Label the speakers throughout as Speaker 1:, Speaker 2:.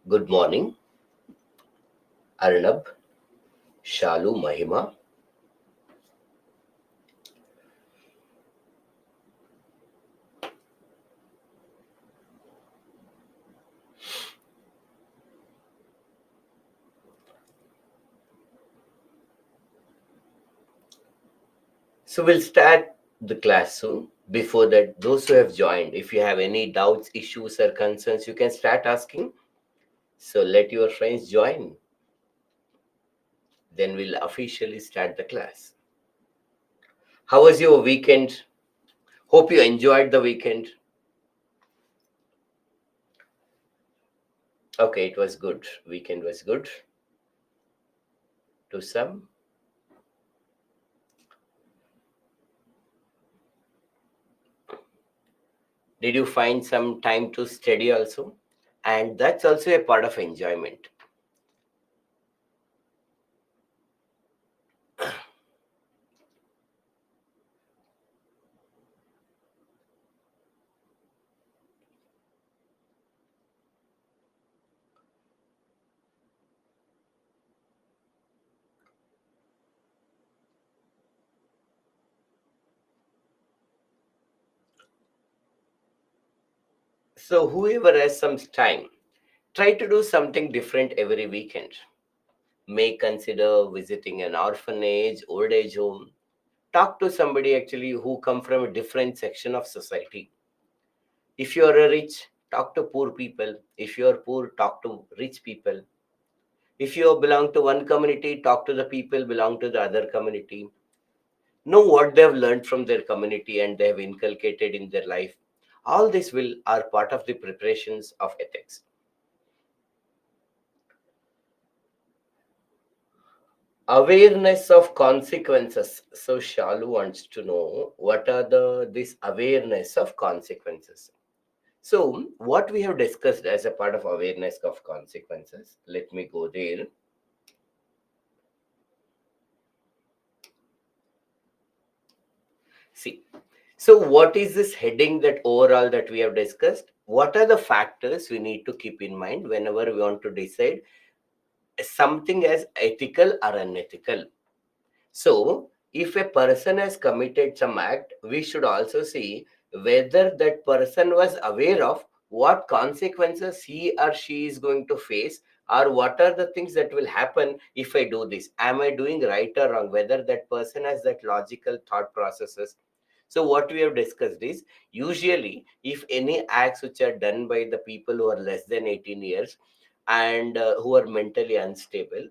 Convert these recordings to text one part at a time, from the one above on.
Speaker 1: Good morning, Arnab, Shalu, Mahima. So we'll start the class soon. Before that, those who have joined, if you have any doubts, issues, or concerns, you can start asking. So let your friends join. Then we'll officially start the class. How was your weekend? Hope you enjoyed the weekend. Okay, it was good. Weekend was good to some. Did you find some time to study also? And that's also a part of enjoyment. So whoever has some time, try to do something different every weekend. May consider visiting an orphanage, old age home. Talk to somebody actually who come from a different section of society. If you are a rich, talk to poor people. If you are poor, talk to rich people. If you belong to one community, talk to the people belong to the other community. Know what they have learned from their community and they have inculcated in their life. All this will are part of the preparations of ethics. Awareness of consequences. So Shalu wants to know what are this awareness of consequences. So what we have discussed as a part of awareness of consequences, let me go there. See, so what is this heading that overall that we have discussed? What are the factors we need to keep in mind whenever we want to decide something as ethical or unethical? So, if a person has committed some act, we should also see whether that person was aware of what consequences he or she is going to face, or what are the things that will happen if I do this. Am I doing right or wrong? Whether that person has that logical thought processes. So, what we have discussed is usually if any acts which are done by the people who are less than 18 years and who are mentally unstable,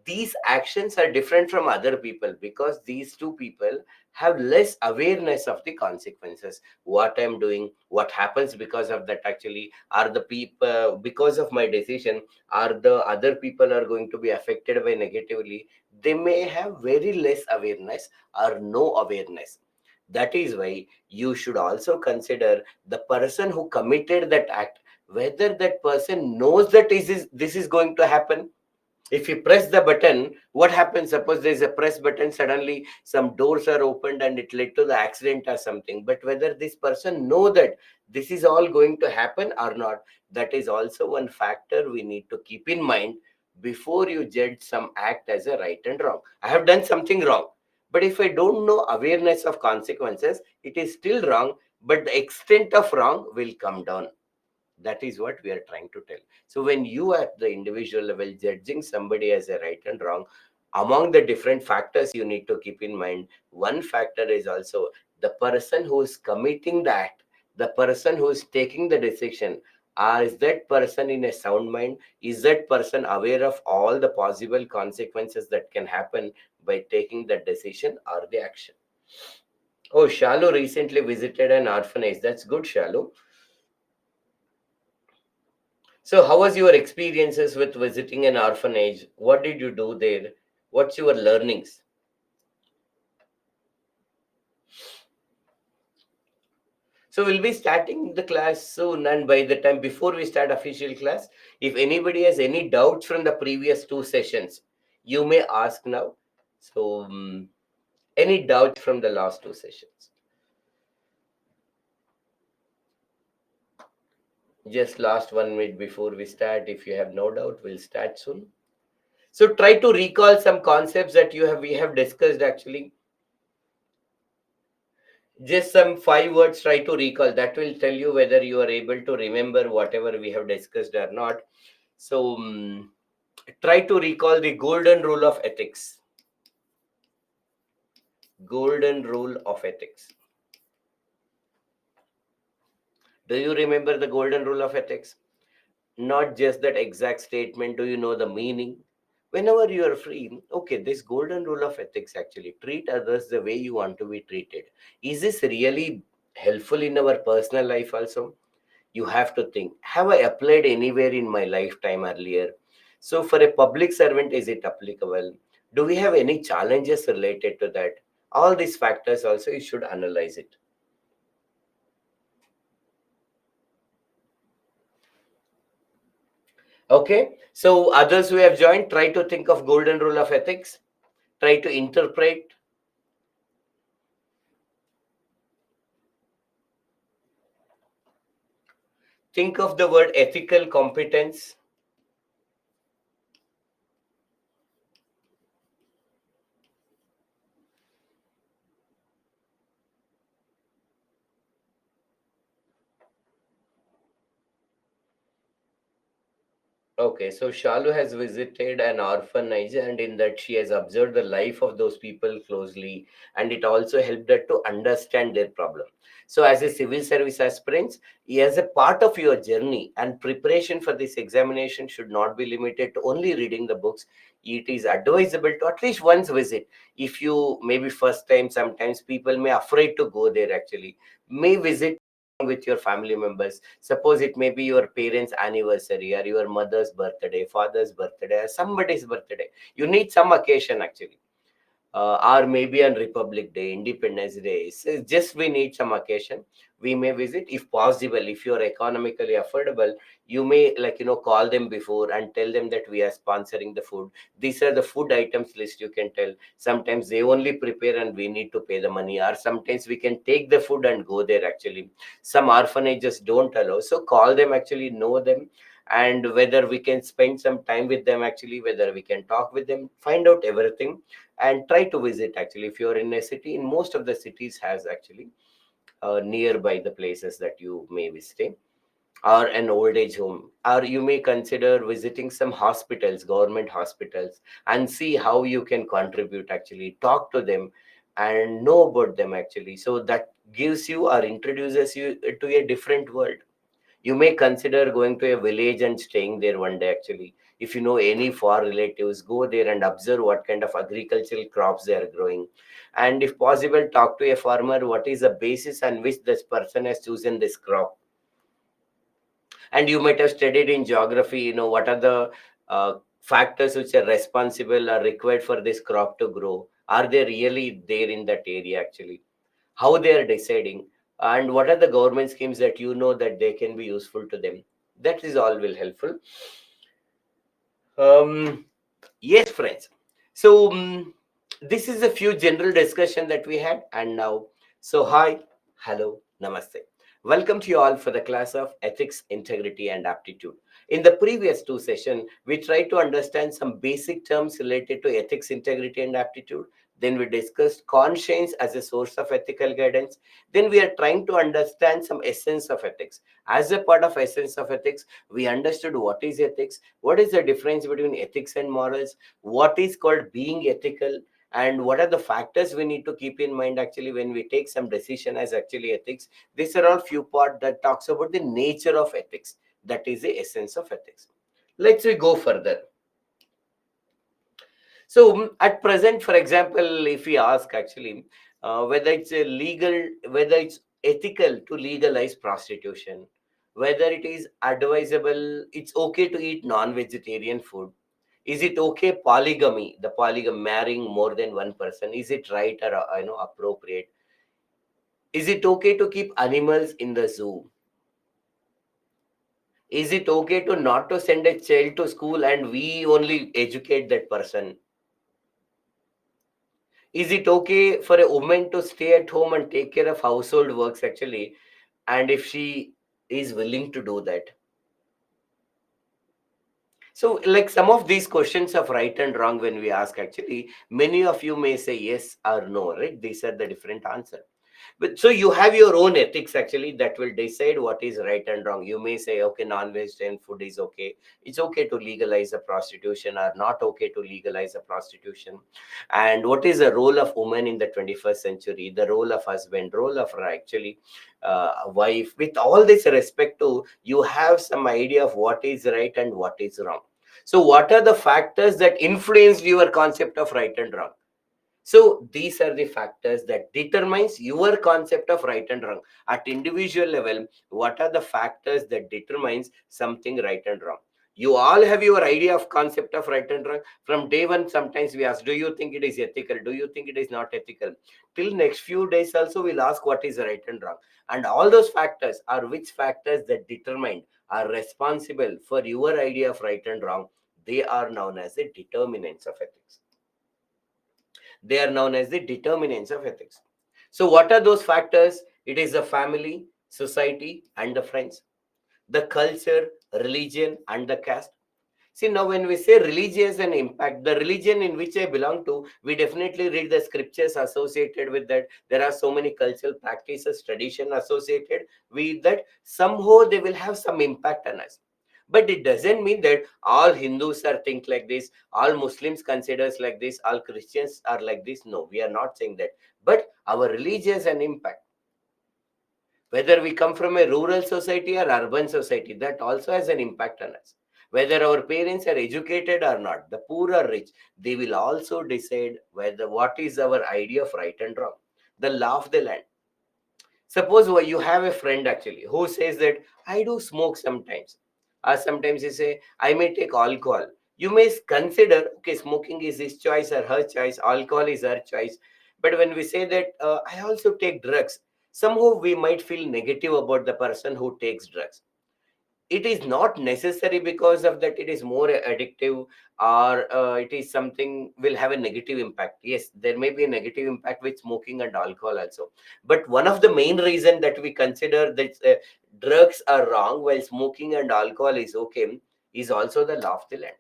Speaker 1: these actions are different from other people because these two people have less awareness of the consequences. What I'm doing, what happens because of that, actually are the people, because of my decision, are the other people are going to be affected by negatively. They may have very less awareness or no awareness. That is why you should also consider the person who committed that act, whether that person knows that this is going to happen. If you press the button, what happens? Suppose there's a press button, suddenly some doors are opened and it led to the accident or something. But whether this person know that this is all going to happen or not, that is also one factor we need to keep in mind before you judge some act as a right and wrong. I have done something wrong, but if I don't know awareness of consequences, it is still wrong, but the extent of wrong will come down. That is what we are trying to tell. So when you at the individual level judging somebody as a right and wrong, among the different factors you need to keep in mind, one factor is also the person who is committing the act, the person who is taking the decision. Is that person in a sound mind? Is that person aware of all the possible consequences that can happen by taking the decision or the action? Oh, Shalu recently visited an orphanage. That's good, Shalu. So, how was your experiences with visiting an orphanage? What did you do there? What's your learnings? So, we'll be starting the class soon, and by the time before we start official class, if anybody has any doubts from the previous two sessions, you may ask now. So, any doubts from the last two sessions? Just last 1 minute before we start. If you have no doubt, we'll start soon. So try to recall some concepts that we have discussed actually. Just some 5 words, try to recall. That will tell you whether you are able to remember whatever we have discussed or not. So try to recall the golden rule of ethics. Golden rule of ethics. Do you remember the golden rule of ethics? Not just that exact statement. Do you know the meaning? Whenever you are free, okay, this golden rule of ethics actually treat others the way you want to be treated. Is this really helpful in our personal life also? You have to think, have I applied anywhere in my lifetime earlier? So for a public servant, is it applicable? Do we have any challenges related to that? All these factors also you should analyze it. Okay, so others who have joined, try to think of golden rule of ethics, try to interpret. Think of the word ethical competence. Okay, so Shalu has visited an orphanage, and in that she has observed the life of those people closely, and it also helped her to understand their problem. So, as a civil service aspirant, as a part of your journey and preparation for this examination should not be limited to only reading the books. It is advisable to at least once visit. If you maybe first time, sometimes people may afraid to go there actually, may visit with your family members. Suppose it may be your parents anniversary or your mother's birthday, father's birthday, or somebody's birthday. You need some occasion actually, or maybe on Republic Day, Independence Day. So just we need some occasion. We may visit if possible. If you are economically affordable, you may call them before and tell them that we are sponsoring the food. These are the food items list you can tell. Sometimes they only prepare and we need to pay the money, or sometimes we can take the food and go there actually. Some orphanages don't allow, so call them actually, know them, and whether we can spend some time with them actually, whether we can talk with them, find out everything and try to visit actually. If you're in a city, in most of the cities has actually nearby the places that you may be staying, or an old age home, or you may consider visiting some hospitals, government hospitals, and see how you can contribute actually, talk to them and know about them actually. So that gives you or introduces you to a different world. You may consider going to a village and staying there one day actually. If you know any far relatives, go there and observe what kind of agricultural crops they are growing. And if possible, talk to a farmer, what is the basis on which this person has chosen this crop. And you might have studied in geography, what are the factors which are responsible or required for this crop to grow. Are they really there in that area actually? How they are deciding, and what are the government schemes that that they can be useful to them. That is all will helpful. um yes, friends. So this is a few general discussion that we had, and now, so hi, hello, namaste. Welcome to you all for the class of ethics, integrity, and aptitude. In the previous two sessions, we tried to understand some basic terms related to ethics, integrity, and aptitude. Then we discussed conscience as a source of ethical guidance. Then we are trying to understand some essence of ethics. As a part of essence of ethics, we understood what is ethics, what is the difference between ethics and morals, what is called being ethical, and what are the factors we need to keep in mind actually when we take some decision as actually ethics. These are all few part that talks about the nature of ethics. That is the essence of ethics. Let's we go further. So at present, for example, if we ask actually whether it's a legal, whether it's ethical to legalize prostitution, whether it is advisable, it's okay to eat non-vegetarian food. Is it okay polygamy, the polygamy, marrying more than one person? Is it right or appropriate? Is it okay to keep animals in the zoo? Is it okay to not to send a child to school and we only educate that person? Is it okay for a woman to stay at home and take care of household works actually, and if she is willing to do that? So, like some of these questions of right and wrong, when we ask, actually, many of you may say yes or no, right? These are the different answers. But so you have your own ethics actually that will decide what is right and wrong. You may say, okay, non-vegetarian food is okay. It's okay to legalize a prostitution or not okay to legalize a prostitution. And what is the role of woman in the 21st century? The role of husband, role of actually wife. With all this respect to, you have some idea of what is right and what is wrong. So what are the factors that influenced your concept of right and wrong? So these are the factors that determines your concept of right and wrong. At individual level, what are the factors that determines something right and wrong? You all have your idea of concept of right and wrong. From day one, sometimes we ask, do you think it is ethical? Do you think it is not ethical? Till next few days also, we'll ask what is right and wrong. And all those factors are which factors that determine are responsible for your idea of right and wrong. They are known as the determinants of ethics. They are known as the determinants of ethics. So, what are those factors? It is the family, society, and the friends, the culture, religion, and the caste. See, now when we say religious and impact, the religion in which I belong to, we definitely read the scriptures associated with that. There are so many cultural practices, tradition associated with that. Somehow they will have some impact on us. But it doesn't mean that all Hindus are think like this, all Muslims considers like this, all Christians are like this. No, we are not saying that. But our religion has an impact. Whether we come from a rural society or urban society, that also has an impact on us. Whether our parents are educated or not, the poor or rich, they will also decide whether what is our idea of right and wrong. The law of the land. Suppose you have a friend actually who says that I do smoke sometimes, or sometimes you say I may take alcohol. You may consider, okay, smoking is his choice or her choice, alcohol is her choice. But when we say that I also take drugs, somehow we might feel negative about the person who takes drugs. It is not necessary because of that it is more addictive, or it is something will have a negative impact. Yes, there may be a negative impact with smoking and alcohol also, but one of the main reason that we consider that drugs are wrong while smoking and alcohol is okay is also the law of the land.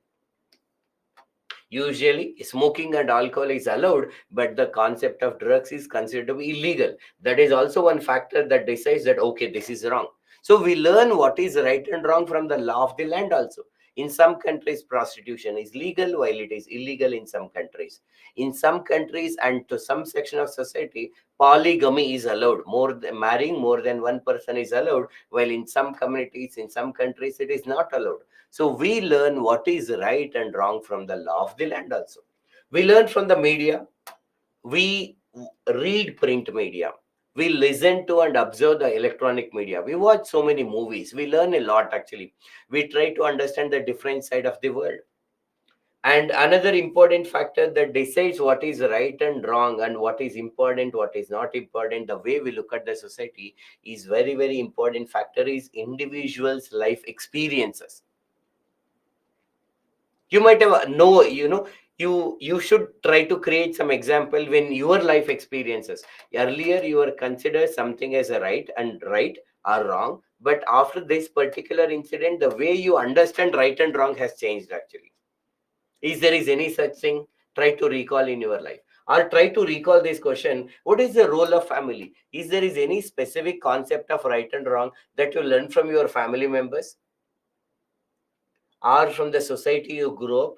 Speaker 1: Usually, smoking and alcohol is allowed, but the concept of drugs is considered to be illegal. That is also one factor that decides that, okay, this is wrong. So, we learn what is right and wrong from the law of the land also. In some countries, prostitution is legal while it is illegal in some countries. In some countries and to some section of society, polygamy is allowed. Marrying more than one person is allowed, while in some communities, in some countries, it is not allowed. So we learn what is right and wrong from the law of the land also. We learn from the media. We read print media. We listen to and observe the electronic media. We watch so many movies. We learn a lot actually. We try to understand the different side of the world. And another important factor that decides what is right and wrong and what is important, what is not important, the way we look at the society is very, very important factor is individuals' life experiences. You might have you should try to create some example when your life experiences. Earlier you were considered something as a right or wrong, but after this particular incident the way you understand right and wrong has changed actually. Is there is any such thing? Try to recall in your life, or try to recall this question: what is the role of family? Is there is any specific concept of right and wrong that you learn from your family members or from the society you grew up?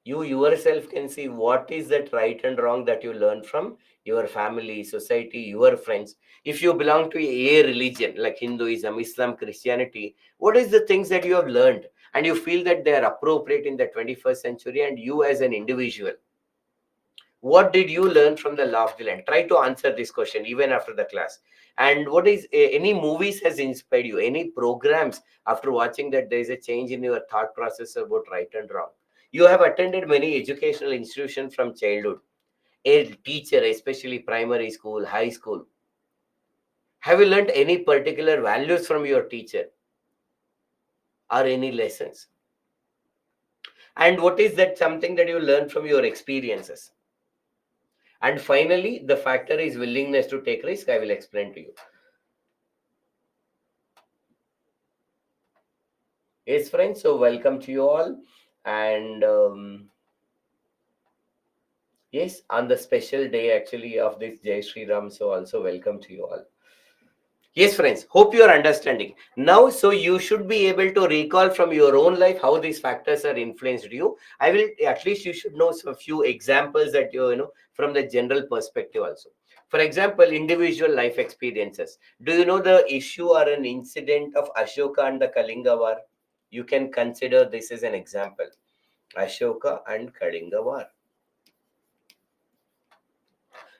Speaker 1: You yourself can see what is that right and wrong that you learn from your family, society, your friends. If you belong to a religion like Hinduism, Islam, Christianity, what is the things that you have learned and you feel that they are appropriate in the 21st century, and you as an individual, what did you learn from the law of the land? Try to answer this question even after the class. And what is any movies has inspired you, any programs after watching that there is a change in your thought process about right and wrong? You have attended many educational institutions from childhood, a teacher, especially primary school, high school. Have you learned any particular values from your teacher or any lessons? And what is that something that you learned from your experiences? And finally, the factor is willingness to take risk. I will explain to you. Yes, friends, so welcome to you all. And yes, on the special day actually of this Jai Shri Ram, so also welcome to you all. Yes, friends, hope you are understanding. Now, so you should be able to recall from your own life how these factors are influenced you. I will, at least you should know some few examples that you know from the general perspective also. For example, individual life experiences. Do you know the issue or an incident of Ashoka and the Kalinga War? You can consider this as an example. Ashoka and Kalinga War.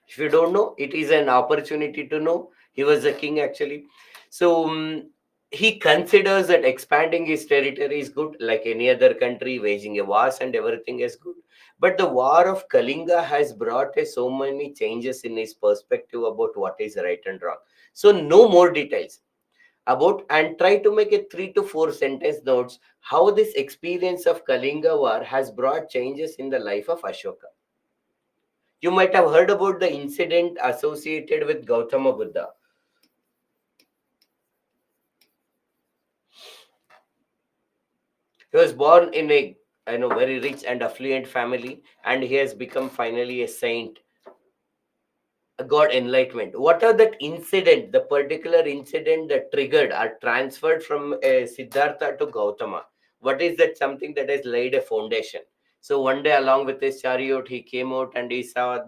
Speaker 1: If you don't know, it is an opportunity to know. He was a king actually. So he considers that expanding his territory is good, like any other country, waging a wars and everything is good. But the war of Kalinga has brought so many changes in his perspective about what is right and wrong. So no more details about, and try to make a 3 to 4 sentence notes how this experience of Kalinga war has brought changes in the life of Ashoka. You might have heard about the incident associated with Gautama Buddha. He was born in a very rich and affluent family, and he has become finally a saint, got enlightenment. What are that incident, the particular incident that triggered or transferred from Siddhartha to Gautama? What is that something that has laid a foundation? So one day, along with his chariot, he came out and he saw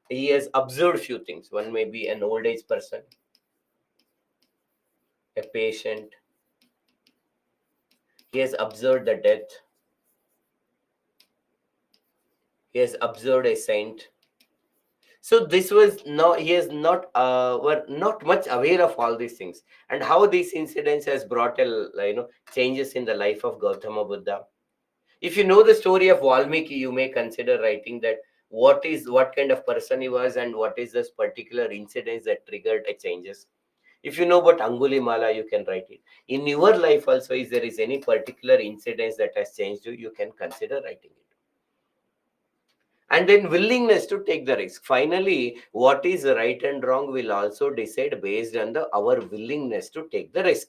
Speaker 1: he has observed few things. One may be an old age person, a patient. He has observed the death. He has observed a saint. So this was no, he is not were not much aware of all these things, and how these incidents has brought changes in the life of Gautama Buddha. If you know the story of Valmiki, you may consider writing that what kind of person he was and what is this particular incidents that triggered a changes. If you know about Angulimala, you can write it. In your life also, if there is any particular incidents that has changed you, you can consider writing it. And then willingness to take the risk. Finally, what is right and wrong will also decide based on our willingness to take the risk.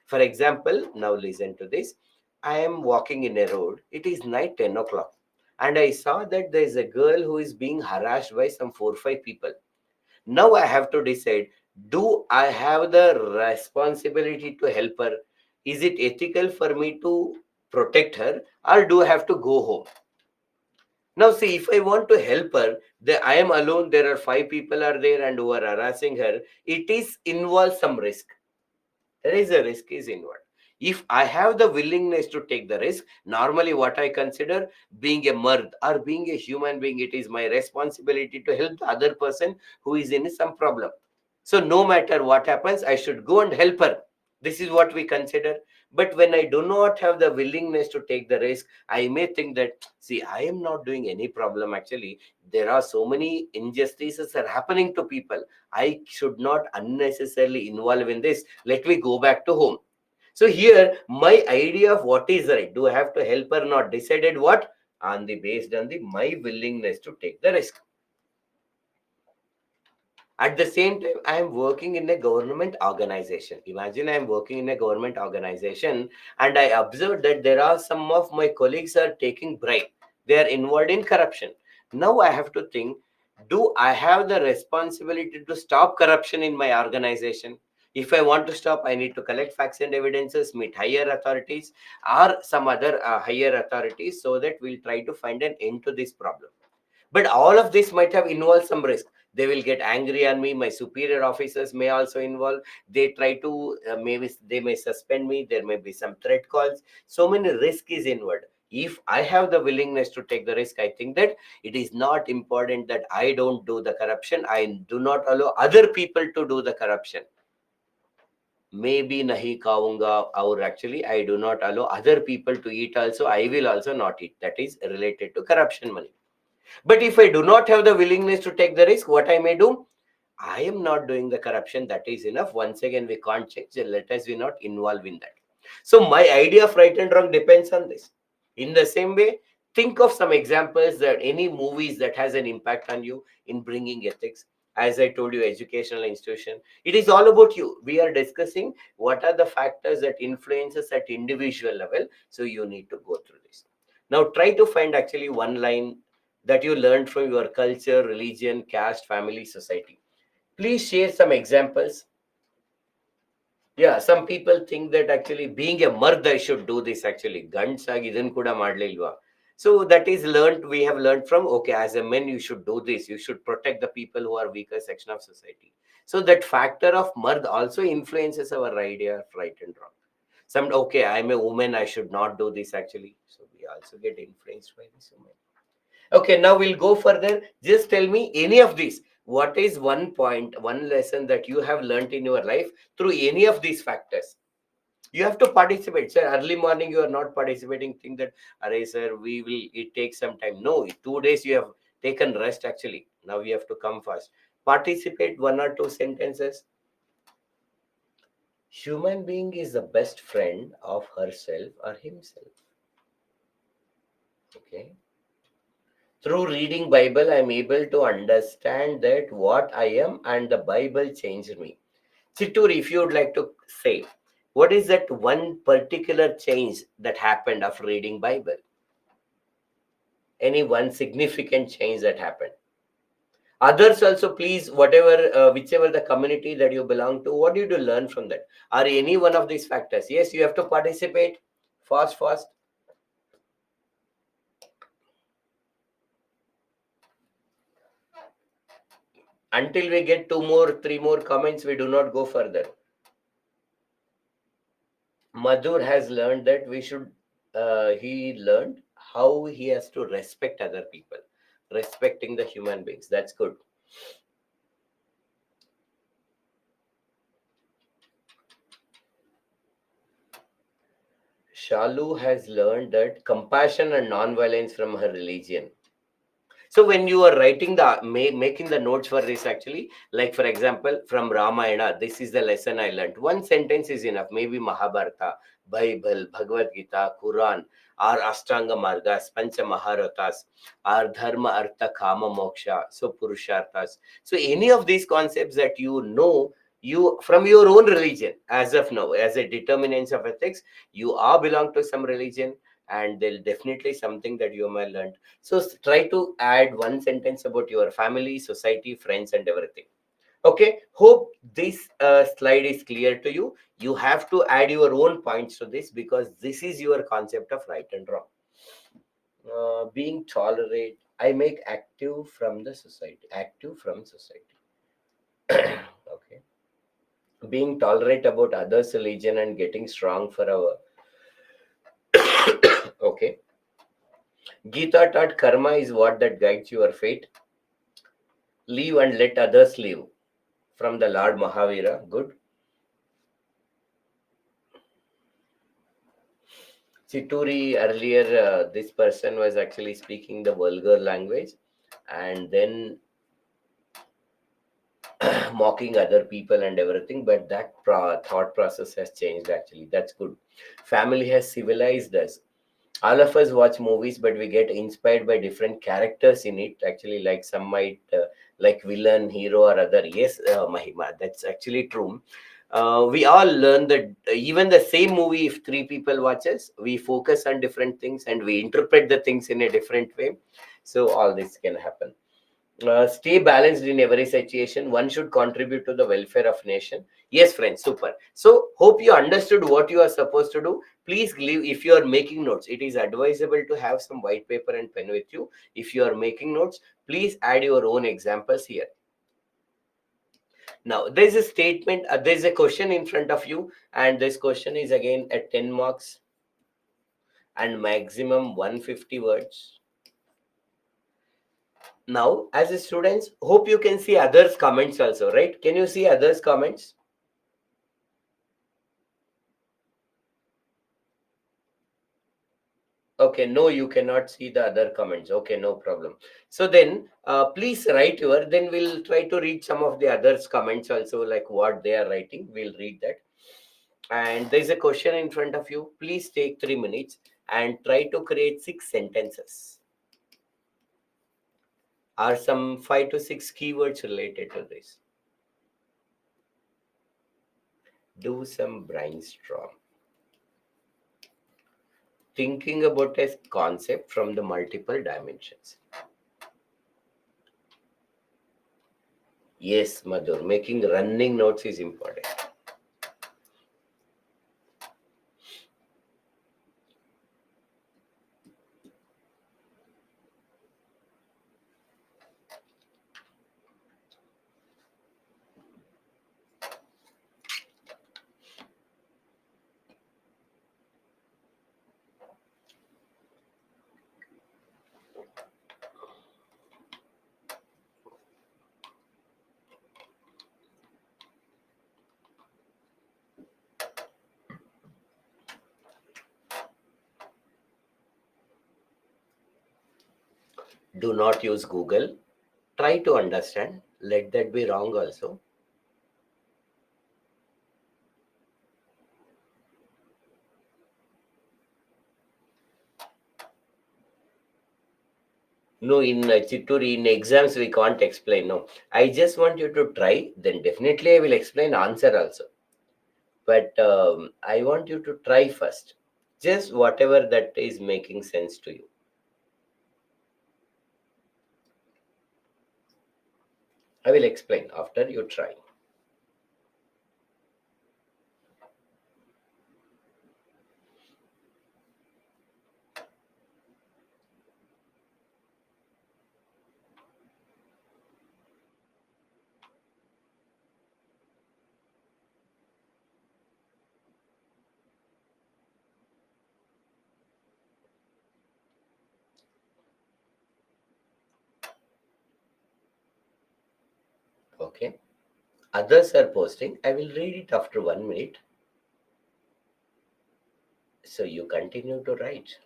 Speaker 1: For example, now listen to this. I am walking in a road. It is night 10 o'clock. And I saw that there is a girl who is being harassed by some 4 or 5 people. Now I have to decide, do I have the responsibility to help her? Is it ethical for me to protect her, or do I have to go home? Now, see, if I want to help her, I am alone. There are 5 people are there and who are harassing her. It is involves some risk. There is a risk is involved. If I have the willingness to take the risk, normally what I consider being a mard or being a human being, it is my responsibility to help the other person who is in some problem. So no matter what happens, I should go and help her. This is what we consider. But when I do not have the willingness to take the risk, I may think that, see, I am not doing any problem actually. There are so many injustices are happening to people. I should not unnecessarily involve in this. Let me go back to home. So here, my idea of what is right, do I have to help or not, decided what? On the based on the my willingness to take the risk. At the same time, I am working in a government organization. Imagine I am working in a government organization and I observe that there are some of my colleagues are taking bribe. They are involved in corruption. Now I have to think, do I have the responsibility to stop corruption in my organization? If I want to stop, I need to collect facts and evidences, meet higher authorities or some other higher authorities so that we'll try to find an end to this problem. But all of this might have involved some risk. They will get angry on me. My superior officers may also involve. They try to maybe they may suspend me. There may be some threat calls. So many risk is involved. If I have the willingness to take the risk, I think that it is not important that I don't do the corruption. I do not allow other people to do the corruption. Maybe nahi kaunga, or actually I do not allow other people to eat also. I will also not eat. That is related to corruption money. But if I do not have the willingness to take the risk, what I may do? I am not doing the corruption. That is enough. Once again, we can't change. Let us be not involved in that. So my idea of right and wrong depends on this. In the same way, think of some examples that any movies that has an impact on you in bringing ethics. as I told you, educational institution. It is all about you. We are discussing what are the factors that influences at individual level. So you need to go through this. Now try to find actually one line that you learned from your culture, religion, caste, family, society. Please share some examples. Yeah, some people think that actually being a mard I should do this actually. Gandsaag idun kuda madlilva. So that is learned, we have learned from, okay, as a man, you should do this. You should protect the people who are weaker section of society. So that factor of mard also influences our idea of right and wrong. Some, okay, I'm a woman, I should not do this actually. So we also get influenced by this woman. Okay, now we'll go further. Just tell me any of these. What is one point, one lesson that you have learned in your life through any of these factors? You have to participate. Sir, early morning you are not participating. Think that, array sir, we will. It takes some time. No, 2 days you have taken rest actually. Now you have to come fast. Participate one or two sentences. Human being is the best friend of herself or himself. Okay. Through reading Bible, I'm able to understand that what I am and the Bible changed me. Chittur, if you would like to say, what is that one particular change that happened after reading Bible? Any one significant change that happened? Others also, please, whatever, whichever the community that you belong to, what did you learn from that? Are any one of these factors? Yes, you have to participate. Fast, fast. Until we get two more, three more comments, we do not go further. Madhur has learned that we should, he learned how he has to respect other people, respecting the human beings. That's good. Shalu has learned that compassion and non-violence from her religion. So when you are writing the making the notes for this actually, like for example, from Ramayana, this is the lesson I learned. One sentence is enough. Maybe Mahabharata, Bible, Bhagavad Gita, Quran, or Ashtanga Margas, Pancha Maharatas, or Dharma, Artha, Kama, Moksha, so Purusharthas. So any of these concepts that you know, you from your own religion, as of now, as a determinants of ethics, you are belong to some religion, and they'll definitely something that you may learn. So try to add one sentence about your family, society, friends, and everything. Okay, hope this slide is clear to you. You have to add your own points to this because this is your concept of right and wrong. Being tolerate, I make active from the society, active from society. Okay. Being tolerate about others' religion and getting strong for our. Okay. Gita taught karma is what that guides your fate. Live and let others live. From the Lord Mahavira. Good. Chituri earlier, this person was actually speaking the vulgar language and then mocking other people and everything. But that thought process has changed actually. That's good. Family has civilized us. All of us watch movies, but we get inspired by different characters in it. Actually, like some might like villain, hero, or other. Yes, Mahima, that's actually true. We all learn that even the same movie, if three people watches, we focus on different things and we interpret the things in a different way. So all this can happen. Stay balanced in every situation. One should contribute to the welfare of nation. Yes, friends, super. So hope you understood what you are supposed to do. Please leave. If you are making notes, it is advisable to have some white paper and pen with you. If you are making notes, please add your own examples here. Now there's a statement, there's a question in front of you, and this question is again at 10 marks and maximum 150 words. Now, as a students, hope you can see others' comments also, right? Can you see others' comments? Okay, no, you cannot see the other comments. Okay, no problem. So then, please write your, then we'll try to read some of the others' comments also, like what they are writing. We'll read that. And there's a question in front of you. Please take 3 minutes and try to create 6 sentences. Are some 5 to 6 keywords related to this? Do some brainstorm. Thinking about a concept from the multiple dimensions. Yes, Madhur, making running notes is important. Do not use Google. Try to understand. Let that be wrong also. No, in Chittur, in exams, we can't explain. No, I just want you to try. Then definitely I will explain answer also. But I want you to try first. Just whatever that is making sense to you. I will explain after you try. Okay. Others are posting. I will read it after 1 minute. So you continue to write.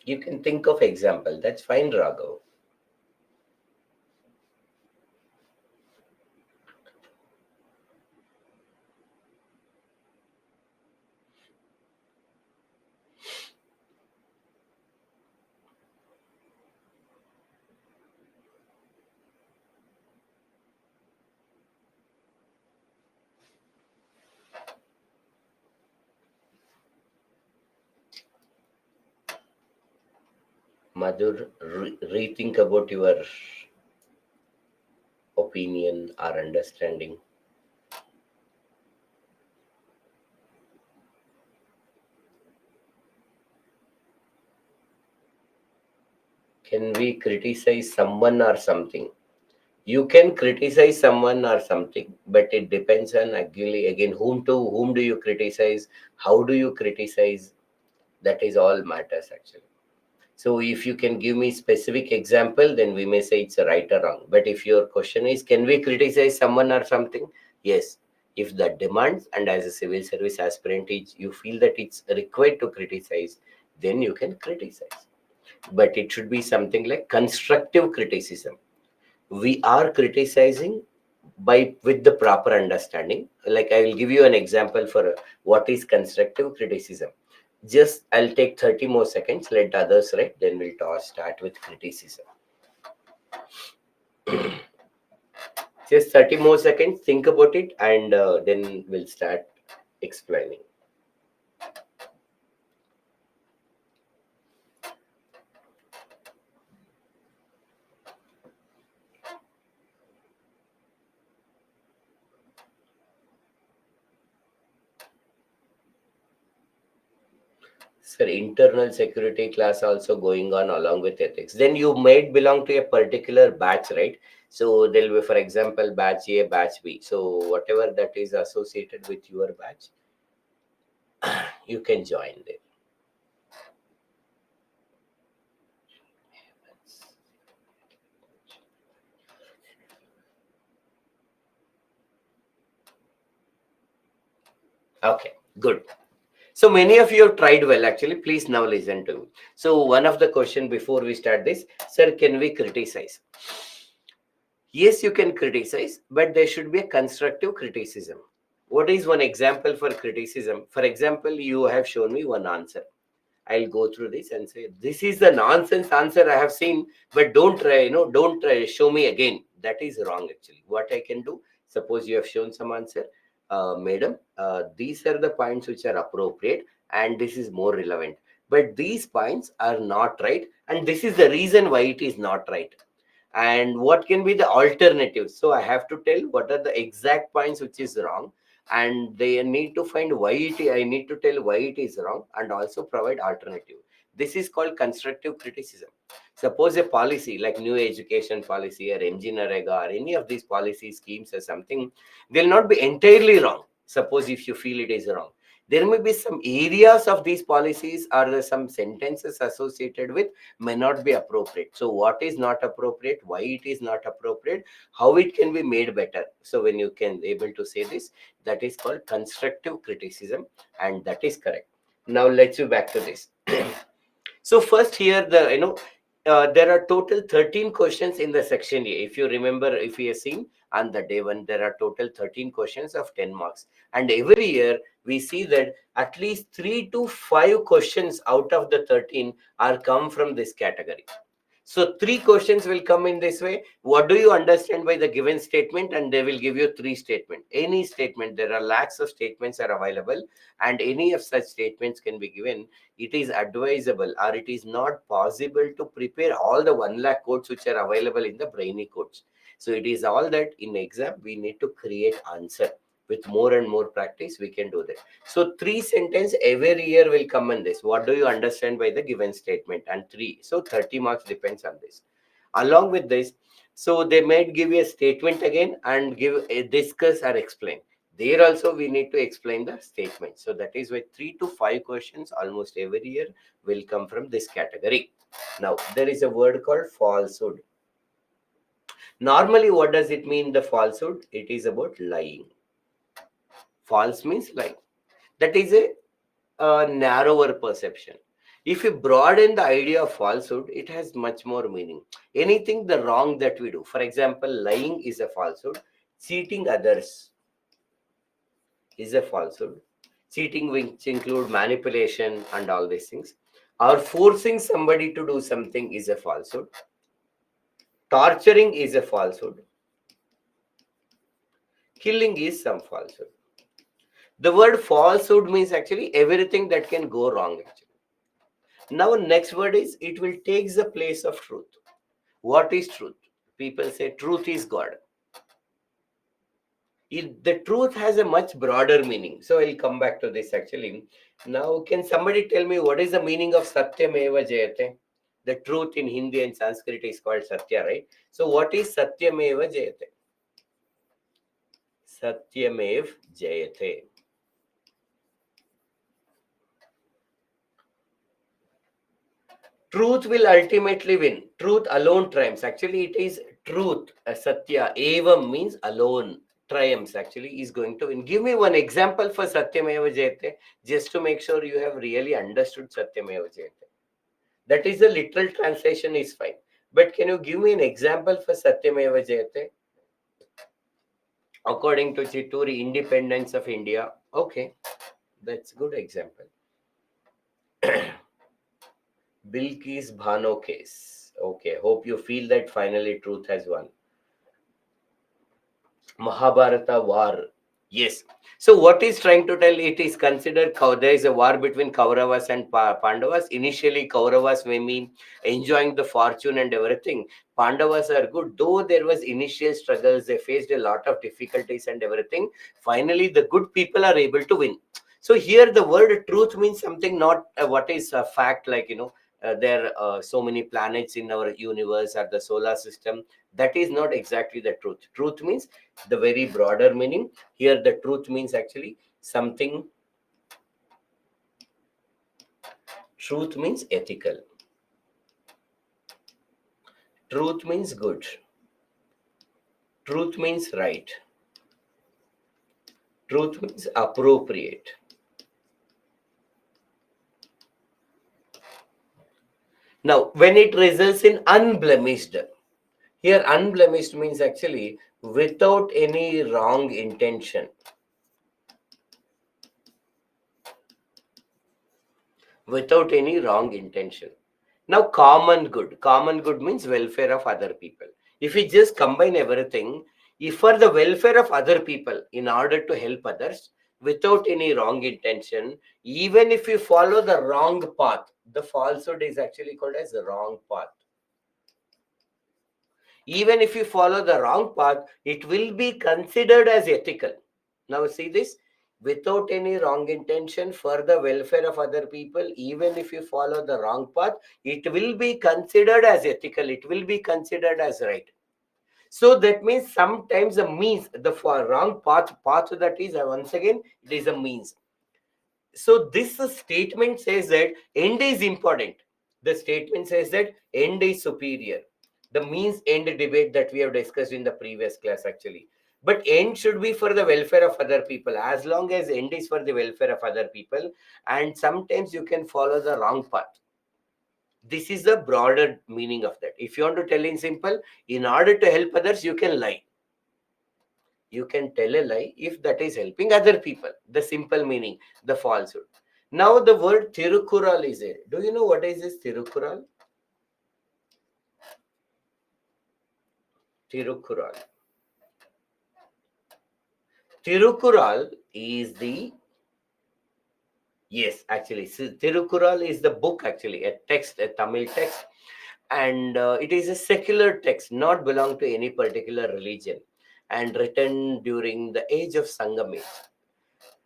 Speaker 1: You can think of example. That's fine, Raghav. Madhur, rethink about your opinion or understanding. Can we criticize someone or something? You can criticize someone or something, but it depends on again whom do you criticize, how do you criticize. That is all matters actually. So if you can give me specific example, then we may say it's a right or wrong. But if your question is, can we criticize someone or something? Yes. If that demands, and as a civil service aspirant, you feel that it's required to criticize, then you can criticize. But it should be something like constructive criticism. We are criticizing by with the proper understanding. Like I will give you an example for what is constructive criticism. Just I'll take 30 more seconds, let others write, then we'll start with criticism. Just 30 more seconds, think about it, and then we'll start explaining. Sir, internal security class also going on along with ethics. Then you might belong to a particular batch, right? So there'll be, for example, batch A, batch B. So whatever that is associated with your batch, you can join there. Okay, good. So many of you have tried well, actually. Please now listen to me. So one of the question before we start this, sir, can we criticize? Yes, you can criticize, but there should be a constructive criticism. What is one example for criticism? For example, you have shown me one answer. I'll go through this and say, this is the nonsense answer I have seen, but don't try, don't try, show me again. That is wrong, actually. What I can do, suppose you have shown some answer, madam, these are the points which are appropriate, and this is more relevant. But these points are not right, and this is the reason why it is not right. And what can be the alternatives? So I have to tell what are the exact points which is wrong, and they need to find why I need to tell why it is wrong, and also provide alternative. This is called constructive criticism. Suppose a policy like new education policy or MG Narega or any of these policy schemes or something, they'll not be entirely wrong. Suppose if you feel it is wrong, there may be some areas of these policies or some sentences associated with may not be appropriate. So what is not appropriate, why it is not appropriate, how it can be made better. So when you can able to say this, that is called constructive criticism, and that is correct. Now let's go back to this. So first here there are total 13 questions in the section A. If you remember, if you have seen on the day one, there are total 13 questions of 10 marks. And every year we see that at least 3 to 5 questions out of the 13 are come from this category. So three questions will come in this way. What do you understand by the given statement? And they will give you three statements. Any statement, there are lakhs of statements are available, and any of such statements can be given. It is advisable, or it is not possible to prepare all the 1 lakh codes which are available in the brainy codes. So it is all that in exam we need to create answer. With more and more practice, we can do that. So three sentence every year will come in this. What do you understand by the given statement? And three. So 30 marks depends on this. Along with this, so they might give you a statement again and give a discuss or explain. There also we need to explain the statement. So that is why 3 to 5 questions almost every year will come from this category. Now there is a word called falsehood. Normally, what does it mean, the falsehood? It is about lying. False means lie. That is a narrower perception. If you broaden the idea of falsehood, it has much more meaning. Anything the wrong that we do. For example, lying is a falsehood. Cheating others is a falsehood. Cheating, which include manipulation and all these things. Or forcing somebody to do something is a falsehood. Torturing is a falsehood. Killing is some falsehood. The word falsehood means actually everything that can go wrong. Actually. Now, next word is it will take the place of truth. What is truth? People say truth is God. The truth has a much broader meaning. So I'll come back to this actually. Now, can somebody tell me what is the meaning of Satyameva Jayate? The truth in Hindi and Sanskrit is called Satya, right? So what is Satyameva Jayate? Satyamev Jayate. Truth will ultimately win. Truth alone triumphs. Actually, it is truth. Satya. Eva means alone. Triumphs actually is going to win. Give me one example for Satyameva Jayate, just to make sure you have really understood Satyameva Jayate. That is the literal translation is fine. But can you give me an example for Satyameva Jayate? According to Chitturi, independence of India. Okay, that's good example. Bilkis Bhano case. Okay, hope you feel that finally truth has won. Mahabharata war. Yes. So what is trying to tell? It is considered there is a war between Kauravas and Pandavas. Initially, Kauravas may mean enjoying the fortune and everything. Pandavas are good, though there was initial struggles. They faced a lot of difficulties and everything. Finally, the good people are able to win. So here, the word truth means something not what is a fact, like there are so many planets in our universe or the solar system. That is not exactly the truth. Truth means the very broader meaning. Here the truth means actually something. Truth means ethical. Truth means good. Truth means right. Truth means appropriate. Now, when it results in unblemished, here unblemished means actually without any wrong intention. Without any wrong intention. Now, common good means welfare of other people. If we just combine everything, if for the welfare of other people, in order to help others, without any wrong intention, even if you follow the wrong path, the falsehood is actually called as the wrong path. Even if you follow the wrong path, it will be considered as ethical. Now, see this, without any wrong intention for the welfare of other people, even if you follow the wrong path, it will be considered as ethical, it will be considered as right. So that means sometimes the means, the wrong path that is, once again, it is a means. So this statement says that end is important. The statement says that end is superior. The means end debate that we have discussed in the previous class actually. But end should be for the welfare of other people. As long as end is for the welfare of other people, and sometimes you can follow the wrong path. This is the broader meaning of that. If you want to tell in simple, in order to help others, you can lie. You can tell a lie if that is helping other people. The simple meaning, the falsehood. Now the word Tirukural is there. Do you know what is this Tirukural? Tirukural. Tirukural is the, yes, actually, Tirukural is the book actually, a text, a Tamil text, and it is a secular text, not belong to any particular religion, and written during the age of Sangam.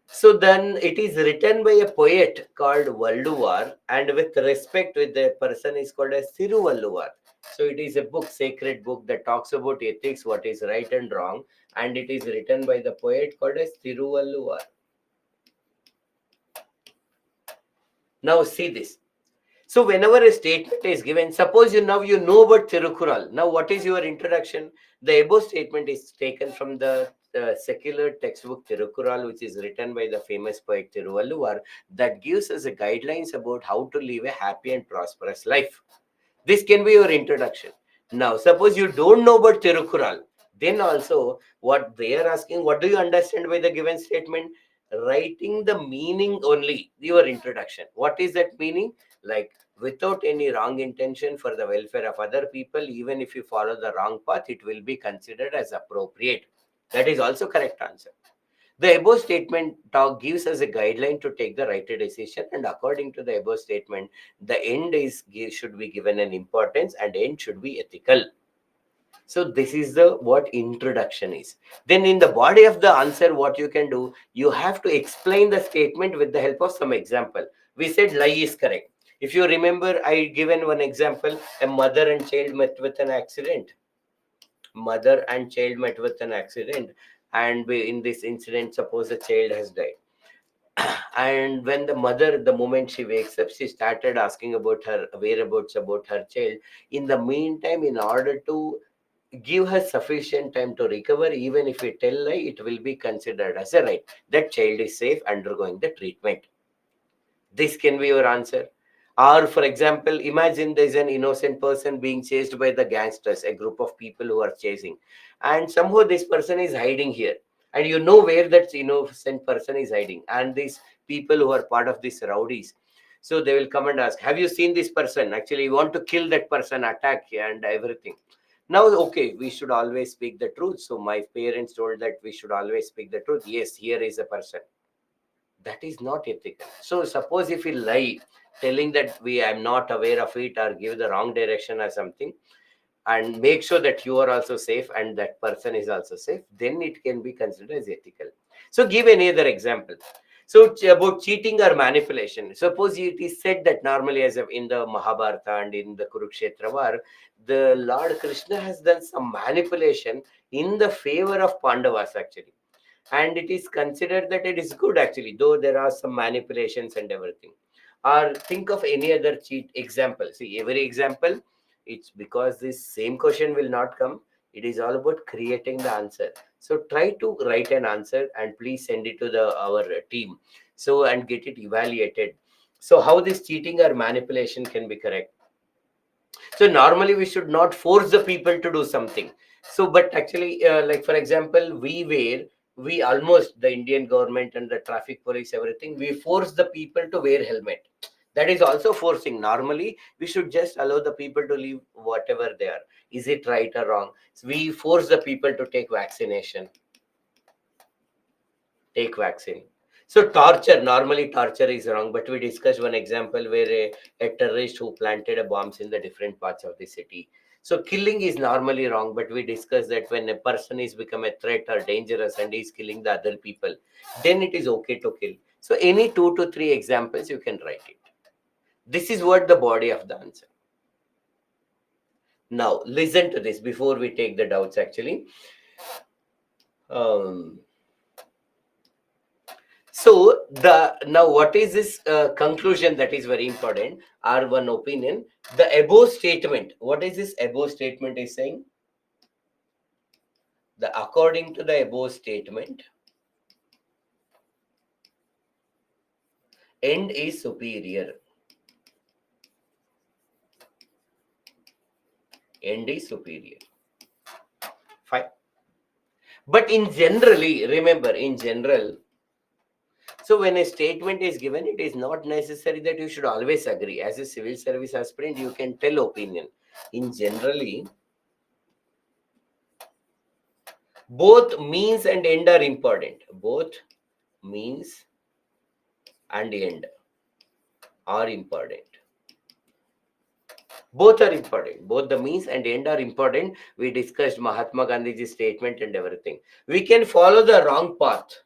Speaker 1: So then it is written by a poet called Valluvar, and with respect with the person is called as Thiruvalluvar. So it is a book, sacred book that talks about ethics, what is right and wrong, and it is written by the poet called as Thiruvalluvar. Now see this. So whenever a statement is given, suppose you know about Tirukural. Now what is your introduction? The above statement is taken from the secular textbook Tirukural, which is written by the famous poet Thiruvalluvar, that gives us a guidelines about how to live a happy and prosperous life. This can be your introduction. Now, suppose you don't know about Tirukural, then also what they are asking, what do you understand by the given statement? Writing the meaning only, your introduction. What is that meaning? Like, without any wrong intention for the welfare of other people, even if you follow the wrong path, it will be considered as appropriate. That is also correct answer. The above statement talk gives us a guideline to take the right decision, and according to the above statement, the end is should be given an importance, and end should be ethical. So this is the what introduction is. Then in the body of the answer, what you can do, you have to explain the statement with the help of some example. We said lie is correct. If you remember, I given one example: a mother and child met with an accident. Mother and child met with an accident, and in this incident, suppose the child has died. And when the mother, the moment she wakes up, she started asking about her whereabouts, about her child. In the meantime, in order to give her sufficient time to recover, even if we tell lie, it will be considered as a right. That child is safe, undergoing the treatment. This can be your answer. Or, for example, imagine there's an innocent person being chased by the gangsters, a group of people who are chasing, and somehow this person is hiding here. And you know where that innocent person is hiding. And these people who are part of these rowdies, so they will come and ask, have you seen this person? Actually, we want to kill that person, attack and everything. Now, okay, we should always speak the truth. So my parents told that we should always speak the truth. Yes, here is a person. That is not ethical. So suppose if we lie, telling that we I'm not aware of it, or give the wrong direction or something, and make sure that you are also safe and that person is also safe, then it can be considered as ethical. So give any other example. So about cheating or manipulation, suppose it is said that normally, as in the Mahabharata and in the Kurukshetra war, the Lord Krishna has done some manipulation in the favor of Pandavas actually, and it is considered that it is good actually, though there are some manipulations and everything. Or think of any other cheat example. See, every example, it's because this same question will not come. It is all about creating the answer. So try to write an answer and please send it to the our team, so and get it evaluated. So how this cheating or manipulation can be correct? So normally we should not force the people to do something. So but actually, like for example, we almost, the Indian government and the traffic police, everything, we force the people to wear helmet. That is also forcing. Normally we should just allow the people to live whatever they are. Is it right or wrong? So we force the people to take vaccination, take vaccine. So torture, normally torture is wrong, but we discussed one example where a terrorist who planted a bombs in the different parts of the city. So killing is normally wrong, but we discussed that when a person is become a threat or dangerous and is killing the other people, then it is okay to kill. So any 2 to 3 examples you can write it. This is what the body of the answer. Now listen to this before we take the doubts actually. um, So the now what is this conclusion that is very important? Our one opinion. The above statement. What is this above statement is saying? The according to the above statement, end is superior. End is superior. Fine. But in generally, remember in general. So when a statement is given, it is not necessary that you should always agree. As a civil service aspirant, you can tell opinion. In generally, both means and end are important. Both means and end are important. Both are important. Both the means and end are important. We discussed Mahatma Gandhi's statement and everything. We can follow the wrong path,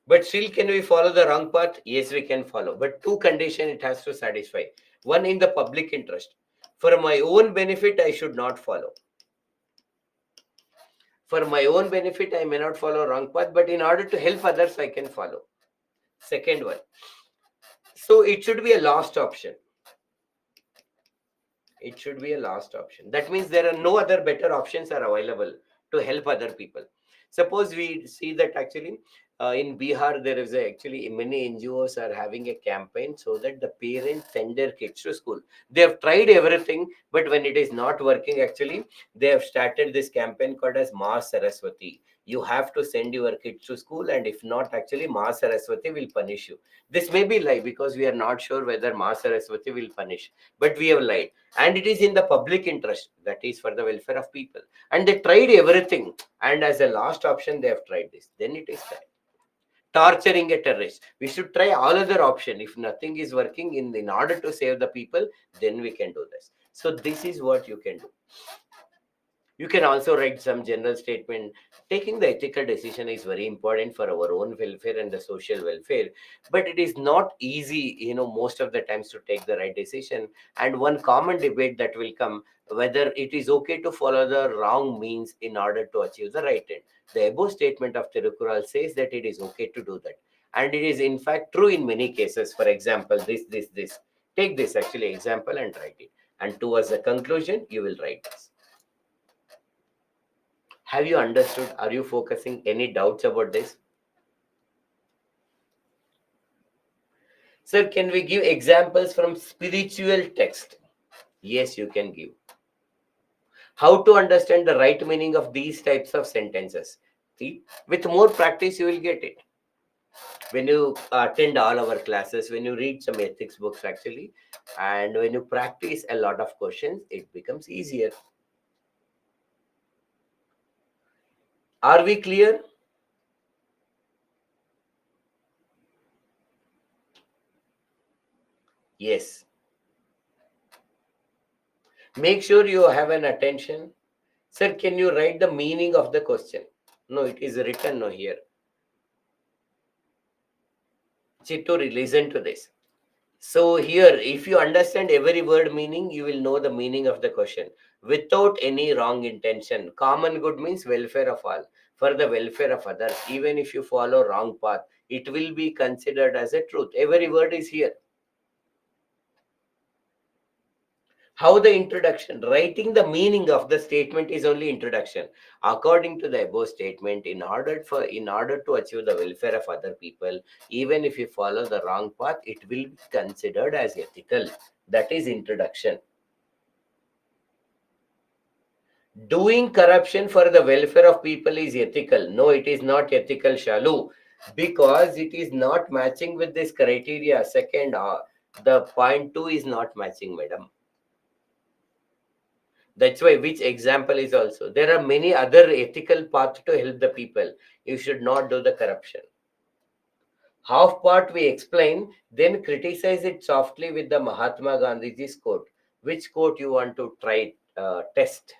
Speaker 1: but still can we follow the wrong path? Yes, we can follow, but two conditions it has to satisfy. One, in the public interest. For my own benefit, I should not follow. For my own benefit, I may not follow wrong path, but in order to help others, I can follow. Second one. So it should be a last option. It should be a last option. That means there are no other better options are available to help other people. Suppose we see that actually in Bihar there is actually many NGOs are having a campaign so that the parents send their kids to school. They have tried everything, but when it is not working, actually they have started this campaign called as Ma Saraswati. You have to send your kids to school, and if not, actually Ma Saraswati will punish you. This may be lie because we are not sure whether Ma Saraswati will punish, but we have lied, and it is in the public interest, that is for the welfare of people, and they tried everything, and as a last option they have tried this, then it is fair. Torturing a terrorist, we should try all other option. If nothing is working in order to save the people, then we can do this. So this is what you can do. You can also write some general statement. Taking the ethical decision is very important for our own welfare and the social welfare, but it is not easy, most of the times to take the right decision. And one common debate that will come, whether it is okay to follow the wrong means in order to achieve the right end. The above statement of Tirukural says that it is okay to do that. And it is in fact true in many cases. For example, this. Take this actually example and write it. And towards the conclusion, you will write this. Have you understood? Are you focusing? Any doubts about this? Sir, can we give examples from spiritual text? Yes, you can give. How to understand the right meaning of these types of sentences? See, with more practice, you will get it. When you attend all our classes, when you read some ethics books actually, and when you practice a lot of questions, it becomes easier. Are we clear? Yes. Make sure you have an attention. Sir, can you write the meaning of the question? No, it is written no here. Chituri, listen to this. So here, if you understand every word meaning, you will know the meaning of the question without any wrong intention. Common good means welfare of all, for the welfare of others. Even if you follow wrong path, it will be considered as a truth. Every word is here. How the introduction, writing the meaning of the statement is only introduction. According to the above statement, in order to achieve the welfare of other people, even if you follow the wrong path, it will be considered as ethical. That is introduction. Doing corruption for the welfare of people is ethical. No, it is not ethical, Shalu, because it is not matching with this criteria. Second, the point two is not matching, madam. That's why which example is also. There are many other ethical paths to help the people. You should not do the corruption. Half part we explain, then criticize it softly with the Mahatma Gandhiji's quote. Which quote you want to try test?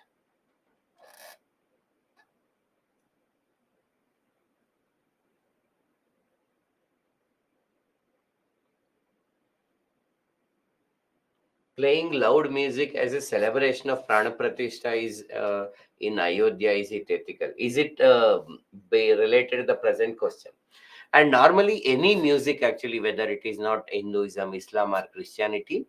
Speaker 1: Playing loud music as a celebration of Prana Pratishtha is in Ayodhya. Is it ethical? Is it related to the present question? And normally, any music actually, whether it is not Hinduism, Islam, or Christianity,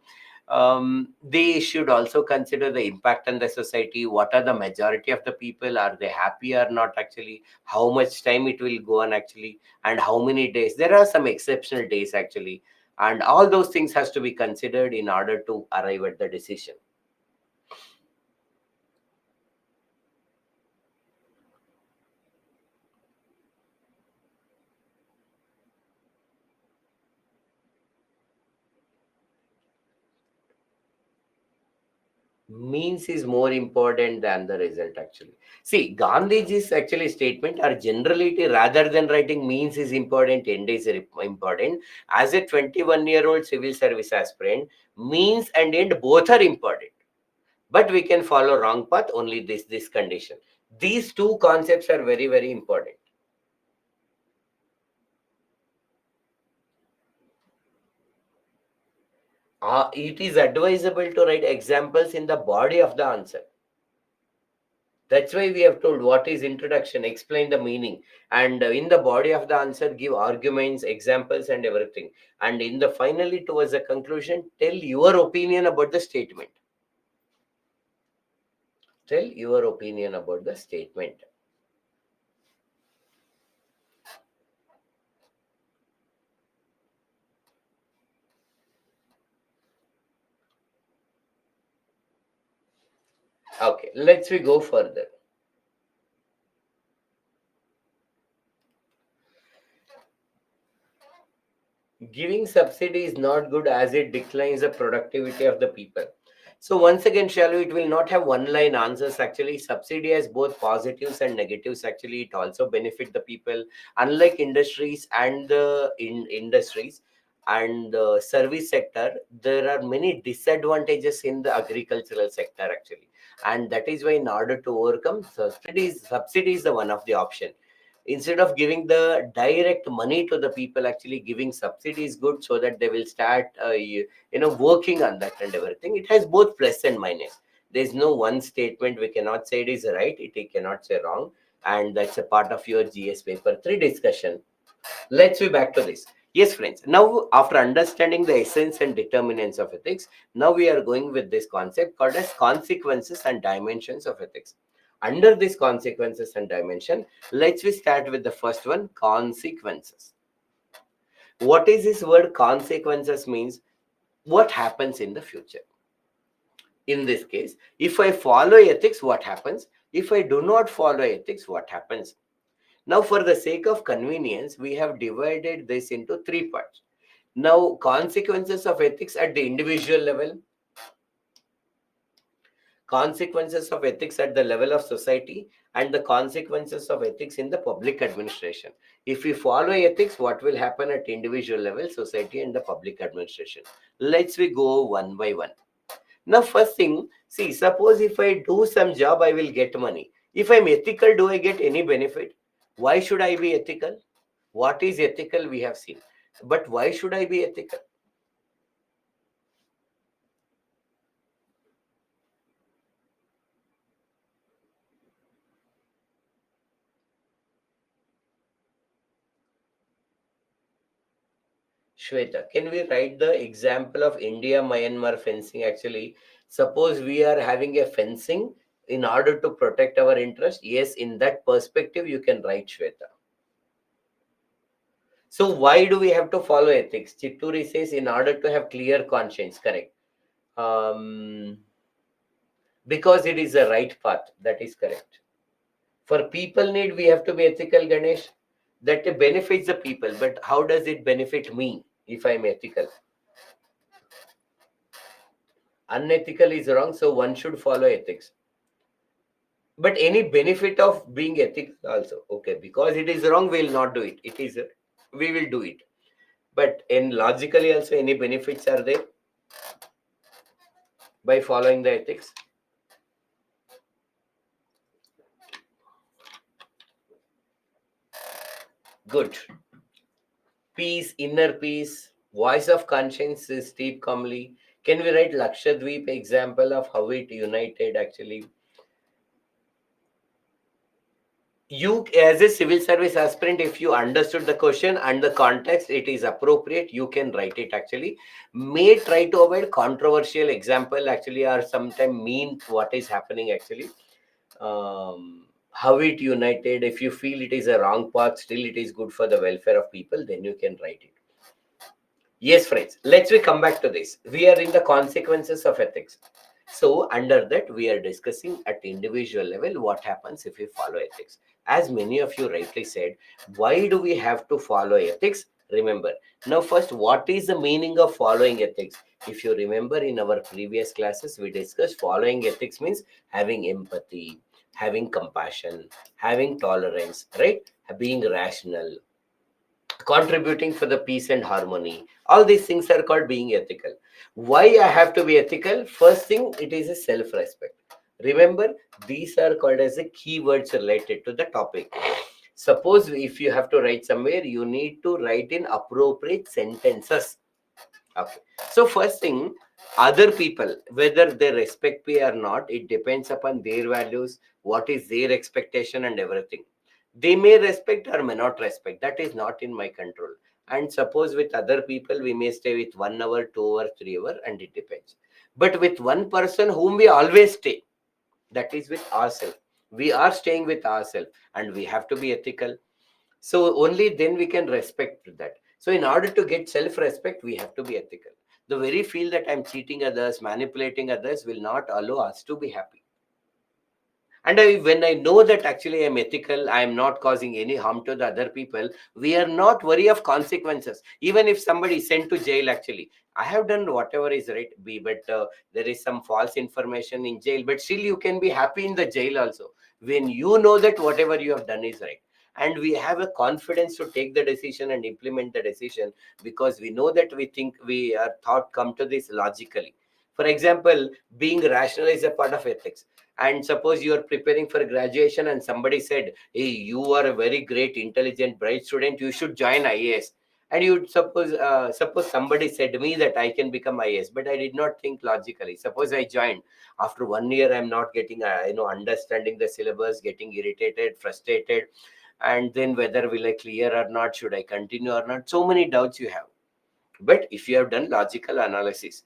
Speaker 1: they should also consider the impact on the society. What are the majority of the people? Are they happy or not? Actually, how much time it will go on actually, and how many days? There are some exceptional days actually, and all those things has to be considered in order to arrive at the decision. Means is more important than the result actually. See, Gandhiji's actually statement are generality. Rather than writing means is important, end is important. As a 21-year-old civil service aspirant, means and end both are important, but we can follow wrong path only this condition. These two concepts are very very important. It is advisable to write examples in the body of the answer. That's why we have told what is introduction, explain the meaning, and in the body of the answer, give arguments, examples, and everything. And in the finally towards the conclusion, tell your opinion about the statement. Tell your opinion about the statement. Okay, let's we go further. Giving subsidy is not good as it declines the productivity of the people. So once again, Shalu, it will not have one line answers. Actually, subsidy has both positives and negatives. Actually, it also benefit the people. Unlike industries and the industries and the service sector, there are many disadvantages in the agricultural sector actually, and that is why in order to overcome subsidy is the one of the option. Instead of giving the direct money to the people, actually giving subsidy is good so that they will start working on that and everything. It has both plus and minus. There's no one statement we cannot say it is right, it cannot say wrong. And that's a part of your GS paper 3 discussion. Let's be back to this. Yes, friends. Now, after understanding the essence and determinants of ethics, now we are going with this concept called as consequences and dimensions of ethics. Under these consequences and dimension, let's we start with the first one, consequences. What is this word consequences means? What happens in the future? In this case, if I follow ethics, what happens? If I do not follow ethics, what happens? Now, for the sake of convenience, we have divided this into three parts. Now, consequences of ethics at the individual level, consequences of ethics at the level of society, and the consequences of ethics in the public administration. If we follow ethics, what will happen at individual level, society, and the public administration? Let's we go one by one. Now, first thing, see, suppose if I do some job, I will get money. If I'm ethical, do I get any benefit? Why should I be ethical? What is ethical, we have seen. But why should I be ethical? Shweta, can we write the example of India Myanmar fencing? Actually, suppose we are having a fencing in order to protect our interest. Yes, in that perspective, you can write, Shweta. So why do we have to follow ethics? Chitturi says in order to have clear conscience. Correct. Um, because it is the right path. That is correct. For people need, we have to be ethical, Ganesh. That benefits the people, but how does it benefit me if I'm ethical? Unethical is wrong, so one should follow ethics. But any benefit of being ethical also? Okay, because it is wrong, we will not do it. It is, we will do it. But in logically also, any benefits are there by following the ethics? Good. Peace, inner peace, voice of conscience is Steve Comley. Can we write Lakshadweep example of how it united actually? You as a civil service aspirant, if you understood the question and the context, it is appropriate, you can write it actually. May try to avoid controversial example actually, or sometime mean what is happening actually. How it united, if you feel it is a wrong path, still it is good for the welfare of people, then you can write it. Yes, friends, let's we come back to this. We are in the consequences of ethics. So under that, we are discussing at individual level what happens if we follow ethics. As many of you rightly said, why do we have to follow ethics? Remember, now first, what is the meaning of following ethics? If you remember in our previous classes, we discussed following ethics means having empathy, having compassion, having tolerance, right? Being rational, contributing for the peace and harmony. All these things are called being ethical. Why I have to be ethical? First thing, it is a self-respect. Remember, these are called as the keywords related to the topic. Suppose if you have to write somewhere, you need to write in appropriate sentences. Okay. So first thing, other people, whether they respect me or not, it depends upon their values, what is their expectation and everything. They may respect or may not respect. That is not in my control. And suppose with other people, we may stay with 1 hour, 2 hour, 3 hour, and it depends. But with one person whom we always stay, that is with ourselves. We are staying with ourselves and we have to be ethical. So only then we can respect that. So in order to get self-respect, we have to be ethical. The very feel that I'm cheating others, manipulating others will not allow us to be happy. And when I know that actually I'm ethical, I am not causing any harm to the other people, we are not worry of consequences. Even if somebody is sent to jail, actually, I have done whatever is right, but there is some false information in jail, but still you can be happy in the jail also. When you know that whatever you have done is right. And we have a confidence to take the decision and implement the decision because we know that we think we are thought come to this logically. For example, being rational is a part of ethics. And suppose you are preparing for graduation and somebody said, hey, you are a very great intelligent bright student, you should join IAS. And you suppose somebody said to me that I can become IAS, but I did not think logically. Suppose I joined, after 1 year I'm not getting understanding the syllabus, getting irritated, frustrated, and then whether will I clear or not, should I continue or not, so many doubts you have. But if you have done logical analysis,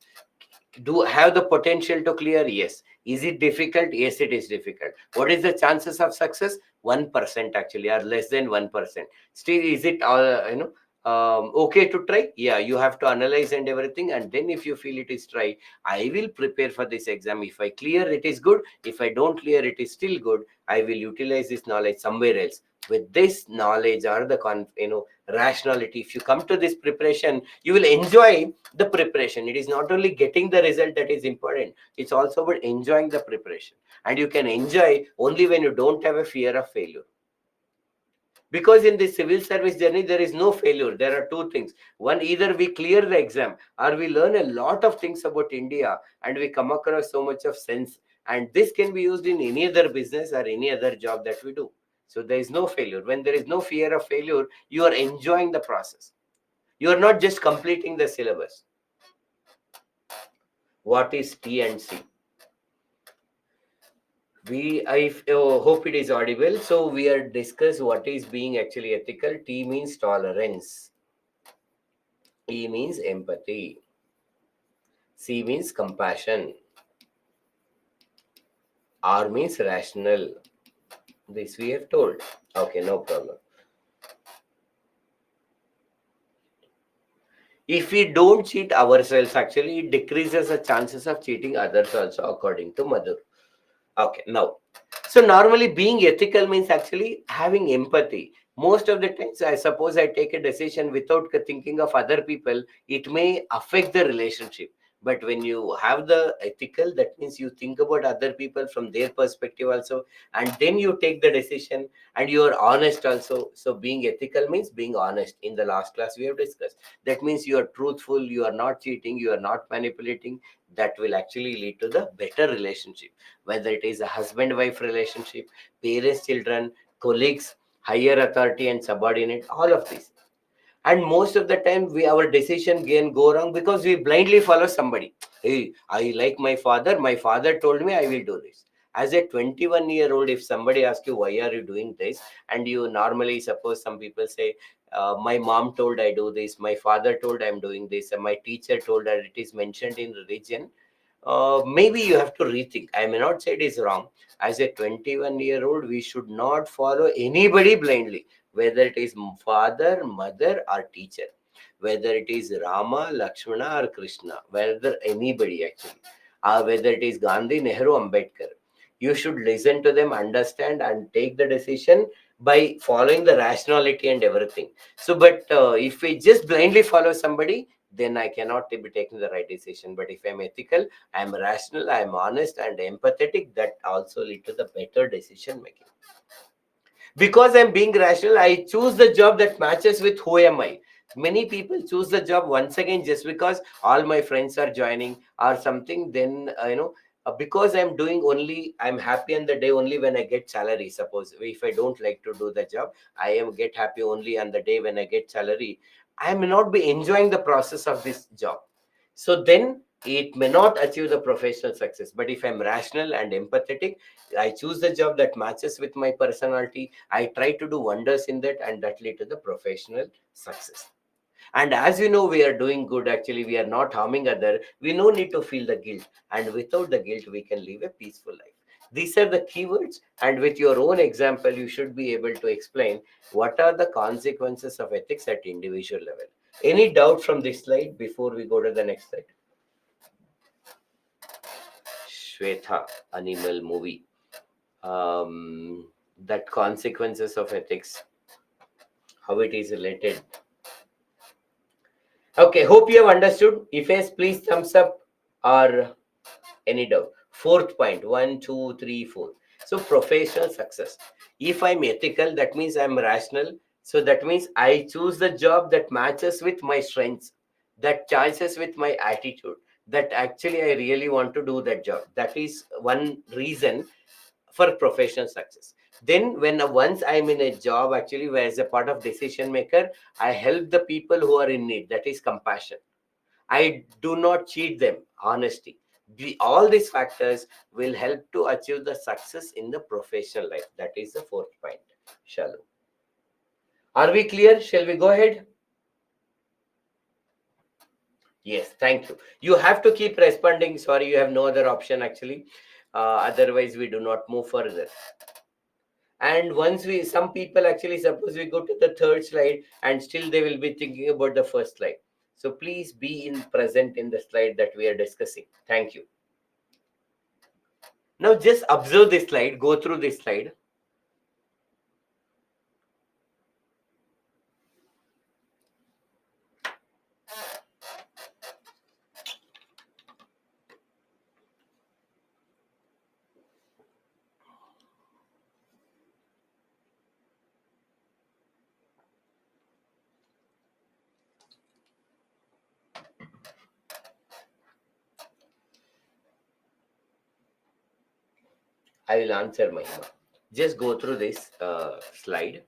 Speaker 1: do have the potential to clear? Yes. Is it difficult? Yes, it is difficult. What is the chances of success? 1% actually, or less than 1%. Still, is it okay to try? Yeah, you have to analyze and everything, and then if you feel it is try, I will prepare for this exam. If I clear, it is good. If I don't clear, it is still good. I will utilize this knowledge somewhere else. With this knowledge or the rationality, if you come to this preparation, you will enjoy the preparation. It is not only getting the result that is important, it's also about enjoying the preparation. And you can enjoy only when you don't have a fear of failure. Because in the civil service journey, there is no failure. There are two things. One, either we clear the exam or we learn a lot of things about India and we come across so much of sense. And this can be used in any other business or any other job that we do. So there is no failure. When there is no fear of failure, you are enjoying the process. You are not just completing the syllabus. What is T and C? Hope it is audible. So we are discuss what is being actually ethical. T means tolerance. E means empathy. C means compassion. R means rational. This we have told. Okay, no problem. If we don't cheat ourselves, actually, it decreases the chances of cheating others also, according to Madhur. Okay, now, so normally being ethical means actually having empathy. Most of the times, I suppose I take a decision without thinking of other people, it may affect the relationship. But when you have the ethical, that means you think about other people from their perspective also, and then you take the decision and you are honest also. So, being ethical means being honest. In the last class, we have discussed that means you are truthful, you are not cheating, you are not manipulating. That will actually lead to the better relationship, whether it is a husband wife relationship, parents children, colleagues, higher authority and subordinate, all of these. And most of the time we our decision can go wrong because we blindly follow somebody. Hey, I like my father told me I will do this. As a 21-year-old, if somebody asks you why are you doing this, and you normally suppose some people say, my mom told I do this, my father told I'm doing this, and my teacher told that it is mentioned in religion, maybe you have to rethink. I may not say it is wrong. As a 21-year-old, we should not follow anybody blindly, whether it is father, mother, or teacher, whether it is Rama, Lakshmana, or Krishna, whether anybody actually, whether it is Gandhi, Nehru, Ambedkar. You should listen to them, understand, and take the decision by following the rationality and everything. So, but if we just blindly follow somebody, then I cannot be taking the right decision. But if I'm ethical, I'm rational, I'm honest, and empathetic, that also lead to the better decision making. Because I'm being rational, I choose the job that matches with who am I. Many people choose the job once again just because all my friends are joining or something. Then because I'm happy on the day only when I get salary. Suppose if I don't like to do the job, I am get happy only on the day when I get salary. I may not be enjoying the process of this job, so then it may not achieve the professional success. But if I'm rational and empathetic, I choose the job that matches with my personality, I try to do wonders in that, and that lead to the professional success. And as we know, we are doing good, actually we are not harming other, we no need to feel the guilt, and without the guilt we can live a peaceful life. These are the keywords, and with your own example you should be able to explain what are the consequences of ethics at individual level. Any doubt from this slide before we go to the next slide? Shweta, animal movie. That consequences of ethics, how it is related. Okay, hope you have understood. If yes, please thumbs up, or any doubt. Fourth point, one, two, three, four. So professional success. If I'm ethical, that means I'm rational. So that means I choose the job that matches with my strengths, that chances with my attitude, that actually I really want to do that job. That is one reason for professional success. Then when once I'm in a job, actually where as a part of decision maker, I help the people who are in need. That is compassion. I do not cheat them, honesty. All these factors will help to achieve the success in the professional life. That is the fourth point. Shalom. Are we clear? Shall we go ahead? Yes, thank you. You have to keep responding. Sorry, you have no other option actually. Otherwise, we do not move further. And once some people actually, suppose we go to the third slide and still they will be thinking about the first slide. So please be in present in the slide that we are discussing. Thank you. Now just observe this slide, go through this slide. I will answer, Mahima. Just go through this slide.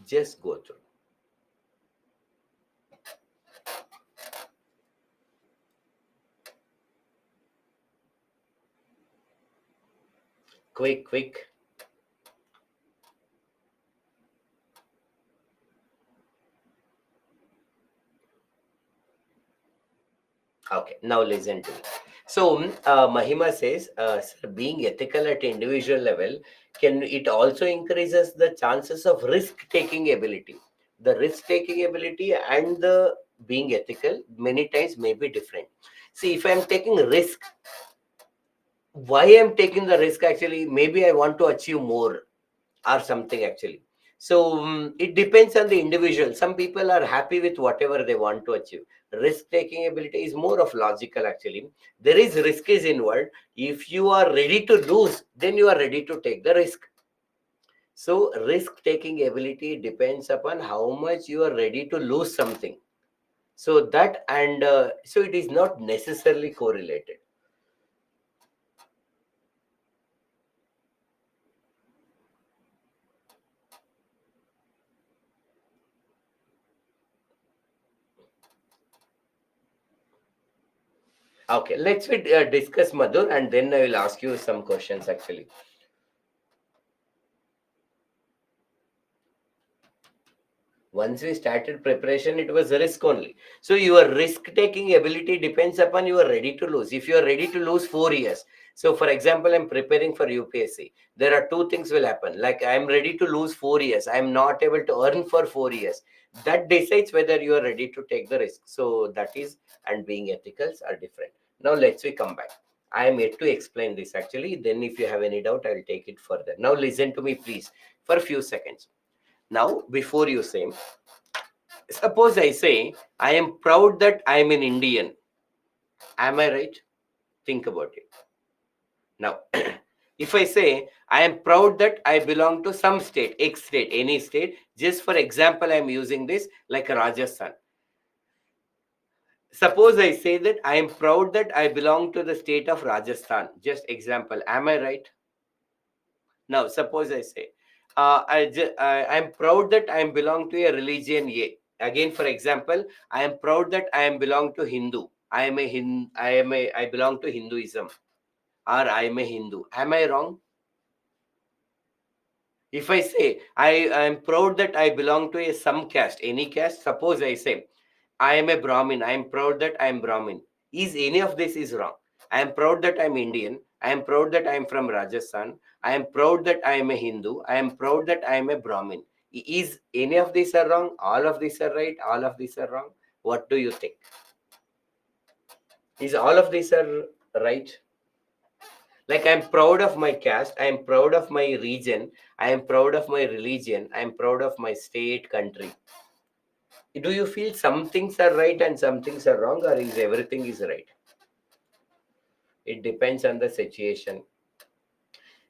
Speaker 1: Just go through. Quick. Okay, now listen to me. So, Mahima says, sir, being ethical at individual level, can it also increases the chances of risk-taking ability. The risk-taking ability and the being ethical many times may be different. See, if I'm taking risk, why I'm taking the risk actually, maybe I want to achieve more or something actually. So it depends on the individual. Some people are happy with whatever they want to achieve. Risk taking ability is more of logical actually. There is risk is involved. If you are ready to lose, then you are ready to take the risk. So risk taking ability depends upon how much you are ready to lose something. So that and so it is not necessarily correlated. Okay, let's discuss Madhur, and then I will ask you some questions actually. Once we started preparation, it was risk only. So your risk taking ability depends upon you are ready to lose. If you are ready to lose 4 years, so for example, I'm preparing for UPSC. There are two things will happen. Like I'm ready to lose 4 years. I'm not able to earn for 4 years. That decides whether you are ready to take the risk. So that is, and being ethicals are different. Now let's we come back. I am yet to explain this actually. Then if you have any doubt, I will take it further. Now listen to me, please, for a few seconds. Now, before you say, suppose I say, I am proud that I am an Indian. Am I right? Think about it. Now, if I say, I am proud that I belong to some state, X state, any state, just for example, I am using this like Rajasthan. Suppose I say that I am proud that I belong to the state of Rajasthan. Just example. Am I right? Now, suppose I say, I'm proud that I belong to a religion A. Again, for example, I am proud that I am belong to Hindu. I belong to Hinduism, or I am a Hindu. Am I wrong? If I say I am proud that I belong to a some caste, any caste, suppose I say I am a Brahmin. I am proud that I am Brahmin. Is any of this is wrong? I am proud that I am Indian. I am proud that I am from Rajasthan. I am proud that I am a Hindu. I am proud that I am a Brahmin. Is any of these are wrong? All of these are right. All of these are wrong. What do you think? Is all of these are right? Like I'm proud of my caste. I am proud of my region. I am proud of my religion. I am proud of my state, country. Do you feel some things are right and some things are wrong, or is everything is right? It depends on the situation.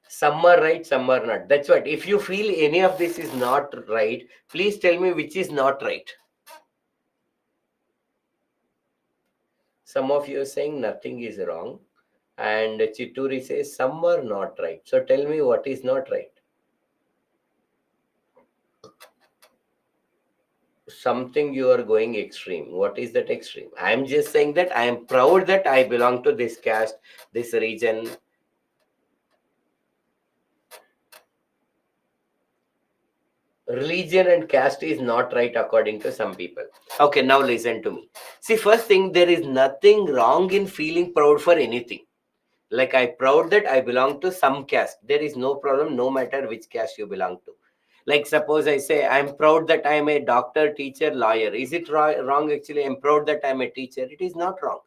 Speaker 1: Some are right, some are not. That's what. If you feel any of this is not right, please tell me which is not right. Some of you are saying nothing is wrong, and Chituri says some are not right. So tell me what is not right. Something you are going extreme. What is that extreme? I am just saying that I am proud that I belong to this caste, this region. Religion and caste is not right according to some people. Okay, now listen to me. See, first thing, there is nothing wrong in feeling proud for anything. Like I proud that I belong to some caste. There is no problem, no matter which caste you belong to. Like suppose I say I'm proud that I'm a doctor, teacher, lawyer. Is it wrong? Actually, I'm proud that I'm a teacher. It is not wrong.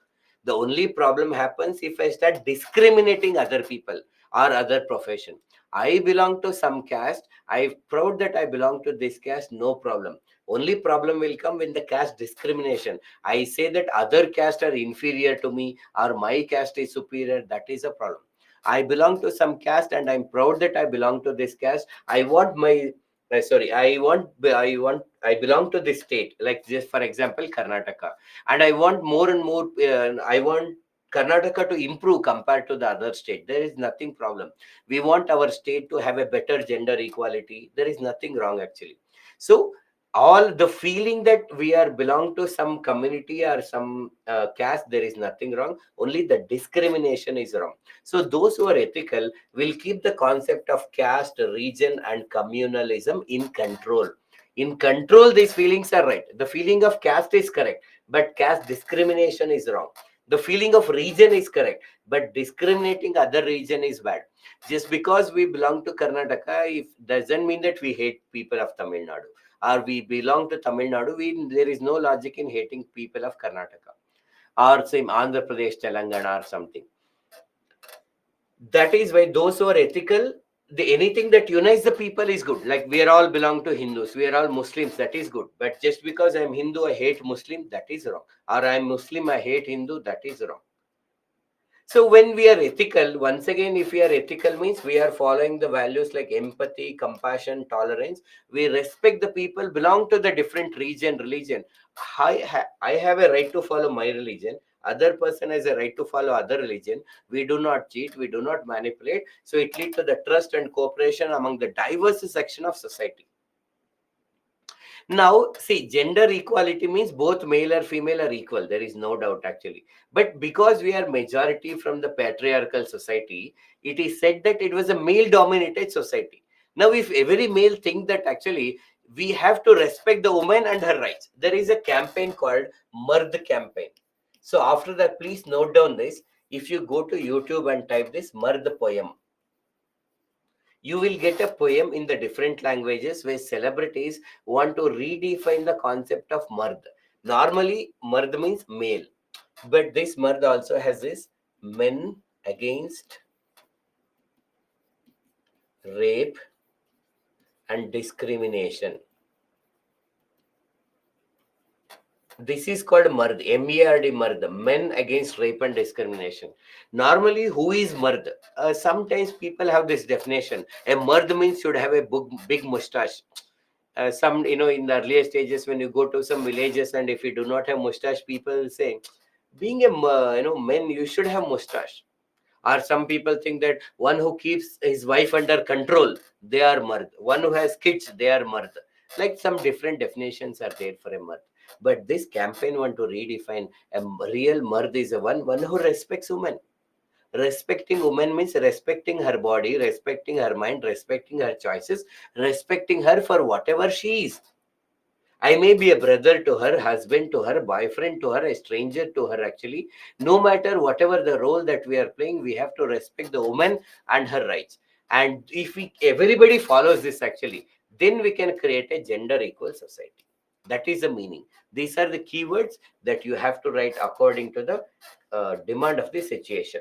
Speaker 1: The only problem happens if I start discriminating other people or other profession. I belong to some caste. I'm proud that I belong to this caste. No problem. Only problem will come when the caste discrimination. I say that other caste are inferior to me or my caste is superior. That is a problem. I belong to some caste and I'm proud that I belong to this caste. I want my sorry, I belong to this state, like just for example, Karnataka, and I want more and more. I want Karnataka to improve compared to the other state. There is nothing problem. We want our state to have a better gender equality. There is nothing wrong actually. So all the feeling that we are belong to some community or some caste, there is nothing wrong, only the discrimination is wrong. So those who are ethical will keep the concept of caste, region and communalism in control. In control, these feelings are right. The feeling of caste is correct, but caste discrimination is wrong. The feeling of region is correct, but discriminating other region is bad. Just because we belong to Karnataka, if doesn't mean that we hate people of Tamil Nadu, or we belong to Tamil Nadu, there is no logic in hating people of Karnataka or same Andhra Pradesh, Telangana or something. That is why those who are ethical, anything that unites the people is good. Like we are all belong to Hindus, we are all Muslims, that is good. But just because I am Hindu, I hate Muslim, that is wrong. Or I am Muslim, I hate Hindu, that is wrong. So when we are ethical, once again, if we are ethical means we are following the values like empathy, compassion, tolerance. We respect the people belong to the different region, religion. I have a right to follow my religion. Other person has a right to follow other religion. We do not cheat. We do not manipulate. So it leads to the trust and cooperation among the diverse section of society. Now, see, gender equality means both male or female are equal. There is no doubt actually. But because we are majority from the patriarchal society, it is said that it was a male dominated society. Now, if every male think that actually we have to respect the woman and her rights, there is a campaign called Mard campaign. So after that, please note down this. If you go to YouTube and type this Mard poem, you will get a poem in the different languages where celebrities want to redefine the concept of mard. Normally, mard means male, but this mard also has this men against rape and discrimination. This is called mard, M-A-R-D, mard, men against rape and discrimination. Normally, who is mard? Sometimes people have this definition. A mard means should have a big mustache. Some, in the earlier stages when you go to some villages and if you do not have mustache, people say being a men, you should have mustache. Or some people think that one who keeps his wife under control, they are mard. One who has kids, they are mard. Like some different definitions are there for a mard. But this campaign want to redefine a real mard is a one who respects women. Respecting woman means respecting her body, respecting her mind, respecting her choices, respecting her for whatever she is. I may be a brother to her, husband to her, boyfriend to her, a stranger to her actually. No matter whatever the role that we are playing, we have to respect the woman and her rights. And if everybody follows this actually, then we can create a gender equal society. That is the meaning. These are the keywords that you have to write according to the demand of the situation.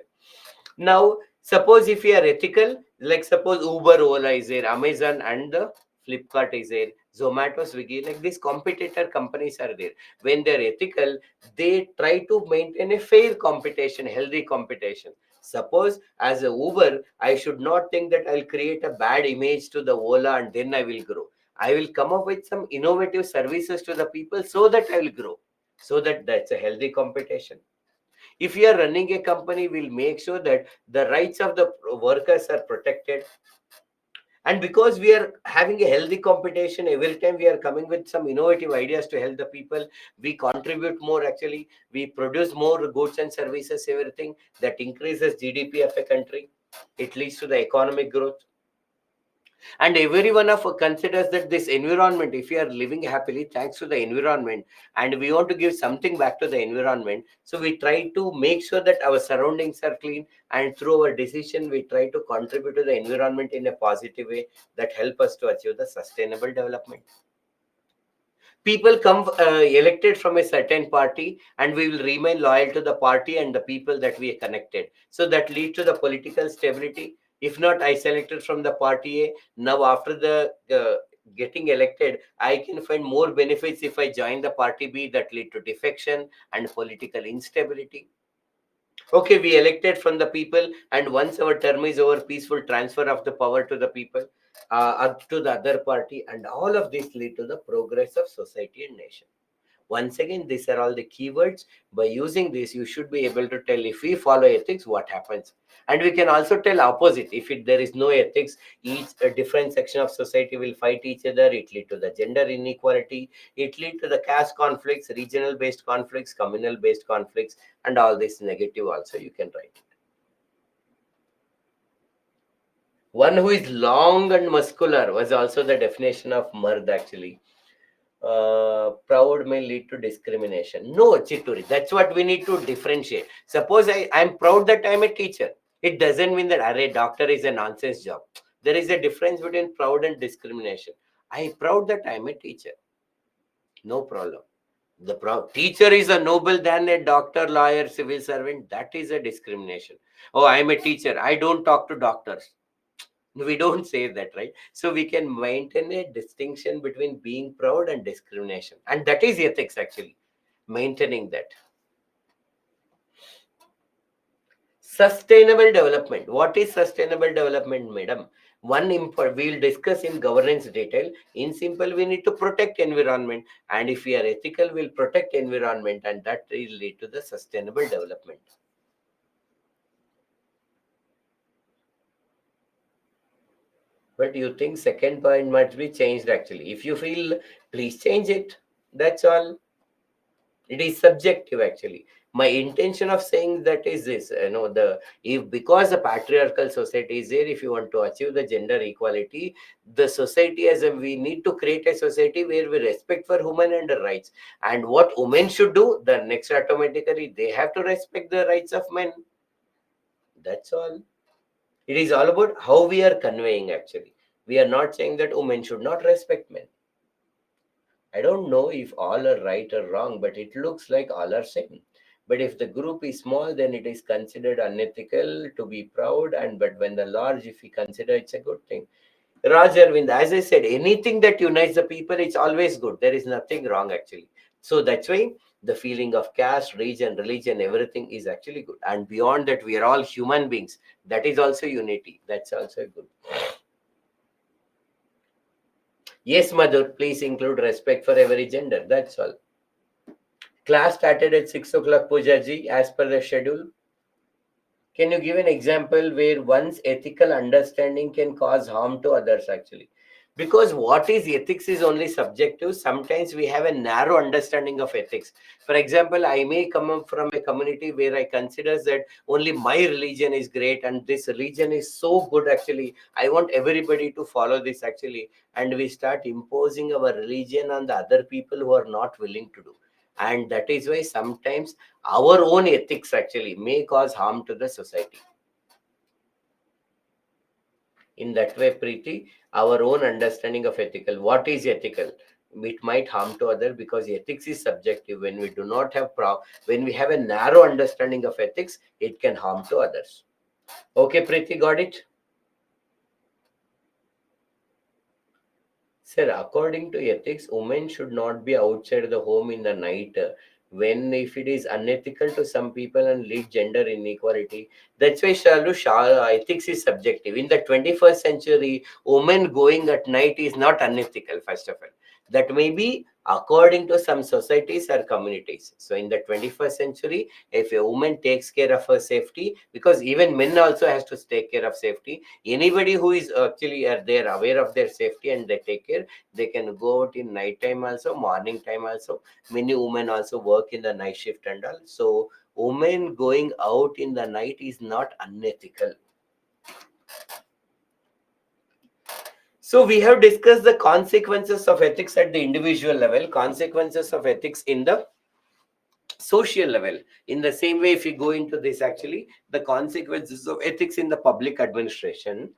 Speaker 1: Now, suppose if you are ethical, like suppose Uber, Ola is there, Amazon and the Flipkart is there, Zomato, Swiggy, like these competitor companies are there. When they're ethical, they try to maintain a fair competition, healthy competition. Suppose as a Uber, I should not think that I'll create a bad image to the Ola and then I will grow. I will come up with some innovative services to the people so that I will grow. So that's a healthy competition. If we are running a company, we'll make sure that the rights of the workers are protected. And because we are having a healthy competition, every time we are coming with some innovative ideas to help the people, we contribute more actually, we produce more goods and services, everything that increases GDP of a country. It leads to the economic growth. And every one of us considers that this environment, if we are living happily thanks to the environment and we want to give something back to the environment, so we try to make sure that our surroundings are clean, and through our decision we try to contribute to the environment in a positive way that help us to achieve the sustainable development. People come elected from a certain party and we will remain loyal to the party and the people that we are connected, so that lead to the political stability. If not, I selected from the party A, now after the getting elected, I can find more benefits if I join the party B, that lead to defection and political instability. Okay, we elected from the people, and once our term is over, peaceful transfer of the power to the people, up to the other party, and all of this lead to the progress of society and nation. Once again, these are all the keywords. By using this, you should be able to tell if we follow ethics, what happens. And we can also tell opposite. If there is no ethics, each a different section of society will fight each other. It lead to the gender inequality. It lead to the caste conflicts, regional based conflicts, communal based conflicts, and all this negative also you can write. One who is long and muscular was also the definition of mard actually. Proud may lead to discrimination. No, Chituri, that's what we need to differentiate. Suppose I'm proud that I'm a teacher. It doesn't mean that a doctor is a nonsense job. There is a difference between proud and discrimination. I'm proud that I'm a teacher. No problem. The teacher is a noble than a doctor, lawyer, civil servant. That is a discrimination. Oh, I'm a teacher. I don't talk to doctors. We don't say that, right? So we can maintain a distinction between being proud and discrimination, and that is ethics actually, maintaining that. Sustainable development. What is sustainable development, madam? We'll discuss in governance detail. In simple, we need to protect environment, and if we are ethical, we'll protect environment, and that will lead to the sustainable development. But you think second point must be changed actually. If you feel, please change it. That's all. It is subjective actually. My intention of saying that is this, the if because the patriarchal society is there, if you want to achieve the gender equality, the society we need to create a society where we respect for human and the rights. And what women should do, the next automatically they have to respect the rights of men. That's all. It is all about how we are conveying actually. We are not saying that women should not respect men. I don't know if all are right or wrong, but it looks like all are same. But if the group is small, then it is considered unethical to be proud. And but when the large, if we consider, it's a good thing. Raj Arvind, as I said, anything that unites the people, it's always good. There is nothing wrong actually. So that's why the feeling of caste, region, religion, everything is actually good. And beyond that, we are all human beings. That is also unity. That's also good. Yes, Madhur, please include respect for every gender. That's all. Class started at 6 o'clock, Pujaji, as per the schedule. Can you give an example where one's ethical understanding can cause harm to others actually? Because what is ethics is only subjective. Sometimes we have a narrow understanding of ethics. For example, I may come up from a community where I consider that only my religion is great and this religion is so good actually. I want everybody to follow this actually. And we start imposing our religion on the other people who are not willing to do. And that is why sometimes our own ethics actually may cause harm to the society. In that way, Preeti, our own understanding of ethical, what is ethical? It might harm to other because ethics is subjective. When we do not have when we have a narrow understanding of ethics, it can harm to others. Okay, Preeti, got it? Sir, according to ethics, women should not be outside the home in the night. When if it is unethical to some people and lead gender inequality, that's why Shalu ethics is subjective. In the 21st century, women going at night is not unethical. First of all, that may be according to some societies or communities. So in the 21st century, if a woman takes care of her safety, because even men also has to take care of safety, anybody who is actually they're aware of their safety and they take care, they can go out in night time also, morning time also. Many women also work in the night shift and all. So women going out in the night is not unethical. So we have discussed the consequences of ethics at the individual level, consequences of ethics in the social level. In the same way, if you go into this actually, the consequences of ethics in the public administration,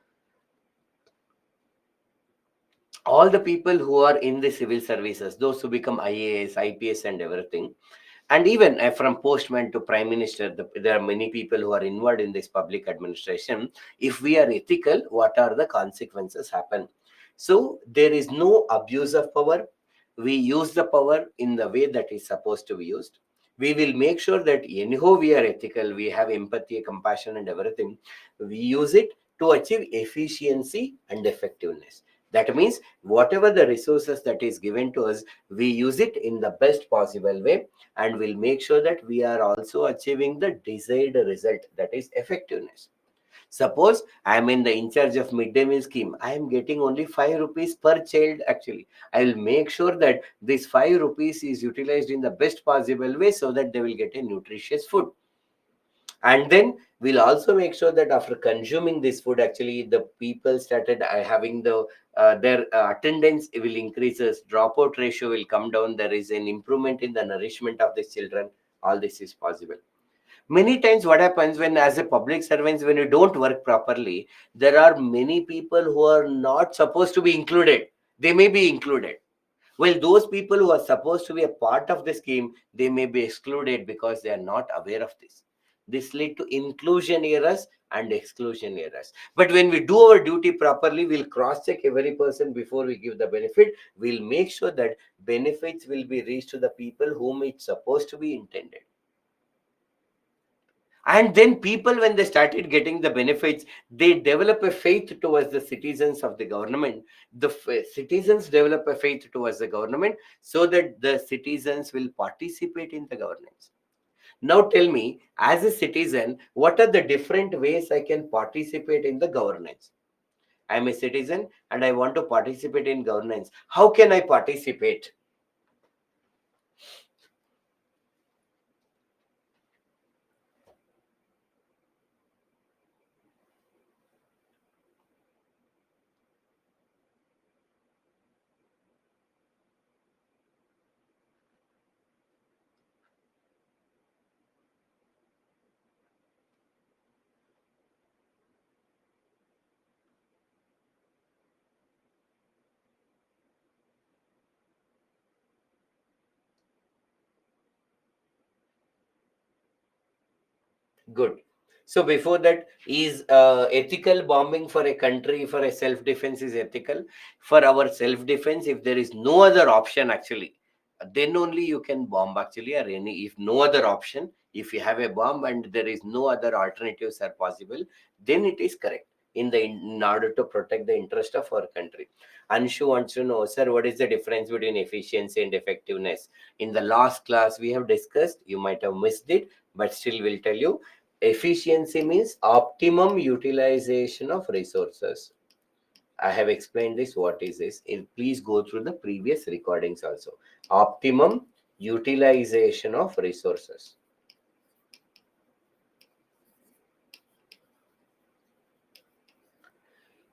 Speaker 1: all the people who are in the civil services, those who become IAS, IPS and everything, and even from postman to prime minister, there are many people who are involved in this public administration. If we are ethical, what are the consequences happen? So there is no abuse of power. We use the power in the way that is supposed to be used. We will make sure that anyhow we are ethical, we have empathy, compassion and everything. We use it to achieve efficiency and effectiveness. That means whatever the resources that is given to us, we use it in the best possible way, and we'll make sure that we are also achieving the desired result, that is effectiveness. Suppose I am in the in charge of midday meal scheme. I am getting only 5 rupees per child actually. I will make sure that this 5 rupees is utilized in the best possible way so that they will get a nutritious food. And then we'll also make sure that after consuming this food, actually the people started having their attendance will increases, dropout ratio will come down, there is an improvement in the nourishment of the children. All this is possible. Many times what happens when as a public servants, when you don't work properly, there are many people who are not supposed to be included. They may be included, well, those people who are supposed to be a part of the scheme, they may be excluded because they are not aware of this. This lead to inclusion errors and exclusion errors. But when we do our duty properly, we'll cross check every person before we give the benefit. We'll make sure that benefits will be reached to the people whom it's supposed to be intended. And then people, when they started getting the benefits, they develop a faith towards the citizens of the government. The citizens develop a faith towards the government, so that the citizens will participate in the governance. Now tell me, as a citizen, what are the different ways I can participate in the governance? I'm a citizen and I want to participate in governance. How can I participate? Good. So before that, is ethical bombing for a country for a self defense is ethical? For our self defense, if there is no other option actually, then only you can bomb actually, or any, if no other option, if you have a bomb and there is no other alternatives are possible, then it is correct in order to protect the interest of our country. Anshu wants to know, sir, what is the difference between efficiency and effectiveness? In the last class we have discussed, you might have missed it, but still will tell you. Efficiency means optimum utilization of resources. I have explained this. What is this? Please go through the previous recordings also. Optimum utilization of resources.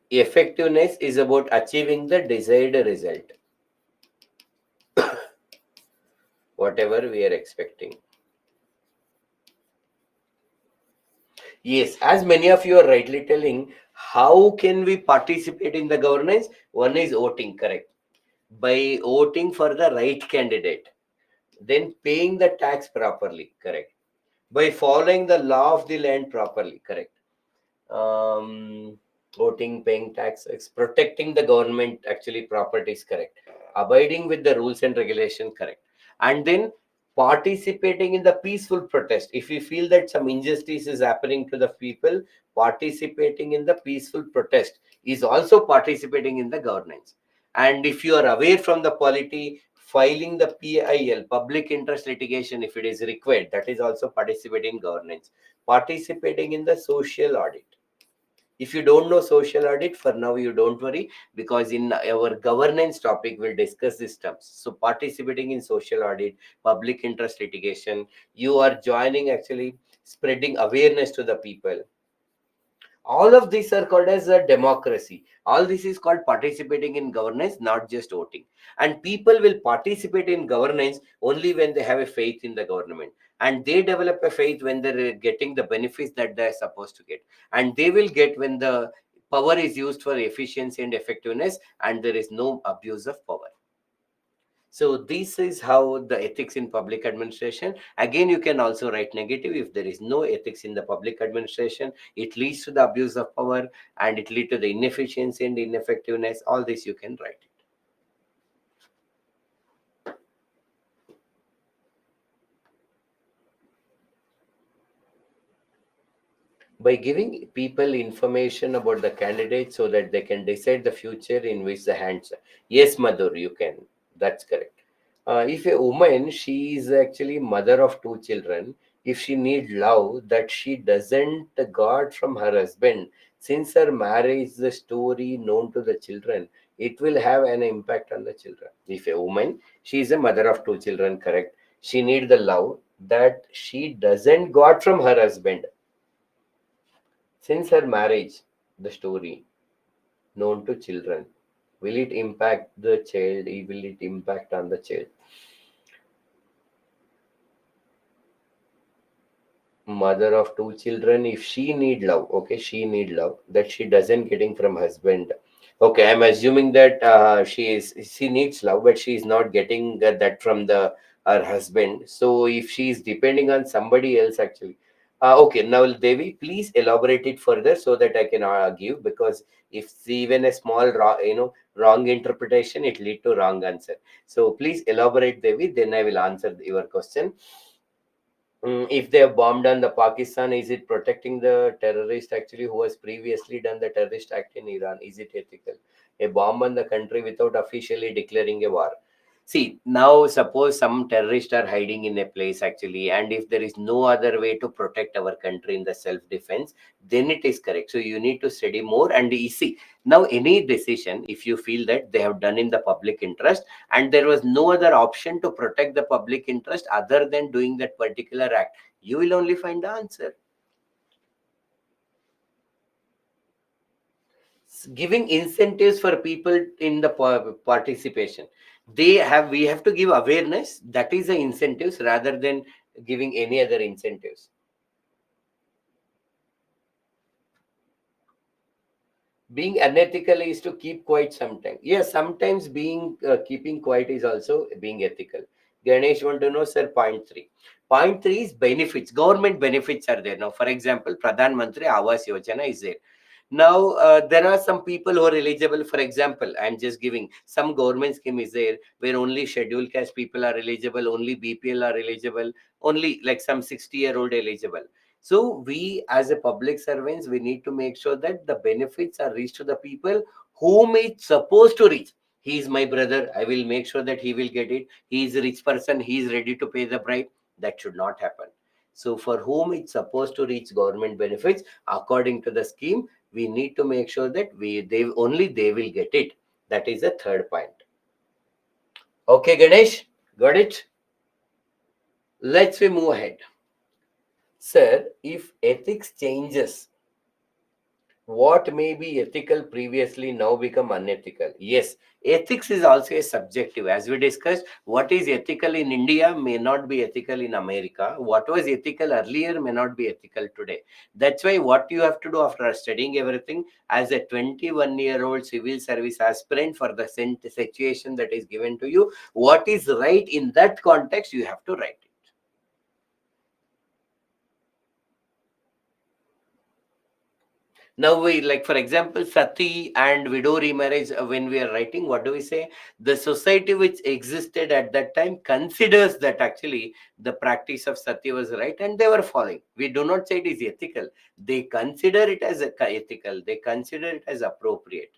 Speaker 1: Effectiveness is about achieving the desired result, whatever we are expecting. Yes, as many of you are rightly telling, how can we participate in the governance? One is voting, correct? By voting for the right candidate, then paying the tax properly, correct? By following the law of the land properly, correct? um, Voting, paying taxes, protecting the government actually properties, correct? Abiding with the rules and regulation, correct? And then participating in the peaceful protest. If we feel that some injustice is happening to the people, participating in the peaceful protest is also participating in the governance. And if you are away from the polity, filing the PIL, public interest litigation, if it is required, that is also participating in governance. Participating in the social audit. If you don't know social audit, for now you don't worry, because in our governance topic we'll discuss these terms. So participating in social audit, public interest litigation, you are joining actually, spreading awareness to the people. All of these are called as a democracy. All this is called participating in governance, not just voting. And people will participate in governance only when they have a faith in the government, and they develop a faith when they're getting the benefits that they're supposed to get, and they will get when the power is used for efficiency and effectiveness and there is no abuse of power. So this is how the ethics in public administration. Again, you can also write negative. If there is no ethics in the public administration, it leads to the abuse of power and it leads to the inefficiency and ineffectiveness. All this you can write. by giving people information about the candidate so that they can decide the future in which the hands are. Yes, Madhur, you can. That's correct. If a woman, she is actually mother of two children, if she need love that she doesn't got from her husband, since her marriage, the story known to the children, it will have an impact on the children. If a woman, she is a mother of two children, correct? She need the love that she doesn't got from her husband. Since her marriage, the story known to children, will it impact the child? Will it impact on the child? Mother of two children, if she need love, okay, she need love that she doesn't getting from husband. Okay, I'm assuming that she needs love, but she is not getting that from the her husband. So if she is depending on somebody else, actually, okay. Now, Devi, please elaborate it further so that I can give, because if even a small wrong, wrong interpretation, it lead to wrong answer. So please elaborate, Devi. Then I will answer your question. If they have bombed on the Pakistan, is it protecting the terrorist actually who has previously done the terrorist act in Iran? Is it ethical? A bomb on the country without officially declaring a war. See, now suppose some terrorists are hiding in a place actually, and if there is no other way to protect our country in the self defense, then it is correct. So you need to study more and you see. Now, any decision, if you feel that they have done in the public interest, and there was no other option to protect the public interest other than doing that particular act, you will only find the answer. Giving incentives for people in the participation, we have to give awareness, that is the incentives rather than giving any other incentives. Being unethical is to keep quiet sometimes. Yes, sometimes being keeping quiet is also being ethical. Ganesh want to know, sir, point three. Point three is benefits. Government benefits are there. Now, for example, Pradhan Mantri Awas Yojana is there. Now, there are some people who are eligible. For example, I'm just giving some government scheme is there where only scheduled caste people are eligible, only BPL are eligible, only like some 60-year-old eligible. So we as a public servants, we need to make sure that the benefits are reached to the people whom it's supposed to reach. He is my brother. I will make sure that he will get it. He is a rich person. He is ready to pay the bribe. That should not happen. So for whom it's supposed to reach government benefits according to the scheme, we need to make sure that they will get it. That is the third point. Okay, Ganesh, got it? Let's we move ahead. Sir, if ethics changes, what may be ethical previously now become unethical? Yes, ethics is also a subjective. As we discussed, what is ethical in India may not be ethical in America. What was ethical earlier may not be ethical today. That's why what you have to do after studying everything, as a 21-year-old civil service aspirant for the situation that is given to you, what is right in that context, you have to write it. Now we, like for example, sati and widow remarriage, when we are writing, what do we say? The society which existed at that time considers that actually the practice of sati was right and they were following. We do not say it is ethical. They consider it as ethical. They consider it as appropriate.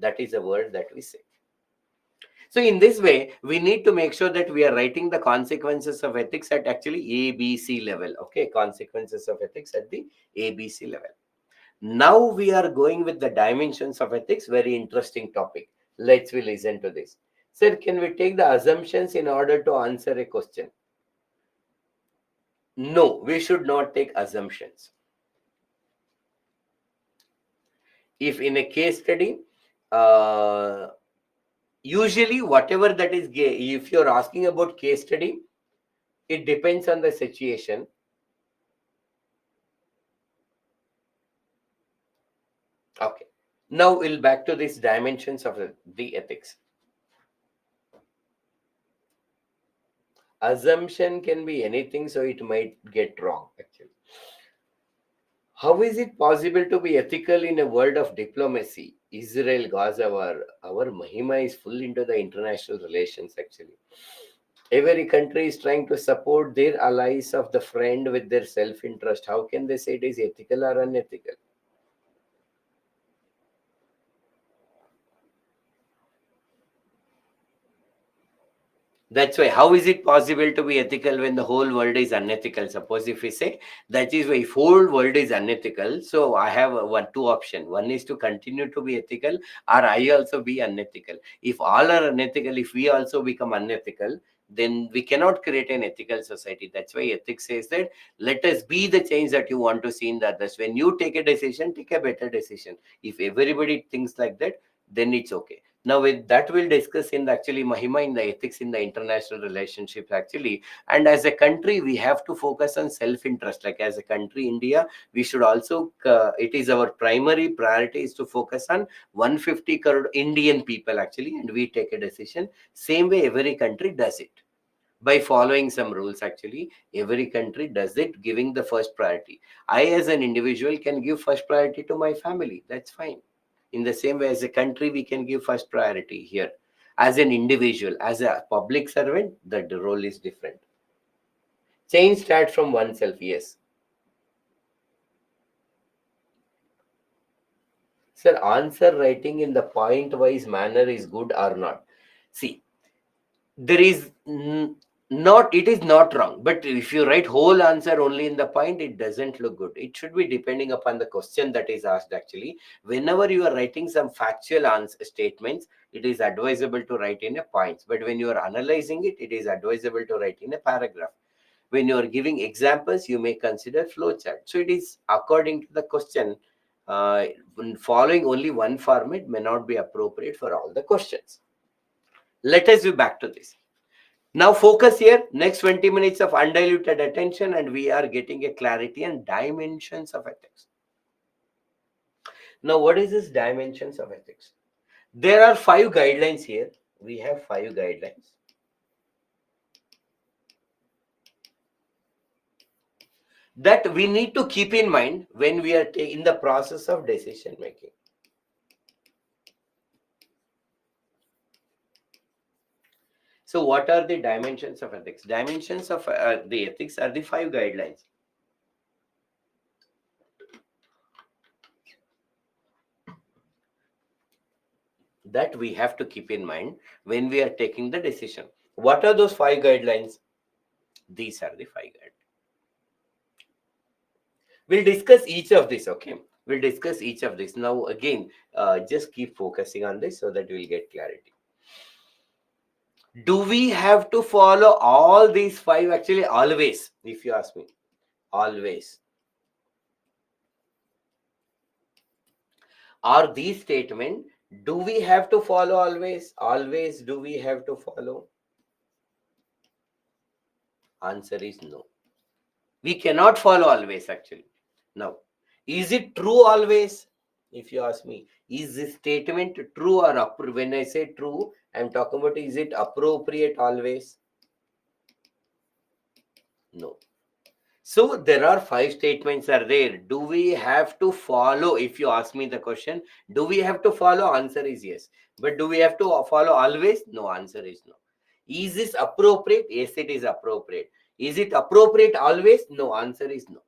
Speaker 1: That is a word that we say. So in this way, we need to make sure that we are writing the consequences of ethics at actually ABC level. Okay, consequences of ethics at the ABC level. Now we are going with the dimensions of ethics, very interesting topic. Let's we listen to this. Sir, can we take the assumptions in order to answer a question? No, we should not take assumptions. If in a case study, uh, usually whatever that is, if you're asking about case study, it depends on the situation. Okay. Now we'll back to these dimensions of the ethics. Assumption can be anything, so it might get wrong actually. How is it possible to be ethical in a world of diplomacy? Israel, Gaza war, our Mahima is full into the international relations actually. Every country is trying to support their allies of the friend with their self-interest. How can they say it is ethical or unethical? That's why, how is it possible to be ethical when the whole world is unethical? Suppose if we say that is why if whole world is unethical, so I have two option. One is to continue to be ethical, or I also be unethical. If all are unethical, if we also become unethical, then we cannot create an ethical society. That's why ethics says that let us be the change that you want to see in the others. When you take a decision, take a better decision. If everybody thinks like that, then it's okay. Now with that we'll discuss in the actually Mahima in the ethics in the international relationships actually. And as a country we have to focus on self-interest. Like as a country India, we should also it is our primary priority is to focus on 150 crore Indian people actually, and we take a decision same way every country does it by following some rules. Actually every country does it giving the first priority. I as an individual can give first priority to my family, that's fine. In the same way as a country we can give first priority here. As an individual, as a public servant, the role is different. Change starts from oneself. Yes, sir, answer writing in the point wise manner is good or not? See, there is not, it is not wrong, but if you write whole answer only in the point, it doesn't look good. It should be depending upon the question that is asked. Actually whenever you are writing some factual answer statements, it is advisable to write in a points, but when you are analyzing it, it is advisable to write in a paragraph. When you are giving examples, you may consider flowchart. So it is according to the question. Following only one format may not be appropriate for all the questions. Let us be back to this. Now focus here. Next 20 minutes of undiluted attention, and we are getting a clarity and dimensions of ethics. Now, what is this dimensions of ethics? There are 5 guidelines here. We have 5 guidelines that we need to keep in mind when we are in the process of decision making. So, what are the dimensions of ethics? Dimensions of the ethics are the 5 guidelines that we have to keep in mind when we are taking the decision. What are those 5 guidelines? These are the 5 guidelines. We'll discuss each of this. Okay, we'll discuss each of this. Now again, just keep focusing on this so that we'll get clarity. Do we have to follow all these 5? Actually always, if you ask me, always. Are these statement, do we have to follow always? Always do we have to follow? Answer is no. We cannot follow always actually. Now, is it true always? If you ask me, is this statement true or when I say true, I'm talking about is it appropriate always? No. So there are 5 statements are there. Do we have to follow? If you ask me the question, do we have to follow? Answer is yes. But do we have to follow always? No, answer is no. Is this appropriate? Yes, it is appropriate. Is it appropriate always? No, answer is no.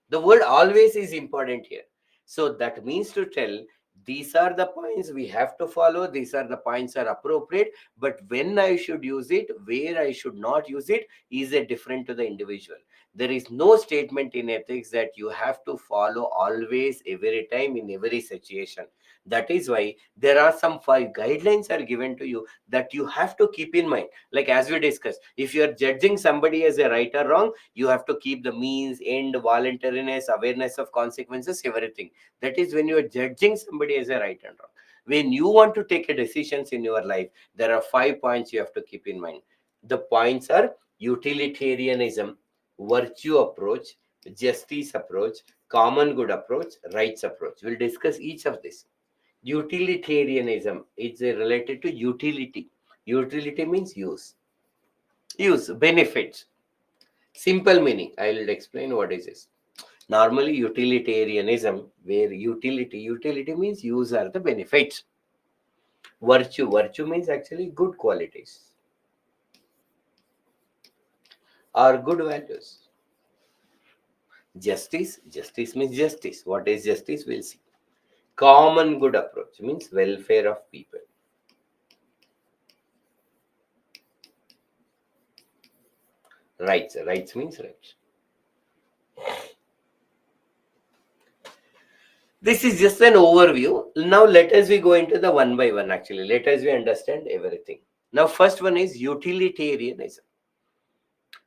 Speaker 1: The word always is important here. So that means to tell these are the points we have to follow. These are the points are appropriate. But when I should use it, where I should not use it is a different to the individual. There is no statement in ethics that you have to follow always, every time, in every situation. That is why there are some 5 guidelines are given to you that you have to keep in mind. Like as we discussed, if you are judging somebody as a right or wrong, you have to keep the means, end, voluntariness, awareness of consequences, everything. That is when you are judging somebody as a right and wrong. When you want to take a decisions in your life, there are 5 points you have to keep in mind. The points are utilitarianism, virtue approach, justice approach, common good approach, rights approach. We'll discuss each of this. Utilitarianism is related to utility. Utility means use, benefits. Simple meaning, I will explain what is this. Normally utilitarianism, where utility means use are the benefits. Virtue means actually good qualities. are good values. Justice means justice. What is justice? We'll see. Common good approach means welfare of people. Rights means rights. This is just an overview. Now let us we go into the one by one actually. Let us we understand everything. Now first one is utilitarianism.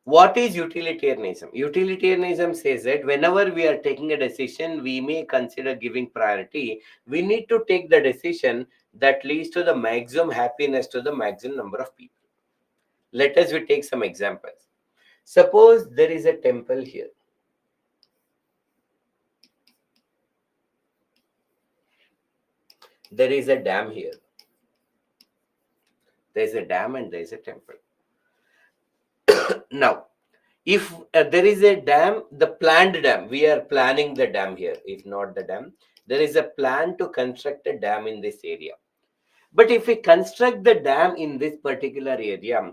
Speaker 1: What is utilitarianism? Utilitarianism says that whenever we are taking a decision, we may consider giving priority. We need to take the decision that leads to the maximum happiness to the maximum number of people. Let us we take some examples. Suppose there is a temple here. There is a dam here. There is a dam and there is a temple. Now, if there is a dam, the planned dam, we are planning the dam here. If not the dam, there is a plan to construct a dam in this area. But if we construct the dam in this particular area,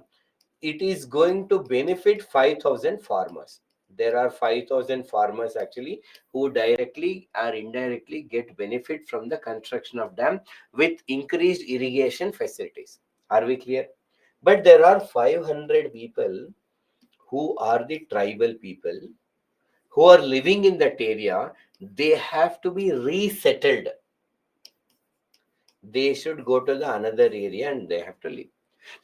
Speaker 1: it is going to benefit 5,000 farmers. There are 5,000 farmers actually who directly or indirectly get benefit from the construction of dam with increased irrigation facilities. Are we clear? But there are 500 people who are the tribal people who are living in that area. They have to be resettled. They should go to the another area and they have to live.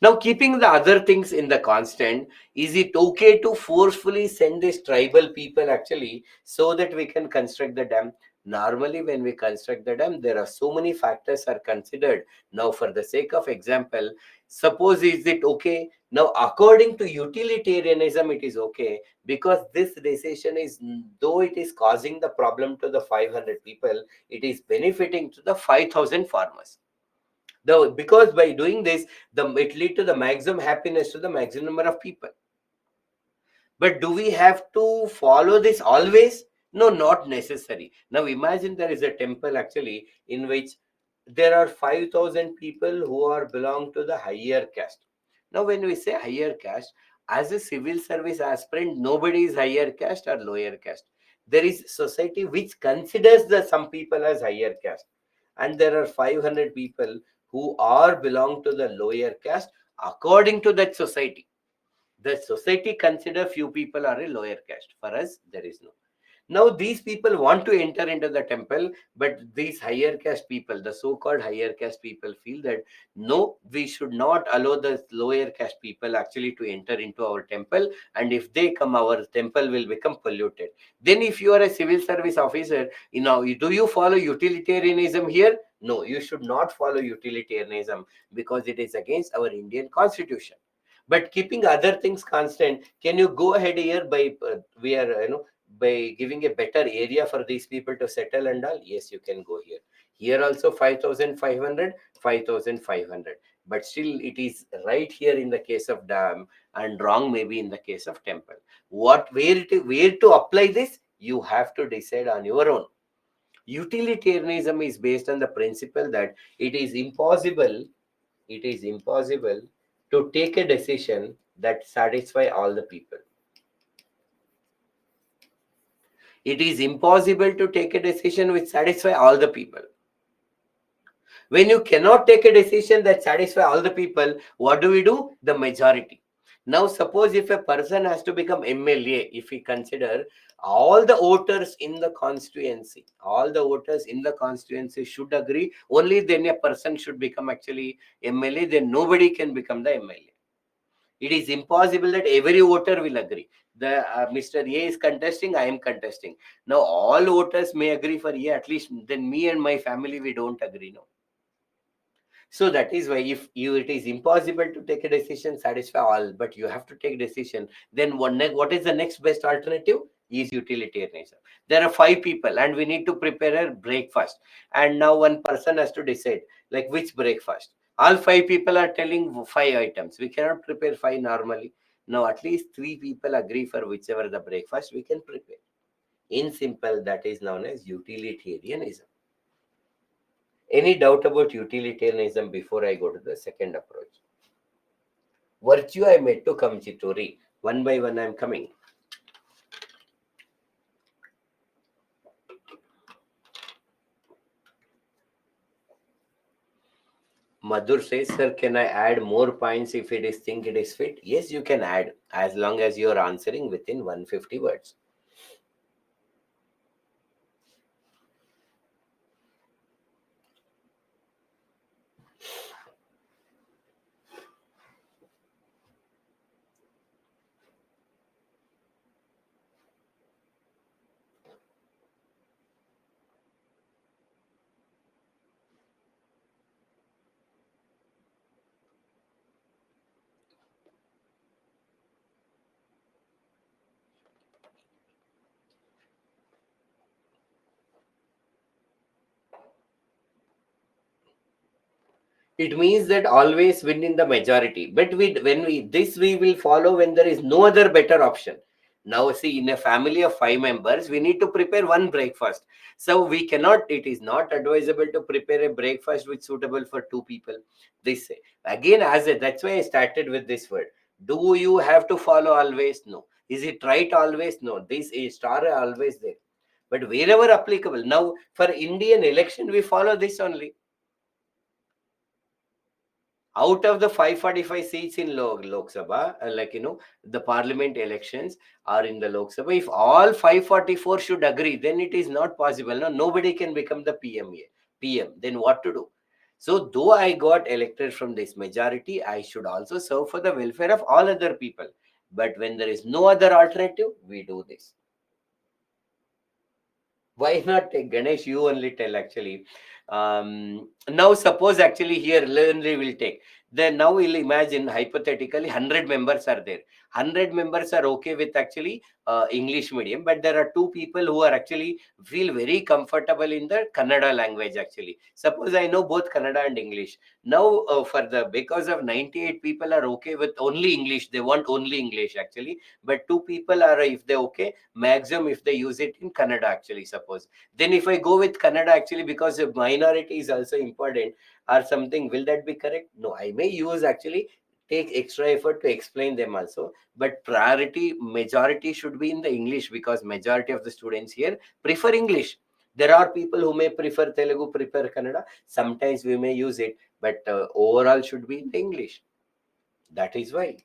Speaker 1: Now, keeping the other things in the constant, is it okay to forcefully send these tribal people actually so that we can construct the dam? Normally, when we construct the dam, there are so many factors are considered. Now, for the sake of example, suppose is it okay? Now, according to utilitarianism, it is okay because this decision is, though it is causing the problem to the 500 people, it is benefiting to the 5,000 farmers. The because by doing this, it lead to the maximum happiness to the maximum number of people. But do we have to follow this always? No, not necessary. Now imagine there is a temple actually in which there are 5,000 people who are belong to the higher caste. Now when we say higher caste, as a civil service aspirant, nobody is higher caste or lower caste. There is society which considers the some people as higher caste, and there are 500 people who are belong to the lower caste according to that society. The society consider few people are a lower caste. For us, there is no. Now these people want to enter into the temple, but these higher caste people, the so-called higher caste people, feel that no, we should not allow the lower caste people actually to enter into our temple, and if they come, our temple will become polluted. Then if you are a civil service officer, do you follow utilitarianism here? No, you should not follow utilitarianism because it is against our Indian constitution. But keeping other things constant, can you go ahead here by we are by giving a better area for these people to settle and all? Yes, you can go here. Here also 5,500, 5,500. But still it is right here in the case of dam and wrong maybe in the case of temple. Where to apply this? You have to decide on your own. Utilitarianism is based on the principle that it is impossible to take a decision that satisfy all the people. It is impossible to take a decision which satisfy all the people. When you cannot take a decision that satisfy all the people, what do we do? The majority. Now, suppose if a person has to become MLA, if we consider all the voters in the constituency, should agree, only then a person should become actually MLA, then nobody can become the MLA. It is impossible that every voter will agree. The Mr. A is contesting, I am contesting. Now all voters may agree for A, at least then me and my family, we don't agree. No. So that is why if you it is impossible to take a decision satisfy all, but you have to take decision. Then what is the next best alternative? Is utilitarianism. There are 5 people and we need to prepare a breakfast. And now one person has to decide like which breakfast. All 5 people are telling 5 items. We cannot prepare 5 normally. Now at least 3 people agree for whichever the breakfast we can prepare. In simple, that is known as utilitarianism. Any doubt about utilitarianism before I go to the second approach? Virtue I met to come Chituri. One by one, I'm coming. Madhur says, sir, can I add more points if it is think it is fit? Yes, you can add as long as you are answering within 150 words. It means that always win in the majority, but when we this we will follow when there is no other better option. Now see, in a family of 5 members we need to prepare one breakfast, so we cannot, it is not advisable to prepare a breakfast which suitable for 2 people. This again, that's why I started with this word. Do you have to follow always? No. Is it right always? No. This is star always there, but wherever applicable. Now for Indian election we follow this only. Out of the 545 seats in Lok Sabha, the parliament elections are in the Lok Sabha. If all 544 should agree, then it is not possible. No, nobody can become the PM. Then what to do? So, though I got elected from this majority, I should also serve for the welfare of all other people. But when there is no other alternative, we do this. Why not take Ganesh? You only tell actually. Now suppose actually here only will take. Then now we'll imagine hypothetically 100 members are there. 100 members are okay with actually English medium, but there are 2 people who are actually feel very comfortable in the Kannada language actually. Suppose I know both Kannada and English. Now for the because of 98 people are okay with only English, they want only English actually, but 2 people are, if they okay, maximum if they use it in Kannada actually, suppose. Then if I go with Kannada actually, because a minority is also important or something, will that be correct? No, I may use actually, take extra effort to explain them also, but priority majority should be in the English, because majority of the students here prefer English. There are people who may prefer Telugu, prefer Kannada, sometimes we may use it, but overall should be in the English. That is why.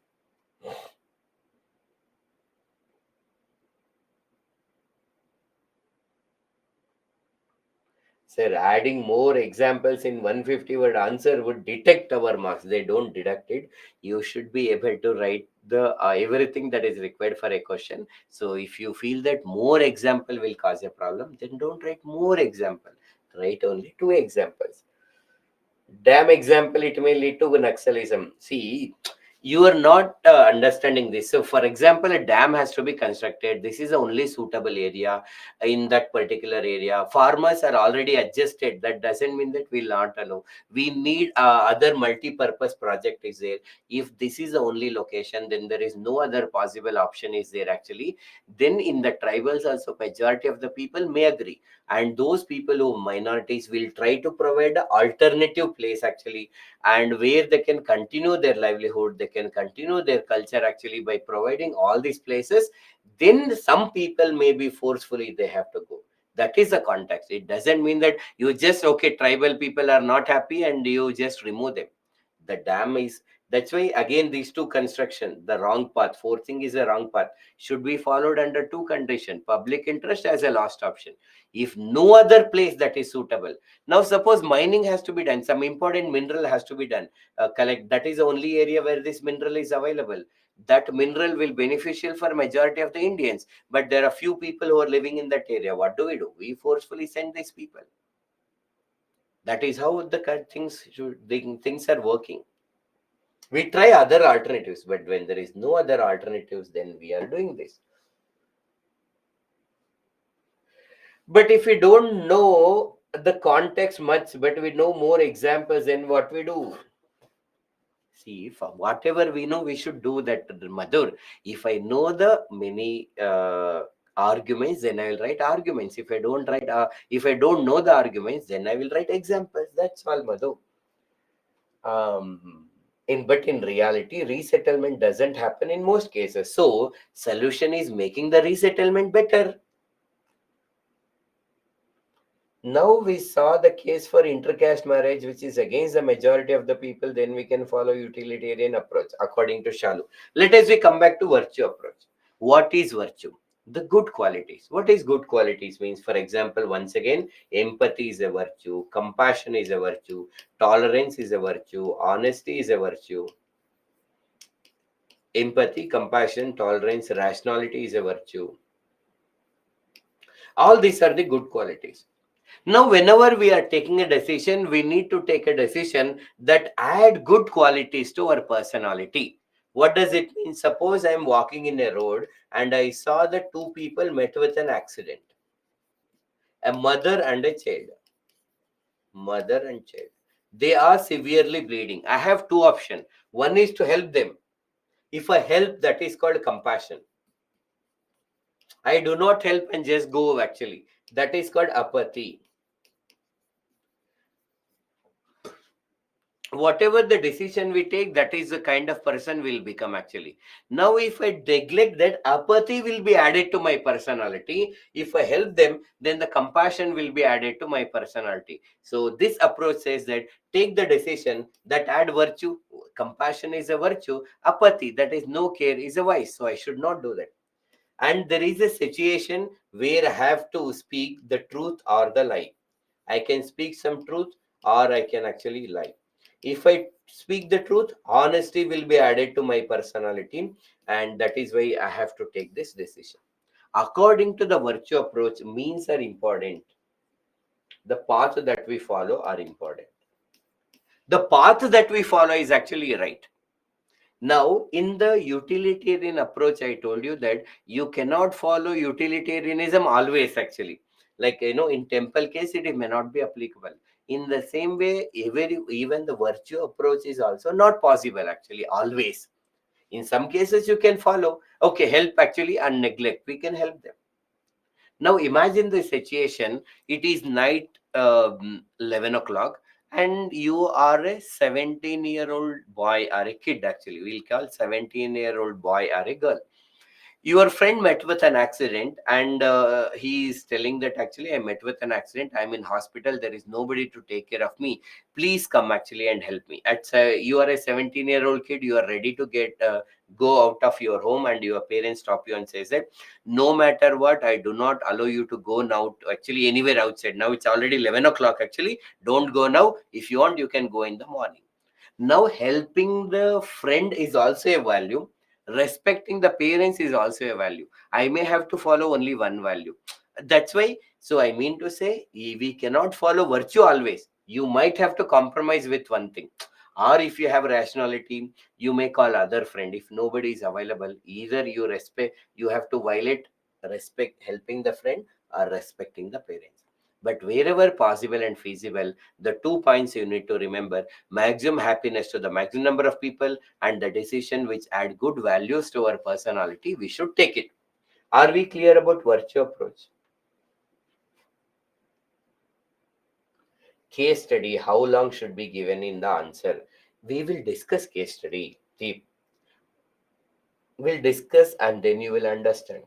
Speaker 1: Sir, adding more examples in 150 word answer would detect our marks. They don't deduct it. You should be able to write the everything that is required for a question. So if you feel that more example will cause a problem, then don't write more example. Write only 2 examples. Damn example, it may lead to Naxalism. See, you are not understanding this. So, for example, a dam has to be constructed. This is the only suitable area in that particular area. Farmers are already adjusted. That doesn't mean that we'll not allow. We need other multi-purpose project is there. If this is the only location, then there is no other possible option is there actually. Then in the tribals also, majority of the people may agree, and those people who minorities will try to provide an alternative place actually, and where they can continue their livelihood, they can continue their culture actually by providing all these places. Then some people may be forcefully they have to go. That is the context. It doesn't mean that you just okay, tribal people are not happy and you just remove them. The dam is, that's why again these two construction, the wrong path, forcing is a wrong path, should be followed under two condition: public interest as a last option, if no other place that is suitable. Now suppose mining has to be done, some important mineral has to be done, collect, that is the only area where this mineral is available. That mineral will beneficial for majority of the Indians, but there are few people who are living in that area. What do? We forcefully send these people. That is how the things are working. We try other alternatives, but when there is no other alternatives, then we are doing this. But if we don't know the context much, but we know more examples, then what we do? See, for whatever we know, we should do that, Madhur. If I know the many arguments, then I will write arguments. If I don't know the arguments, then I will write examples. That's all, Madhur. Um, But in reality, resettlement doesn't happen in most cases. So solution is making the resettlement better. Now we saw the case for intercaste marriage, which is against the majority of the people. Then we can follow utilitarian approach according to Shalu. Let us we come back to virtue approach. What is virtue? The good qualities. What is good qualities means? For example, once again, empathy is a virtue, compassion is a virtue, tolerance is a virtue, honesty is a virtue. Empathy, compassion, tolerance, rationality is a virtue. All these are the good qualities. Now, whenever we are taking a decision, we need to take a decision that add good qualities to our personality. What does it mean? Suppose I am walking in a road and I saw that two people met with an accident, a mother and a child. Mother and child. They are severely bleeding. I have two options. One is to help them. If I help, that is called compassion. I do not help and just go actually. That is called apathy. Whatever the decision we take, that is the kind of person we'll become actually. Now if I neglect that, apathy will be added to my personality. If I help them, then the compassion will be added to my personality. So this approach says that take the decision that add virtue. Compassion is a virtue, apathy, that is no care, is a vice. So I should not do that. And there is a situation where I have to speak the truth or the lie. I can speak some truth or I can actually lie. If I speak the truth, honesty will be added to my personality, and that is why I have to take this decision. According to the virtue approach, means are important. The path that we follow are important. The path that we follow is actually right. Now, in the utilitarian approach, I told you that you cannot follow utilitarianism always, actually. Like, in temple case, it may not be applicable. In the same way, even the virtue approach is also not possible, actually, always. In some cases, you can follow, okay, help actually and neglect. We can help them. Now imagine the situation. It is night 11 o'clock and you are a 17-year-old boy or a kid actually. We'll call 17-year-old boy or a girl. Your friend met with an accident and he is telling that actually I met with an accident, I'm in hospital, there is nobody to take care of me, please come actually and help me. You are a 17-year-old kid, you are ready to get go out of your home and your parents stop you and says that no matter what, I do not allow you to go now to actually anywhere outside. Now it's already 11 o'clock actually, don't go now, if you want you can go in the morning. Now, helping the friend is also a value. Respecting the parents is also a value. I may have to follow only one value. That's why, so I mean to say, we cannot follow virtue always. You might have to compromise with one thing. Or if you have rationality, you may call other friend. If nobody is available, either you have to violate respect, helping the friend or respecting the parents. But wherever possible and feasible, the 2 points you need to remember: maximum happiness to the maximum number of people, and the decision which add good values to our personality, we should take it. Are we clear about virtue approach? Case study, how long should be given in the answer? We will discuss case study deep. We'll discuss and then you will understand.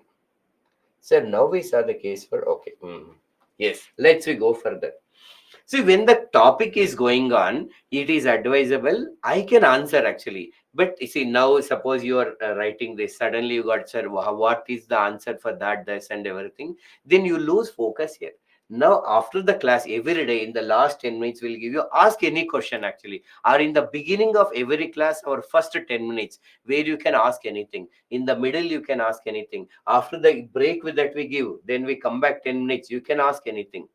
Speaker 1: Sir, now we saw the case for okay. Yes, let's we go further. See, when the topic is going on, it is advisable. I can answer actually. But you see, now suppose you are writing this, suddenly you got, sir, what is the answer for that, this, and everything. Then you lose focus here. Now, after the class, every day in the last 10 minutes, we'll give you ask any question actually. Or in the beginning of every class, our first 10 minutes, where you can ask anything. In the middle, you can ask anything. After the break with that we give, then we come back 10 minutes, you can ask anything.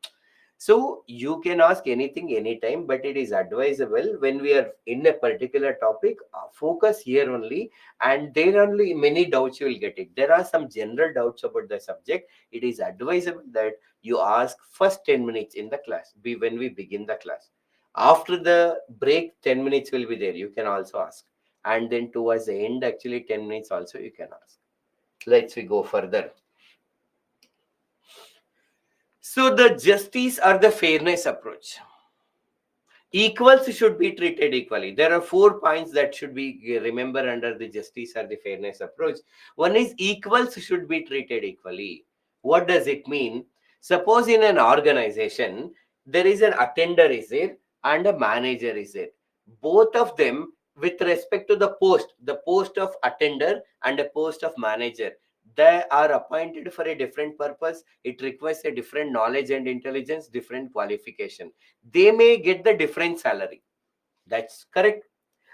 Speaker 1: So you can ask anything anytime, but it is advisable when we are in a particular topic, focus here only, and there only many doubts you will get it. There are some general doubts about the subject. It is advisable that you ask first 10 minutes in the class, be when we begin the class. After the break, 10 minutes will be there. You can also ask. And then towards the end, actually 10 minutes also you can ask. Let's we go further. So the justice or the fairness approach. Equals should be treated equally. There are 4 points that should be remember under the justice or the fairness approach. One is equals should be treated equally. What does it mean? Suppose in an organization there is an attender is there and a manager is there. Both of them with respect to the post of attender and a post of manager, they are appointed for a different purpose. It requires a different knowledge and intelligence, different qualification. They may get the different salary. That's correct.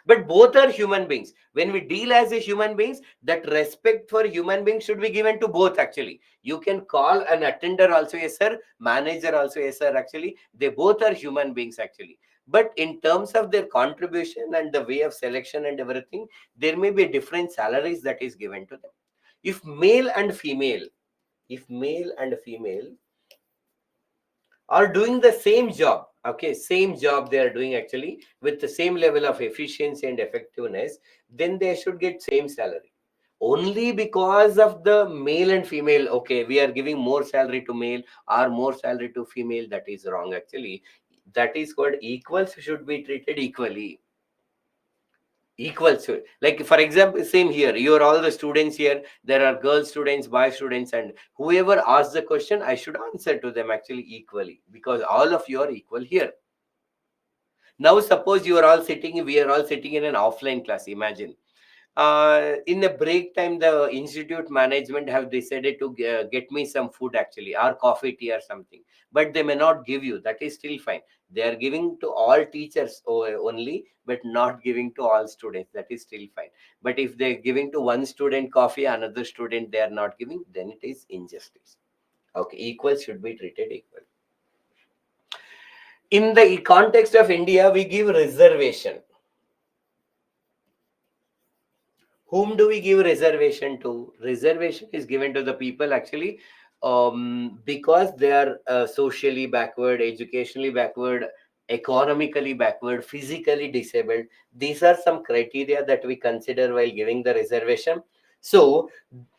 Speaker 1: But both are human beings. When we deal as a human beings, that respect for human beings should be given to both actually. You can call an attender also a sir, manager also a sir actually. They both are human beings actually. But in terms of their contribution and the way of selection and everything, there may be different salaries that is given to them. If male and female, if male and female are doing the same job, okay, same job they are doing actually with the same level of efficiency and effectiveness, then they should get same salary. Only because of the male and female, okay, we are giving more salary to male or more salary to female, that is wrong actually. That is called equals should be treated equally. Equal to, like for example, same here, you are all the students here, there are girl students, boy students, and whoever asks the question, I should answer to them actually equally, because all of you are equal here. Now suppose you are all sitting, we are all sitting in an offline class, imagine. In a break time, the institute management have decided to get me some food actually, or coffee, tea, or something. But they may not give you. That is still fine. They are giving to all teachers only, but not giving to all students. That is still fine. But if they are giving to one student coffee, another student they are not giving, then it is injustice. Okay, equal should be treated equal. In the context of India, we give reservation. Whom do we give reservation to? Reservation is given to the people actually, because they are socially backward, educationally backward, economically backward, physically disabled. These are some criteria that we consider while giving the reservation. So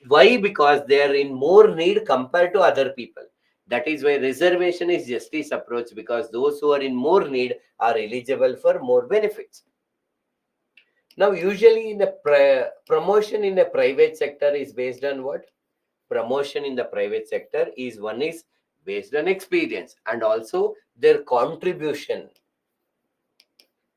Speaker 1: why? Because they are in more need compared to other people. That is why reservation is justice approach, because those who are in more need are eligible for more benefits. Now, usually in a promotion in the private sector is based on what? Promotion in the private sector is one is based on experience and also their contribution.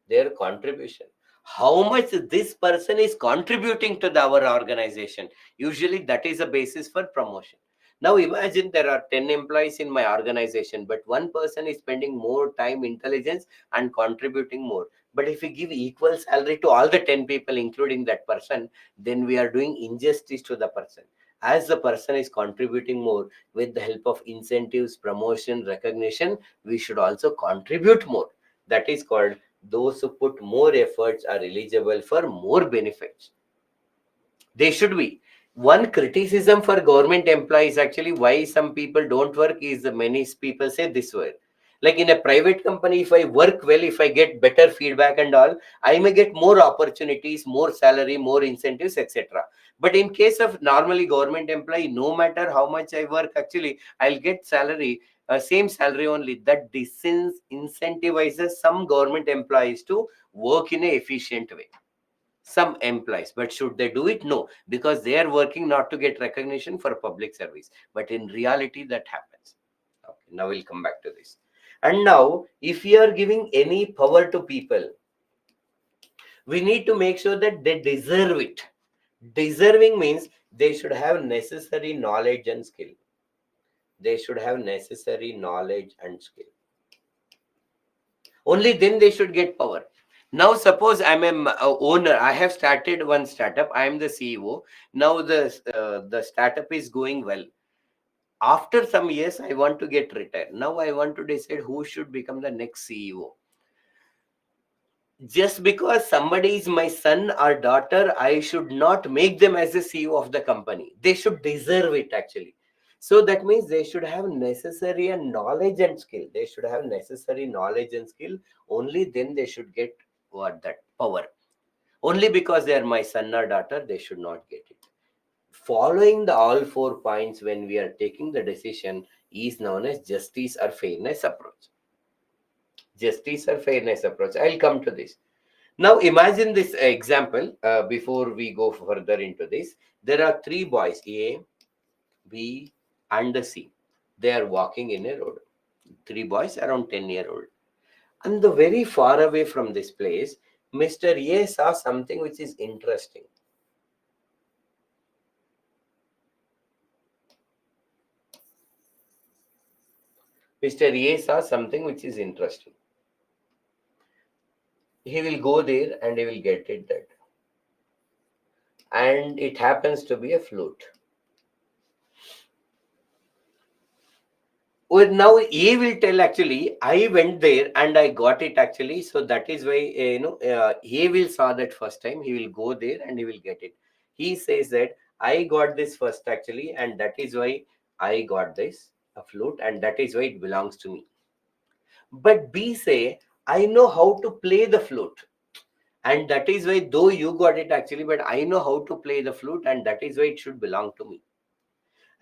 Speaker 1: Their contribution. How much this person is contributing to our organization. Usually that is a basis for promotion. Now imagine there are 10 employees in my organization, but one person is spending more time, intelligence, and contributing more. But if we give equal salary to all the 10 people, including that person, then we are doing injustice to the person. As the person is contributing more with the help of incentives, promotion, recognition, we should also contribute more. That is called those who put more efforts are eligible for more benefits. They should be. One criticism for government employees actually why some people don't work is many people say this way. Like in a private company, if I work well, if I get better feedback and all, I may get more opportunities, more salary, more incentives, etc. But in case of normally government employee, no matter how much I work, actually, I'll get salary, same salary only. That incentivizes some government employees to work in a efficient way. Some employees, but should they do it? No, because they are working not to get recognition for public service, but in reality that happens. Okay, now we'll come back to this. And now if we are giving any power to people, we need to make sure that they deserve it. Deserving means they should have necessary knowledge and skill. They should have necessary knowledge and skill. Only then they should get power. Now suppose I'm a owner, I have started one startup, I am the CEO. Now the startup is going well. After some years I want to get retired. Now I want to decide who should become the next CEO. Just because somebody is my son or daughter, I should not make them as a CEO of the company. They should deserve it actually. So that means they should have necessary and knowledge and skill. They should have necessary knowledge and skill. Only then they should get what? That power. Only because they are my son or daughter, they should not get it. Following the all 4 points when we are taking the decision is known as justice or fairness approach. Justice or fairness approach. I'll come to this. Now imagine this example before we go further into this. There are three boys, A, B, and C. They are walking in a road. Three boys around 10-year-old. And the very far away from this place, Mr. A saw something which is interesting. Mr. A saw something which is interesting. He will go there and he will get it that. And it happens to be a flute. Well, now A will tell actually, I went there and I got it actually. So that is why, A will saw that first time. He will go there and he will get it. He says that I got this first actually, and that is why I got this a flute, and that is why it belongs to me. But B say, I know how to play the flute. And that is why, though you got it actually, but I know how to play the flute, and that is why it should belong to me.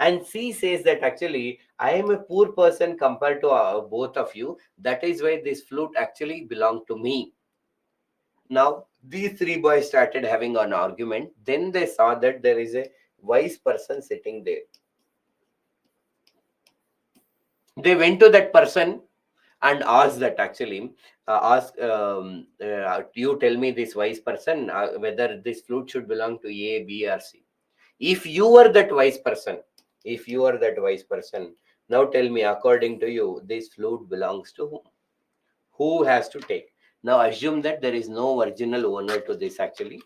Speaker 1: And C says that actually, I am a poor person compared to both of you. That is why this flute actually belonged to me. Now, these three boys started having an argument. Then they saw that there is a wise person sitting there. They went to that person and asked that actually, you tell me, this wise person, whether this flute should belong to A, B, or C. If you are that wise person, if you are that wise person, now tell me, according to you, this flute belongs to whom? Who has to take? Now assume that there is no original owner to this actually.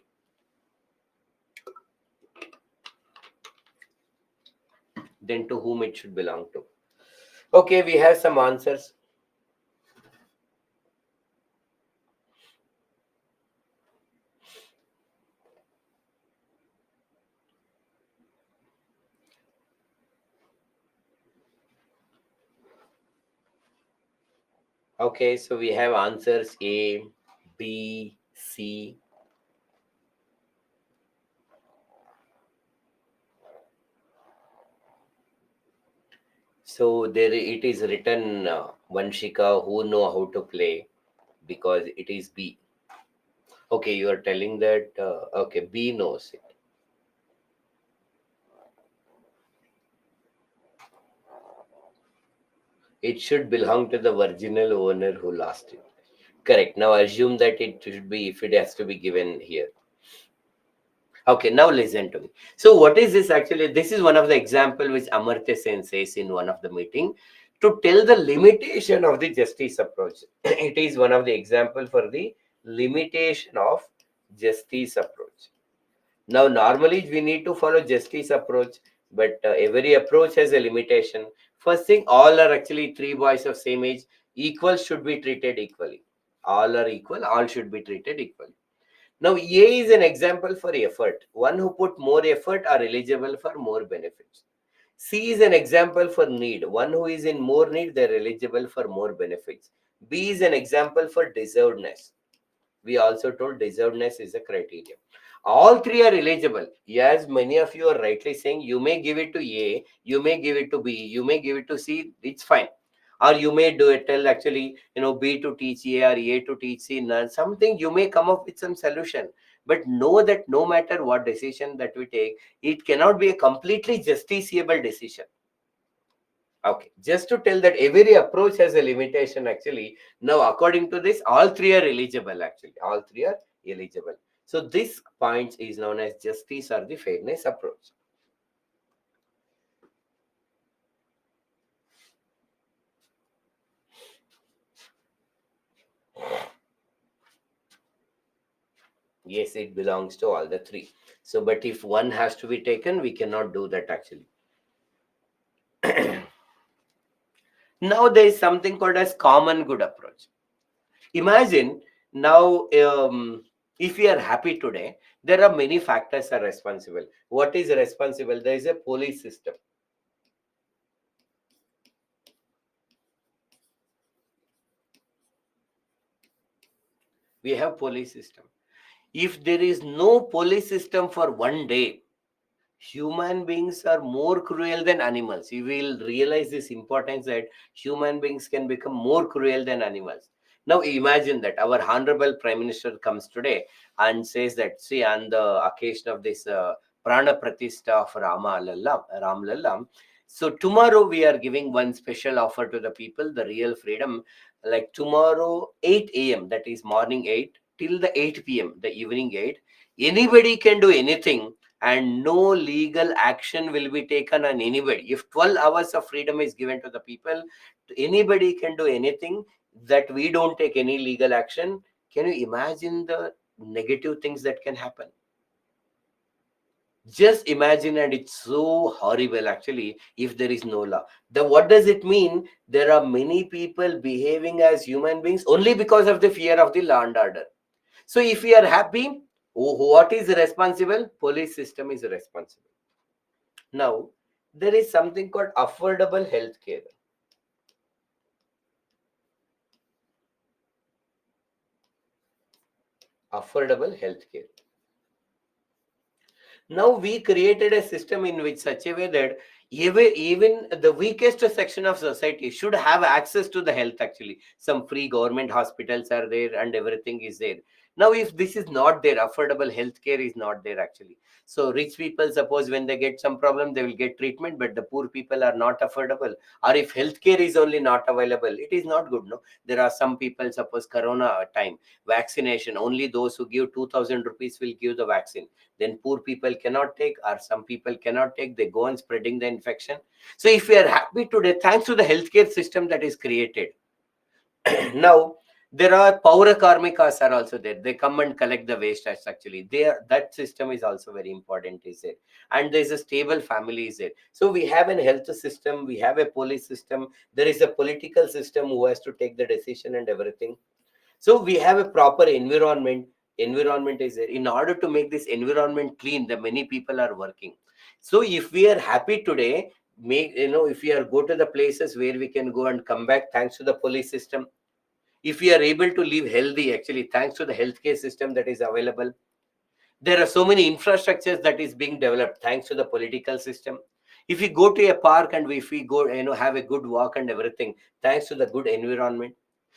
Speaker 1: Then to whom it should belong to? Okay, we have some answers. Okay, so we have answers A, B, C. So there it is written, Vanshika, who know how to play, because it is B. Okay, you are telling that, okay, B knows it. It should belong to the original owner who lost it. Correct. Now assume that it should be, if it has to be given here. Okay, now listen to me. So what is this actually? This is one of the example which Amartya Sen says in one of the meeting to tell the limitation of the justice approach. It is one of the example for the limitation of justice approach. Now, normally we need to follow justice approach, but every approach has a limitation. First thing, all are actually three boys of same age. Equal should be treated equally. All are equal. All should be treated equally. Now, A is an example for effort. One who put more effort are eligible for more benefits. C is an example for need. One who is in more need, they're eligible for more benefits. B is an example for deservedness. We also told deservedness is a criteria. All three are eligible. Yes, many of you are rightly saying you may give it to A, you may give it to B, you may give it to C, it's fine. Or you may do it, tell actually, B to teach A or A to teach C, none. Something you may come up with some solution. But know that no matter what decision that we take, it cannot be a completely justiciable decision. Okay, just to tell that every approach has a limitation actually. Now, according to this, all three are eligible actually. All three are eligible. So this point is known as justice or the fairness approach. Yes, it belongs to all the three. So, but if one has to be taken, we cannot do that actually. Now there is something called as common good approach. Imagine now, if we are happy today, there are many factors are responsible. What is responsible? There is a police system. We have police system. If there is no police system for one day, human beings are more cruel than animals. You will realize this importance that human beings can become more cruel than animals. Now imagine that our honorable Prime Minister comes today and says that, see, on the occasion of this Prana Pratishta of Ram Lalla, so tomorrow we are giving one special offer to the people, the real freedom. Like tomorrow, 8 a.m., that is morning 8 till the 8 p.m., the evening 8, anybody can do anything and no legal action will be taken on anybody. If 12 hours of freedom is given to the people, anybody can do anything, that we don't take any legal action. Can you imagine the negative things that can happen? Just imagine, and it's so horrible actually if there is no law. The what does it mean? There are many people behaving as human beings only because of the fear of the law and order. So if we are happy, what is responsible? Police system is responsible. Now, there is something called affordable healthcare. Affordable healthcare. Now we created a system in which such a way that even the weakest section of society should have access to the health. Actually, some free government hospitals are there and everything is there. Now if this is not there, affordable healthcare is not there actually. So rich people, suppose when they get some problem, they will get treatment, but the poor people are not affordable. Or if healthcare is only not available, it is not good. No, there are some people, suppose corona time, vaccination, only those who give 2000 rupees will give the vaccine, then poor people cannot take, or some people cannot take, they go on spreading the infection. So if we are happy today, thanks to the healthcare system that is created. Now there are Paura Karmikas are also there, they come and collect the waste ash. Actually there, that system is also very important, is there. And there is a stable family is there. So we have an health system, we have a police system, there is a political system who has to take the decision and everything. So we have a proper environment. Environment is there. In order to make this environment clean, the many people are working. So if we are happy today, make, if we are go to the places where we can go and come back, thanks to the police system. If we are able to live healthy, actually thanks to the healthcare system that is available. There are so many infrastructures that is being developed thanks to the political system. If we go to a park and if we go, have a good walk and everything, thanks to the good environment.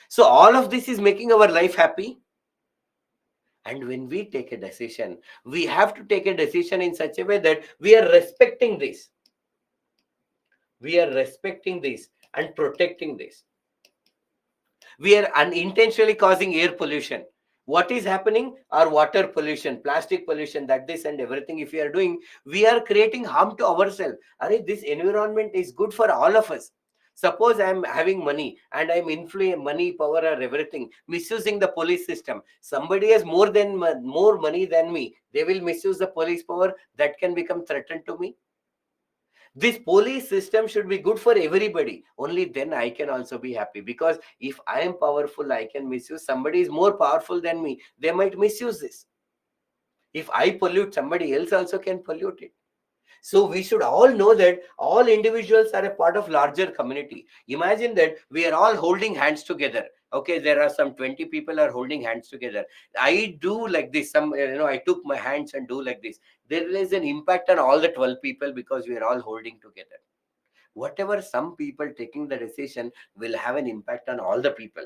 Speaker 1: So all of this is making our life happy. And when we take a decision, we have to take a decision in such a way that we are respecting this. We are respecting this and protecting this. We are unintentionally causing air pollution. What is happening? Our water pollution, plastic pollution, that this and everything. If we are doing, we are creating harm to ourselves. This environment is good for all of us. Suppose I am having money and I am influencing money, power, or everything, misusing the police system. Somebody has more money than me. They will misuse the police power. That can become threatened to me. This police system should be good for everybody. Only then I can also be happy. Because if I am powerful, I can misuse. Somebody is more powerful than me, they might misuse this. If I pollute, somebody else also can pollute it. So we should all know that all individuals are a part of larger community. Imagine that we are all holding hands together. Okay, there are some 20 people are holding hands together. I do like this. I took my hands and do like this. There is an impact on all the 12 people because we are all holding together. Whatever some people taking the decision will have an impact on all the people.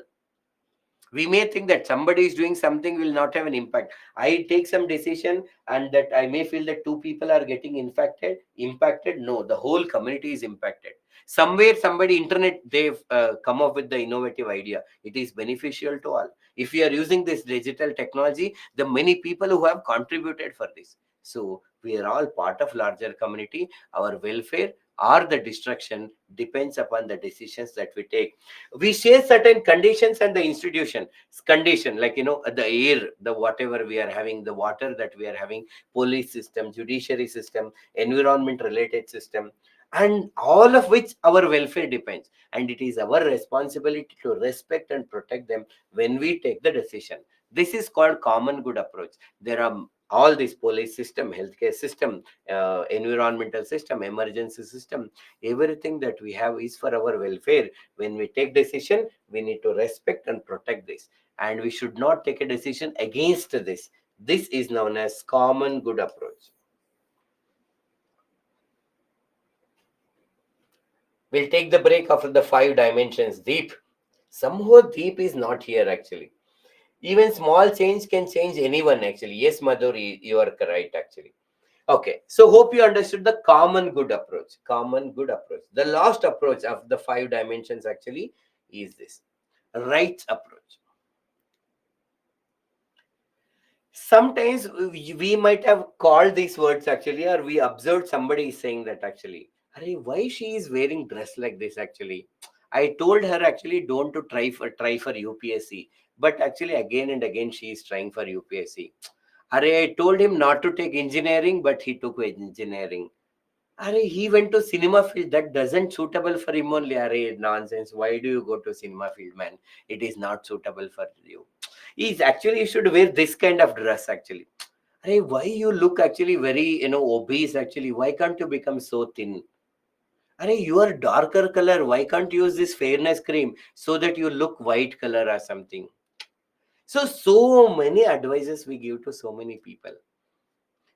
Speaker 1: We may think that somebody is doing something will not have an impact. I take some decision and that I may feel that two people are getting impacted. No, the whole community is impacted. Somewhere somebody internet, they've come up with the innovative idea, it is beneficial to all. If we are using this digital technology, the many people who have contributed for this. So we are all part of larger community. Our welfare or the destruction depends upon the decisions that we take. We share certain conditions and the institution condition, like the air, the whatever we are having, the water that we are having, police system, judiciary system, environment related system, and all of which our welfare depends, and it is our responsibility to respect and protect them when we take the decision. This is called common good approach. There are all this police system, healthcare system, environmental system, emergency system, everything that we have is for our welfare. When we take decision, we need to respect and protect this, and we should not take a decision against this. This is known as common good approach. We'll take the break after the 5 dimensions deep. Somehow deep is not here actually. Even small change can change anyone actually. Yes, Madhuri, you are correct actually. Okay, so hope you understood the common good approach. Common good approach, the last approach of the 5 dimensions actually is this rights approach. Sometimes we might have called these words actually, or we observed somebody saying that actually, Arey, why she is wearing dress like this actually. I told her actually don't to try for UPSC, but actually again and again she is trying for UPSC. Arey, I told him not to take engineering, but he took engineering. Arey, he went to cinema field. That doesn't suitable for him only. Arey, nonsense. Why do you go to cinema field, man? It is not suitable for you. He's actually you should wear this kind of dress actually. Arey, why you look actually very obese actually? Why can't you become so thin? Arey, you are darker color. Why can't you use this fairness cream so that you look white color or something? So many advices we give to so many people.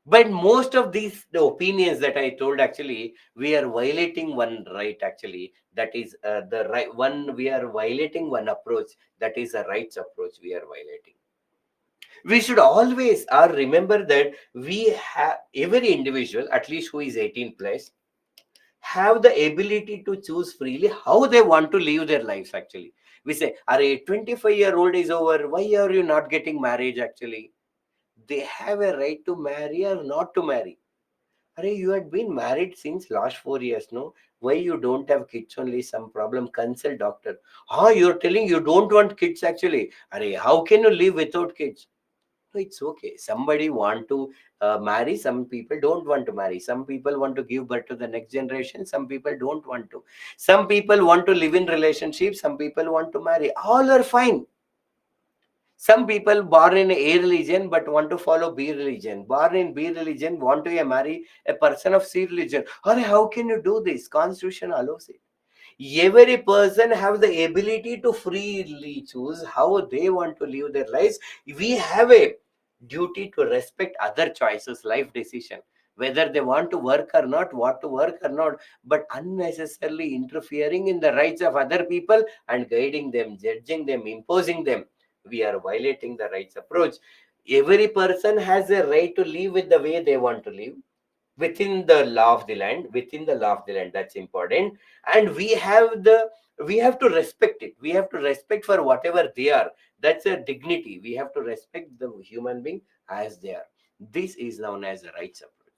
Speaker 1: But most of these the opinions that I told actually we are violating one right actually, that is the right one. We are violating one approach, that is a rights approach we are violating. We should always remember that we have every individual at least who is 18 plus have the ability to choose freely how they want to live their lives actually. We say, are a 25-year-old is over, why are you not getting marriage actually? They have a right to marry or not to marry. Arey, you had been married since last 4 years, no? Why you don't have kids only? Some problem? Consult doctor. Ah, you're telling you don't want kids actually. Arey, how can you live without kids? No, it's okay. Somebody want to marry. Some people don't want to marry. Some people want to give birth to the next generation. Some people don't want to. Some people want to live in relationships. Some people want to marry. All are fine. Some people born in A religion but want to follow B religion. Born in B religion want to marry a person of C religion. Or how can you do this? Constitution allows it. Every person have the ability to freely choose how they want to live their lives. We have a duty to respect other choices, life decision, whether they want to work or not, what to work or not, but unnecessarily interfering in the rights of other people and guiding them, judging them, imposing them, we are violating the rights approach. Every person has a right to live with the way they want to live within the law of the land, within the law of the land. That's important. And we have to respect it. We have to respect for whatever they are. That's a dignity. We have to respect the human being as they are. This is known as a rights approach.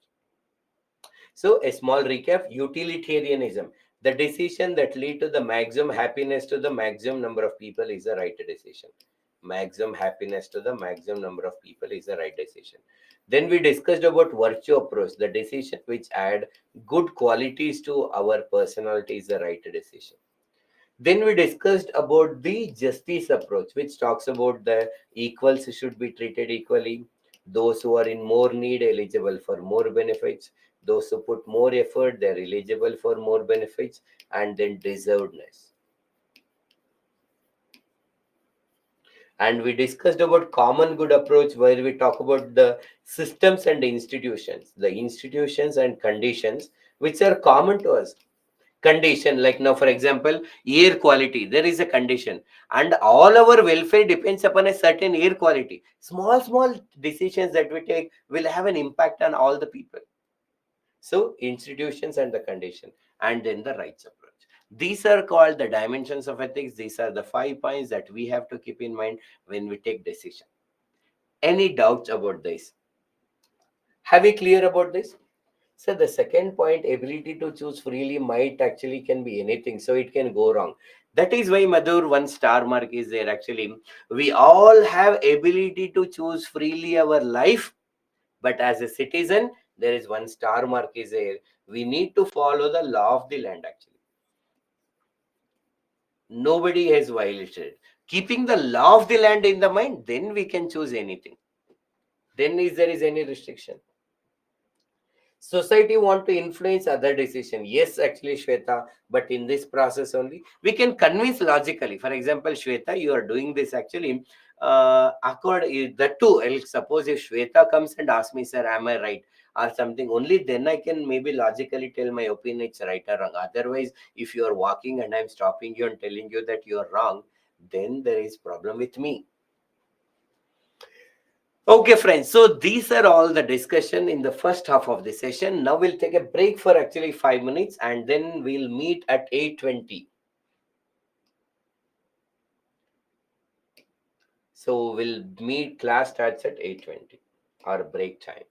Speaker 1: So a small recap: utilitarianism, the decision that lead to the maximum happiness to the maximum number of people, is a right decision. Maximum happiness to the maximum number of people is a right decision. Then we discussed about virtue approach, the decision which add good qualities to our personality is the right decision. Then we discussed about the justice approach, which talks about the equals should be treated equally. Those who are in more need eligible for more benefits. Those who put more effort, they're eligible for more benefits. And then deservedness. And we discussed about common good approach, where we talk about the systems and the institutions and conditions which are common to us. Condition, like now for example air quality, there is a condition, and all our welfare depends upon a certain air quality. Small decisions that we take will have an impact on all the people. So institutions and the condition, and then the rights approach, these are called the dimensions of ethics. These are the 5 points that we have to keep in mind when we take decision. Any doubts about this? Have we clear about this? So the second point, ability to choose freely, might actually can be anything. So it can go wrong. That is why Madhur, one star mark is there. Actually, we all have ability to choose freely our life, but as a citizen, there is one star mark is there. We need to follow the law of the land. Actually, nobody has violated. Keeping the law of the land in the mind, then we can choose anything. Then is there is any restriction? Society want to influence other decision, yes actually Shweta, but in this process only we can convince logically. For example, Shweta, you are doing this actually accord the two. I'll suppose if Shweta comes and asks me, sir, am I right or something, only then I can maybe logically tell my opinion it's right or wrong. Otherwise, if you are walking and I'm stopping you and telling you that you are wrong, then there is problem with me. Okay, friends. So these are all the discussion in the first half of the session. Now we'll take a break for actually 5 minutes, and then we'll meet at 8:20. So we'll meet, class starts at 8:20, our break time.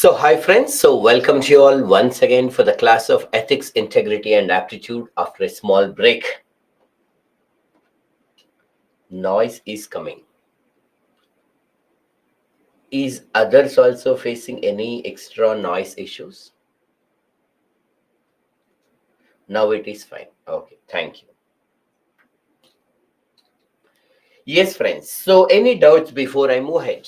Speaker 1: So, hi friends. So, welcome to you all once again for the class of ethics, integrity, and aptitude. After a small break, noise is coming. Is others also facing any extra noise issues? Now it is fine. Okay, thank you. Yes, friends. So, any doubts before I move ahead?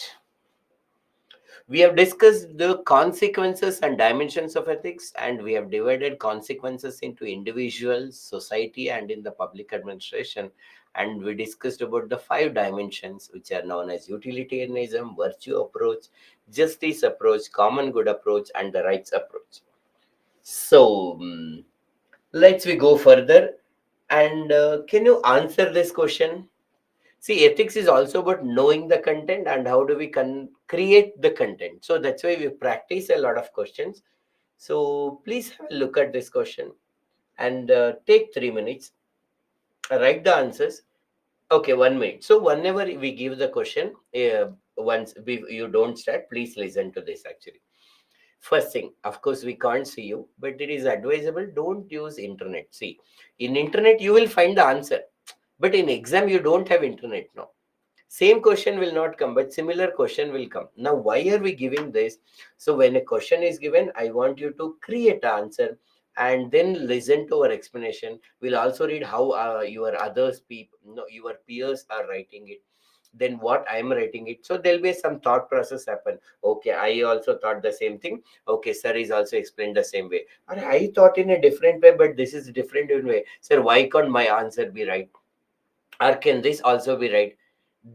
Speaker 1: We have discussed the consequences and dimensions of ethics, and we have divided consequences into individuals, society, and in the public administration. And we discussed about the five dimensions, which are known as utilitarianism, virtue approach, justice approach, common good approach, and the rights approach. So, let's we go further. And can you answer this question? See, ethics is also about knowing the content and how do we create the content. So that's why we practice a lot of questions. So please have a look at this question and take 3 minutes, write the answers. Okay, 1 minute. So whenever we give the question, you don't start, please listen to this actually. First thing, of course, we can't see you, but it is advisable don't use internet. See, in internet you will find the answer, but in exam you don't have internet now. Same question will not come, but similar question will come. Now why are we giving this? So when a question is given, I want you to create an answer and then listen to our explanation. We'll also read how your others people, no, your peers are writing it, then what I am writing it. So there'll be some thought process happen. Okay, I also thought the same thing. Okay, sir is also explained the same way, and I thought in a different way, but this is different in way. Sir, why can't my answer be right, or can this also be right?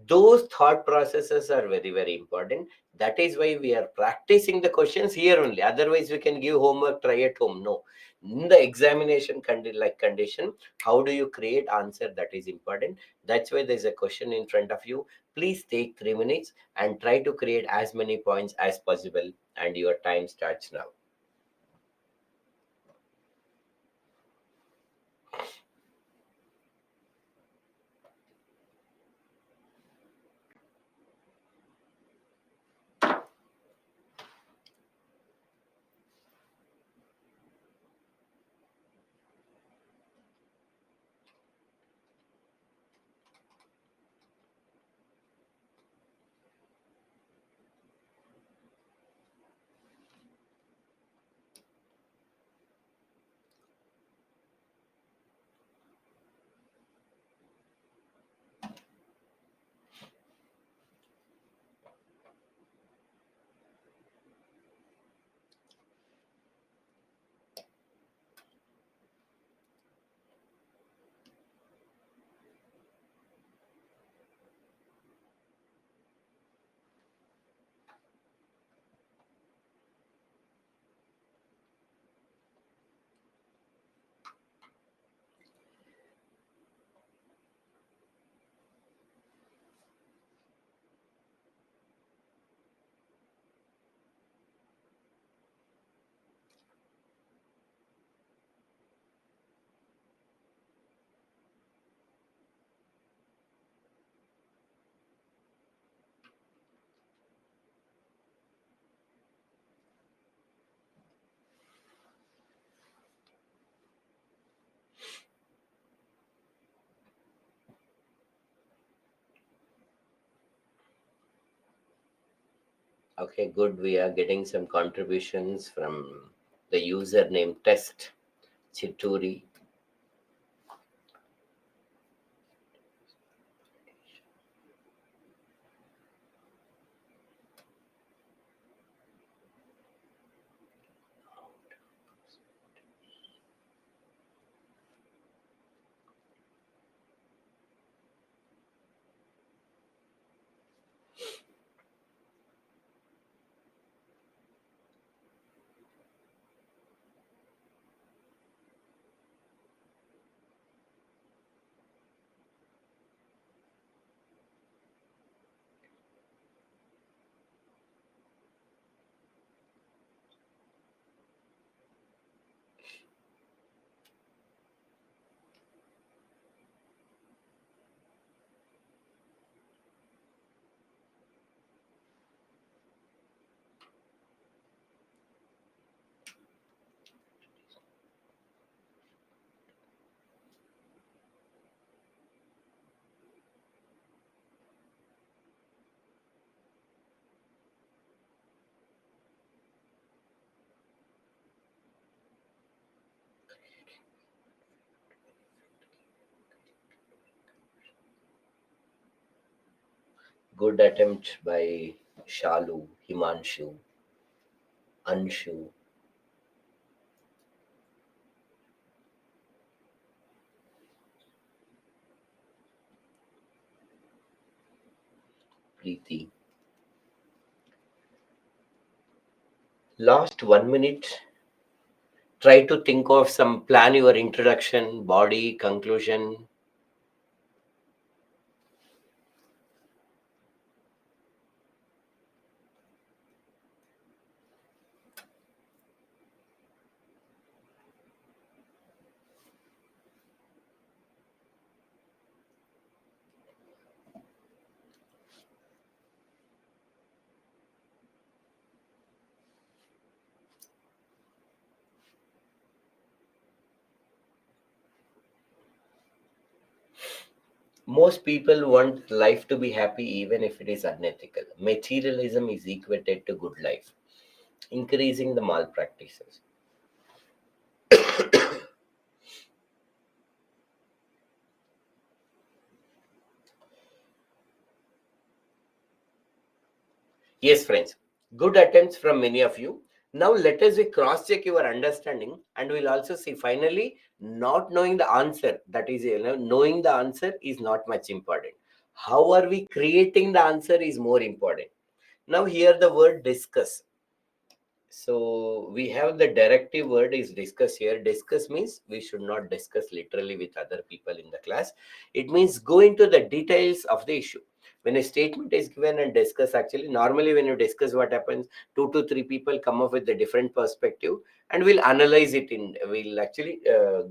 Speaker 1: Those thought processes are very very important. That is why we are practicing the questions here only. Otherwise we can give homework, try at home. No, in the examination condition, how do you create answer, that is important. That's why there's a question in front of you. Please take 3 minutes and try to create as many points as possible, and your time starts now. Okay, good. We are getting some contributions from the username test Chituri. Good attempt by Shalu, Himanshu, Anshu, Preeti. Last 1 minute, try to think of some, plan your introduction, body, conclusion. Most people want life to be happy even if it is unethical. Materialism is equated to good life, increasing the malpractices. Yes, friends, good attempts from many of you. Now let us cross check your understanding, and we'll also see finally not knowing the answer. That is, knowing the answer is not much important. How are we creating the answer is more important. Now, here the word discuss. So we have the directive word is discuss here. Discuss means we should not discuss literally with other people in the class. It means go into the details of the issue. When a statement is given and discuss, actually, normally when you discuss, what happens, two to three people come up with a different perspective, and we'll analyze it in, we'll actually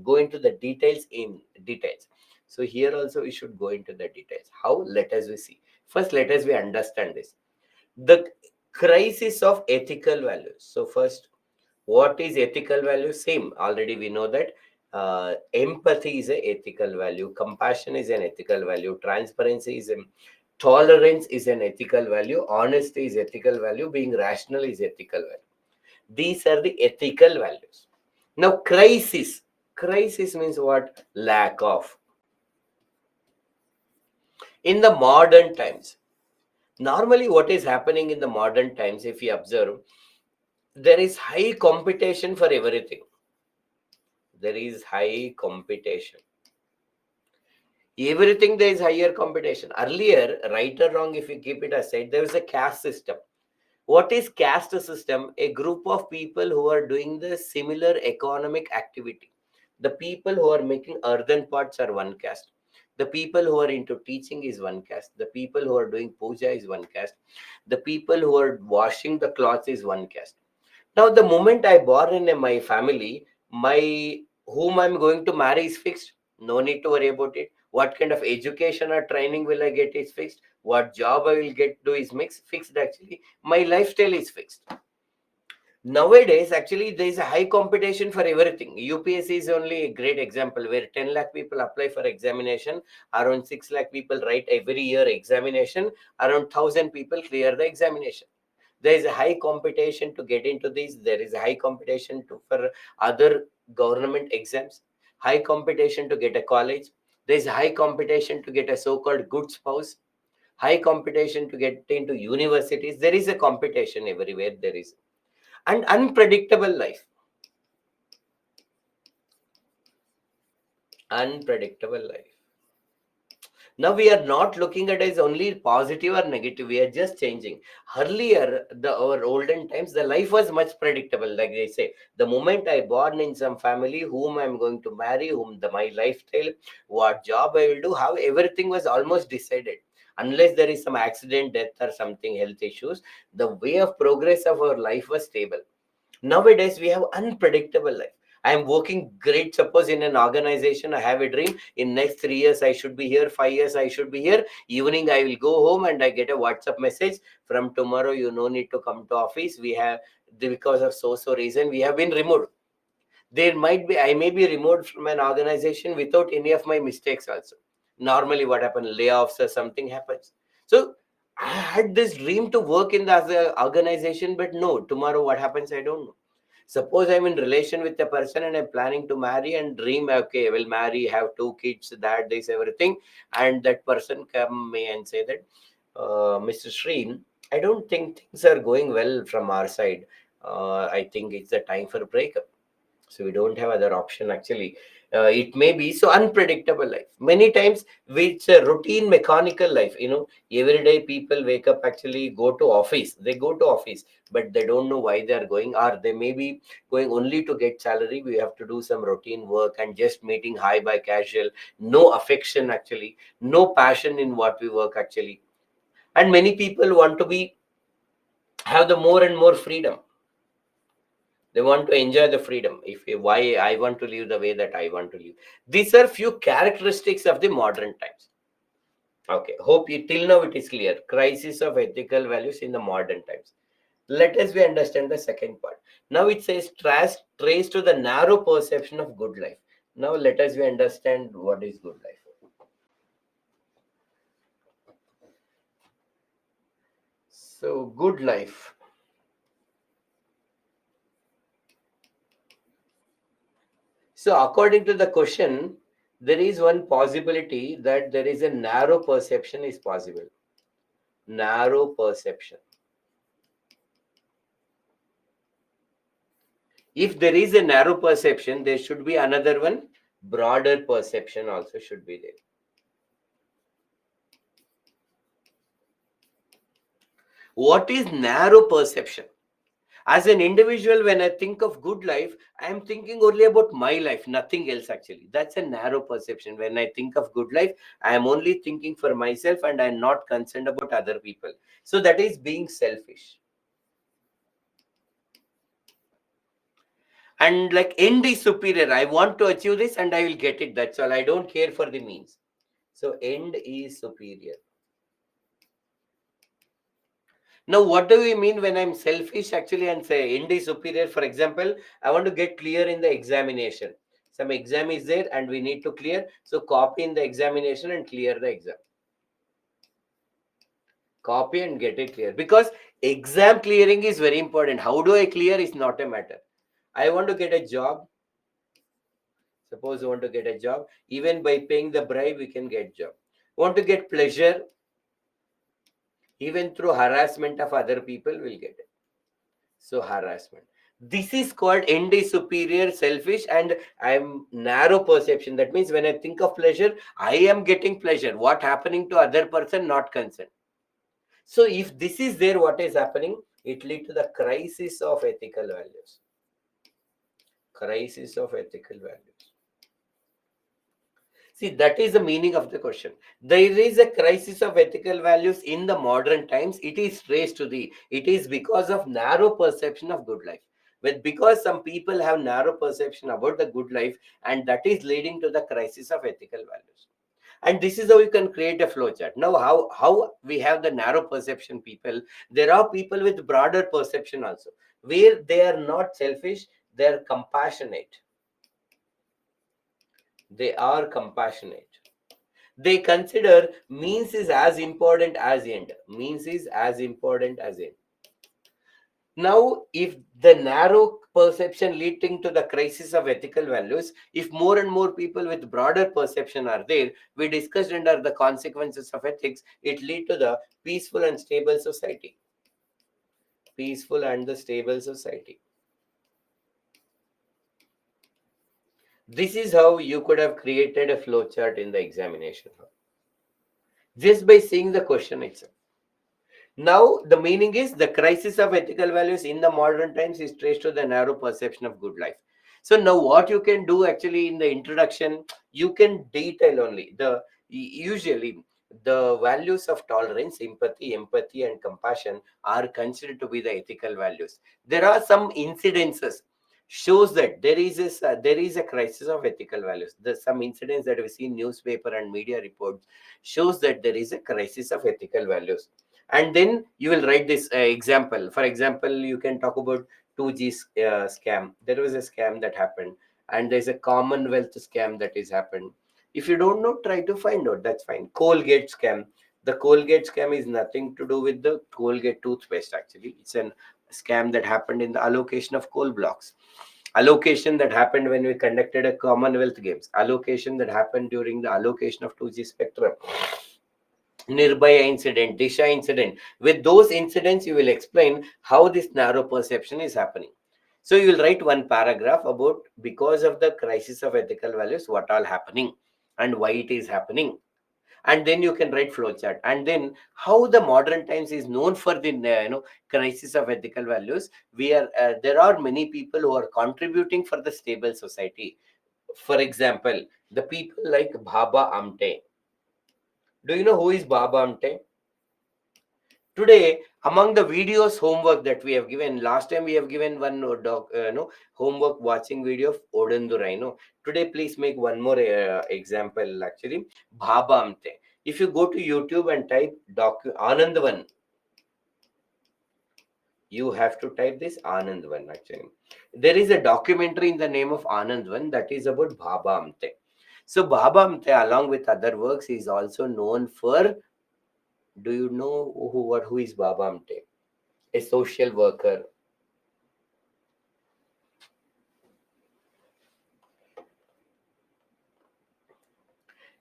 Speaker 1: go into the details in details. So here also we should go into the details. How? Let us we see. First, let us we understand this. The crisis of ethical values. So first, what is ethical value? Same, already we know that empathy is a ethical value, compassion is an ethical value, transparency is a, tolerance is an ethical value, honesty is ethical value, being rational is ethical value. These are the ethical values. Now, crisis means what? Lack of. In the modern times, normally what is happening in the modern times, if you observe, there is high competition for everything. There is high competition. Everything there is higher competition. Earlier, right or wrong, if you keep it aside, there was a caste system. What is caste system? A group of people who are doing the similar economic activity. The people who are making earthen pots are one caste. The people who are into teaching is one caste. The people who are doing puja is one caste. The people who are washing the clothes is one caste. Now, the moment I born in my family, my whom I'm going to marry is fixed. No need to worry about it. What kind of education or training will I get is fixed. What job I will get do is fixed actually. My lifestyle is fixed. Nowadays, actually, there is a high competition for everything. UPSC is only a great example where 10 lakh people apply for examination, around 6 lakh people write every year examination, around 1,000 people clear the examination. There is a high competition to get into this. There is a high competition for other government exams, high competition to get a college. There is high competition to get a so-called good spouse, high competition to get into universities. There is a competition everywhere. There is an unpredictable life. Unpredictable life. Now we are not looking at it as only positive or negative. We are just changing. Earlier, our olden times, the life was much predictable. Like they say, the moment I born in some family, whom I'm going to marry, my lifestyle, what job I will do, how everything was almost decided. Unless there is some accident, death, or something health issues, the way of progress of our life was stable. Nowadays, we have unpredictable life. I am working great. Suppose in an organization, I have a dream. In next 3 years, I should be here. 5 years, I should be here. Evening, I will go home and I get a WhatsApp message from tomorrow. You no need to come to office. We have, because of so reason, we have been removed. There might be, I may be removed from an organization without any of my mistakes also. Normally what happens, layoffs or something happens. So I had this dream to work in the other organization, but no, tomorrow what happens, I don't know. Suppose I'm in relation with a person and I'm planning to marry and dream, okay, I will marry, have two kids, that, this, everything, and that person come me and say that, Mr. Shreen, I don't think things are going well from our side. I think it's the time for a breakup. So we don't have other option actually. It may be so unpredictable life. Many times it's a routine mechanical life. Every day people wake up, actually go to office. They go to office, but they don't know why they are going, or they may be going only to get salary. We have to do some routine work and just meeting high by casual. No affection actually, no passion in what we work actually. And many people want to be have the more and more freedom. They want to enjoy the freedom. If why I want to live the way that I want to live. These are few characteristics of the modern times. Okay, hope you till now it is clear. Crisis of ethical values in the modern times. Let us we understand the second part. Now it says trace to the narrow perception of good life. Now let us we understand what is good life. So good life. So according to the question, there is one possibility that there is a narrow perception is possible. Narrow perception. If there is a narrow perception, there should be another one, broader perception also should be there. What is narrow perception? As an individual, when I think of good life, I am thinking only about my life, nothing else actually. That's a narrow perception. When I think of good life, I am only thinking for myself and I am not concerned about other people. So that is being selfish. And like end is superior. I want to achieve this and I will get it. That's all. I don't care for the means. So end is superior. Now, what do we mean when I'm selfish actually and say end is superior? For example, I want to get clear in the examination. Some exam is there and we need to clear. So copy in the examination and clear the exam. Copy and get it clear. Because exam clearing is very important. How do I clear is not a matter. I want to get a job. Suppose you want to get a job. Even by paying the bribe, we can get job. Want to get pleasure. Even through harassment of other people, we'll get it. So harassment. This is called end is superior, selfish, and I'm narrow perception. That means when I think of pleasure, I am getting pleasure. What happening to other person, not concerned. So if this is there, what is happening? It lead to the crisis of ethical values. Crisis of ethical values. See, that is the meaning of the question. There is a crisis of ethical values in the modern times. It is traced to it is because of narrow perception of good life. But because some people have narrow perception about the good life, and that is leading to the crisis of ethical values. And this is how you can create a flowchart. Now, how we have the narrow perception people, there are people with broader perception also, where they are not selfish, they are compassionate. They are compassionate. They consider means is as important as end. Means is as important as end. Now, if the narrow perception leading to the crisis of ethical values, if more and more people with broader perception are there, we discussed under the consequences of ethics, it lead to the peaceful and stable society. Peaceful and the stable society. This is how you could have created a flowchart in the examination hall. Just by seeing the question itself. Now, the meaning is the crisis of ethical values in the modern times is traced to the narrow perception of good life. So now what you can do actually in the introduction, you can detail only usually the values of tolerance, empathy and compassion are considered to be the ethical values. There are some incidences shows that there is a crisis of ethical values. There's some incidents that we see in newspaper and media reports shows that there is a crisis of ethical values. And then you will write this example. For example, you can talk about 2G scam. There was a scam that happened, and there's a Commonwealth scam that is happened. If you don't know, try to find out. That's fine. Colgate scam. The Colgate scam is nothing to do with the Colgate toothpaste. Actually, it's an scam that happened in the allocation of coal blocks. Allocation that happened when we conducted a Commonwealth Games. Allocation that happened during the allocation of 2G spectrum. Nirbhaya incident, Disha incident. With those incidents, you will explain how this narrow perception is happening. So you will write one paragraph about because of the crisis of ethical values, what all happening and why it is happening. And then you can write flowchart. And then how the modern times is known for the crisis of ethical values. There are many people who are contributing for the stable society. For example, the people like Baba Amte. Do you know who is Baba Amte? Today, among the videos homework that we have given, last time we have given one homework watching video of Odendurai. Today, please make one more example. Actually, Bhaba Amte. If you go to YouTube and type Anandvan, you have to type this Anandvan. Actually, there is a documentary in the name of Anandvan that is about Bhaba Amte. So Bhaba Amte, along with other works, is also known for. Do you know who is Baba Amte? A social worker.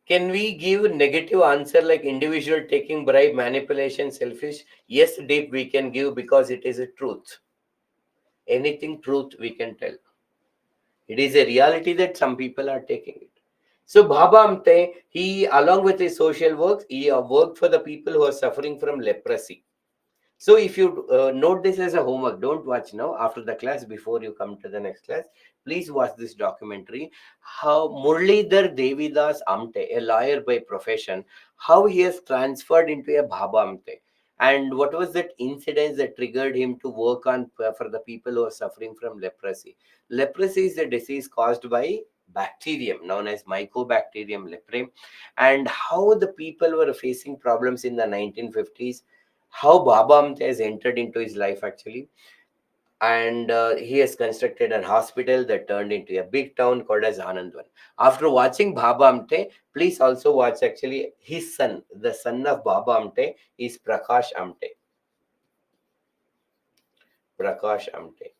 Speaker 1: Can we give negative answer like individual taking bribe, manipulation, selfish? Yes, Deep, we can give because it is a truth. Anything truth we can tell. It is a reality that some people are taking it. So Baba Amte, he along with his social works, he worked for the people who are suffering from leprosy. So if you note this as a homework, don't watch now. After the class, before you come to the next class, please watch this documentary. How Murlidhar Devidas Amte, a lawyer by profession, how he has transferred into a Baba Amte. And what was that incident that triggered him to work on for the people who are suffering from leprosy? Leprosy is a disease caused by bacterium known as Mycobacterium leprae, and how the people were facing problems in the 1950s, how Baba Amte has entered into his life actually. And he has constructed an hospital that turned into a big town called as Anandvan. After watching Baba Amte, please also watch actually his son. The son of Baba Amte is Prakash Amte. Prakash Amte.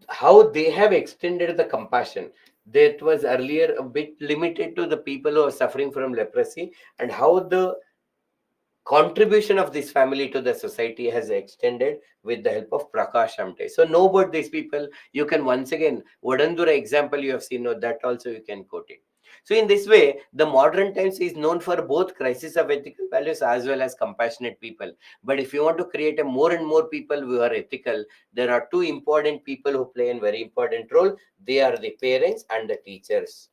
Speaker 1: How they have extended the compassion that was earlier a bit limited to the people who are suffering from leprosy, and how the contribution of this family to the society has extended with the help of Prakash Amte. So know about these people. You can once again, Vadandura example you have seen, no, that also you can quote it. So in this way, the modern times is known for both crisis of ethical values as well as compassionate people. But if you want to create a more and more people who are ethical, there are two important people who play a very important role. They are the parents and the teachers.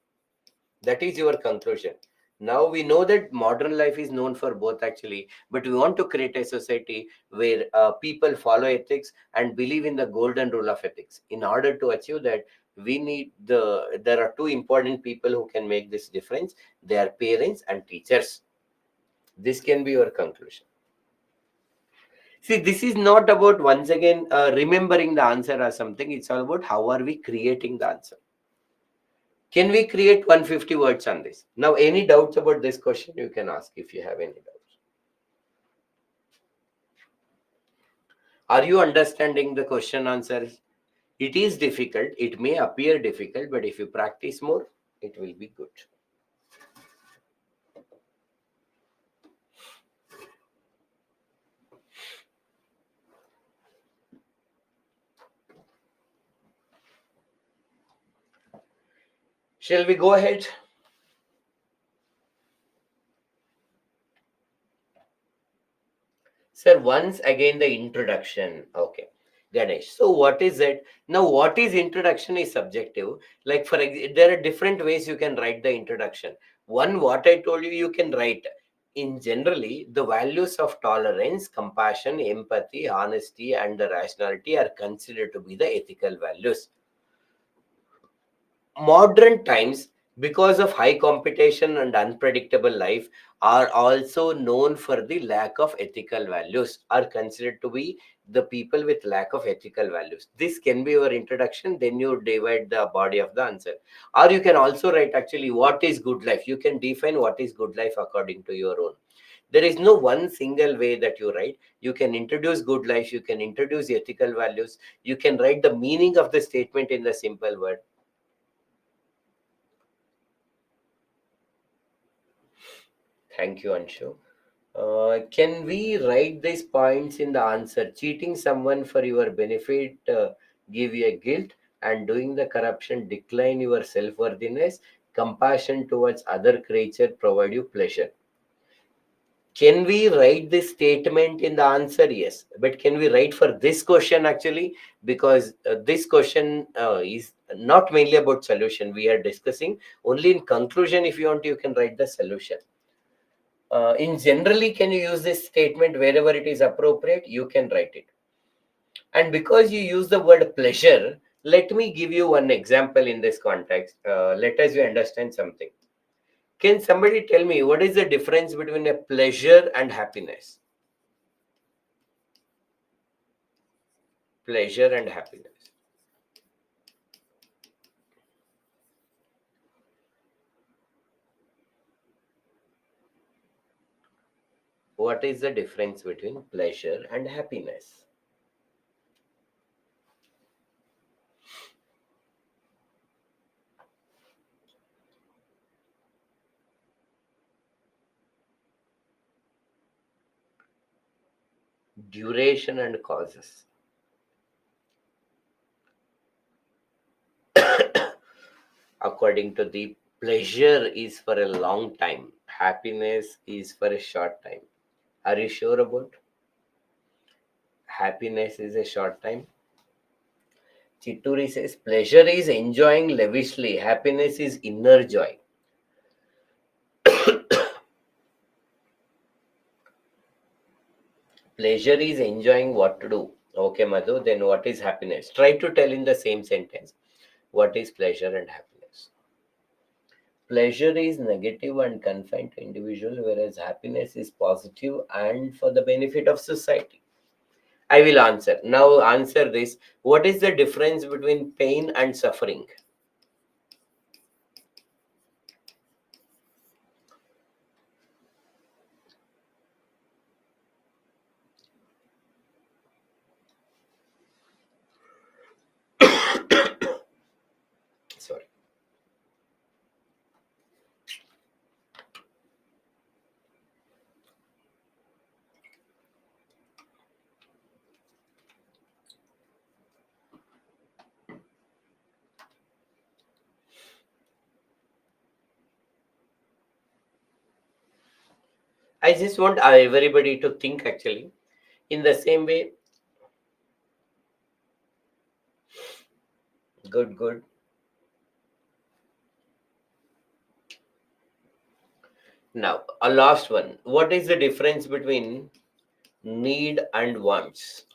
Speaker 1: That is your conclusion. Now we know that modern life is known for both actually, but we want to create a society where people follow ethics and believe in the golden rule of ethics. In order to achieve that, there are two important people who can make this difference. They are parents and teachers. This can be your conclusion. See, this is not about once again remembering the answer or something. It's all about how are we creating the answer. Can we create 150 words on this? Now, any doubts about this question, you can ask if you have any doubts. Are you understanding the question answers? It is difficult. It may appear difficult, but if you practice more, it will be good. Shall we go ahead? Sir, once again, the introduction. Okay. Ganesh. So what is it? Now, what is introduction is subjective. Like there are different ways you can write the introduction. One, what I told you, you can write. In generally, the values of tolerance, compassion, empathy, honesty, and the rationality are considered to be the ethical values. Modern times, because of high competition and unpredictable life, are also known for the lack of ethical values, are considered to be the people with lack of ethical values. This can be your introduction, then you divide the body of the answer. Or you can also write actually what is good life. You can define what is good life according to your own. There is no one single way that you write. You can introduce good life, you can introduce ethical values, you can write the meaning of the statement in the simple word. Thank you, Anshu. Can we write these points in the answer? Cheating someone for your benefit give you a guilt, and doing the corruption decline your self-worthiness. Compassion towards other creature provide you pleasure. Can we write this statement in the answer? Yes. But can we write for this question actually? Because this question is not mainly about solution. We are discussing only in conclusion. If you want, you can write the solution. In generally, can you use this statement wherever it is appropriate? You can write it. And because you use the word pleasure, let me give you one example in this context. Let us you understand something. Can somebody tell me what is the difference between a pleasure and happiness? Pleasure and happiness. What is the difference between pleasure and happiness? Duration and causes. According to the pleasure is for a long time, happiness is for a short time. Are you sure about happiness is a short time? Chitturi says pleasure is enjoying lavishly, happiness is inner joy. Pleasure is enjoying what to do. Okay, Madhu, then what is happiness? Try to tell in the same sentence. What is pleasure and happiness? Pleasure is negative and confined to individual, whereas happiness is positive and for the benefit of society. I will answer. Now answer this. What is the difference between pain and suffering? Sorry. I just want everybody to think actually in the same way. Good, good. Now, a last one. What is the difference between need and wants?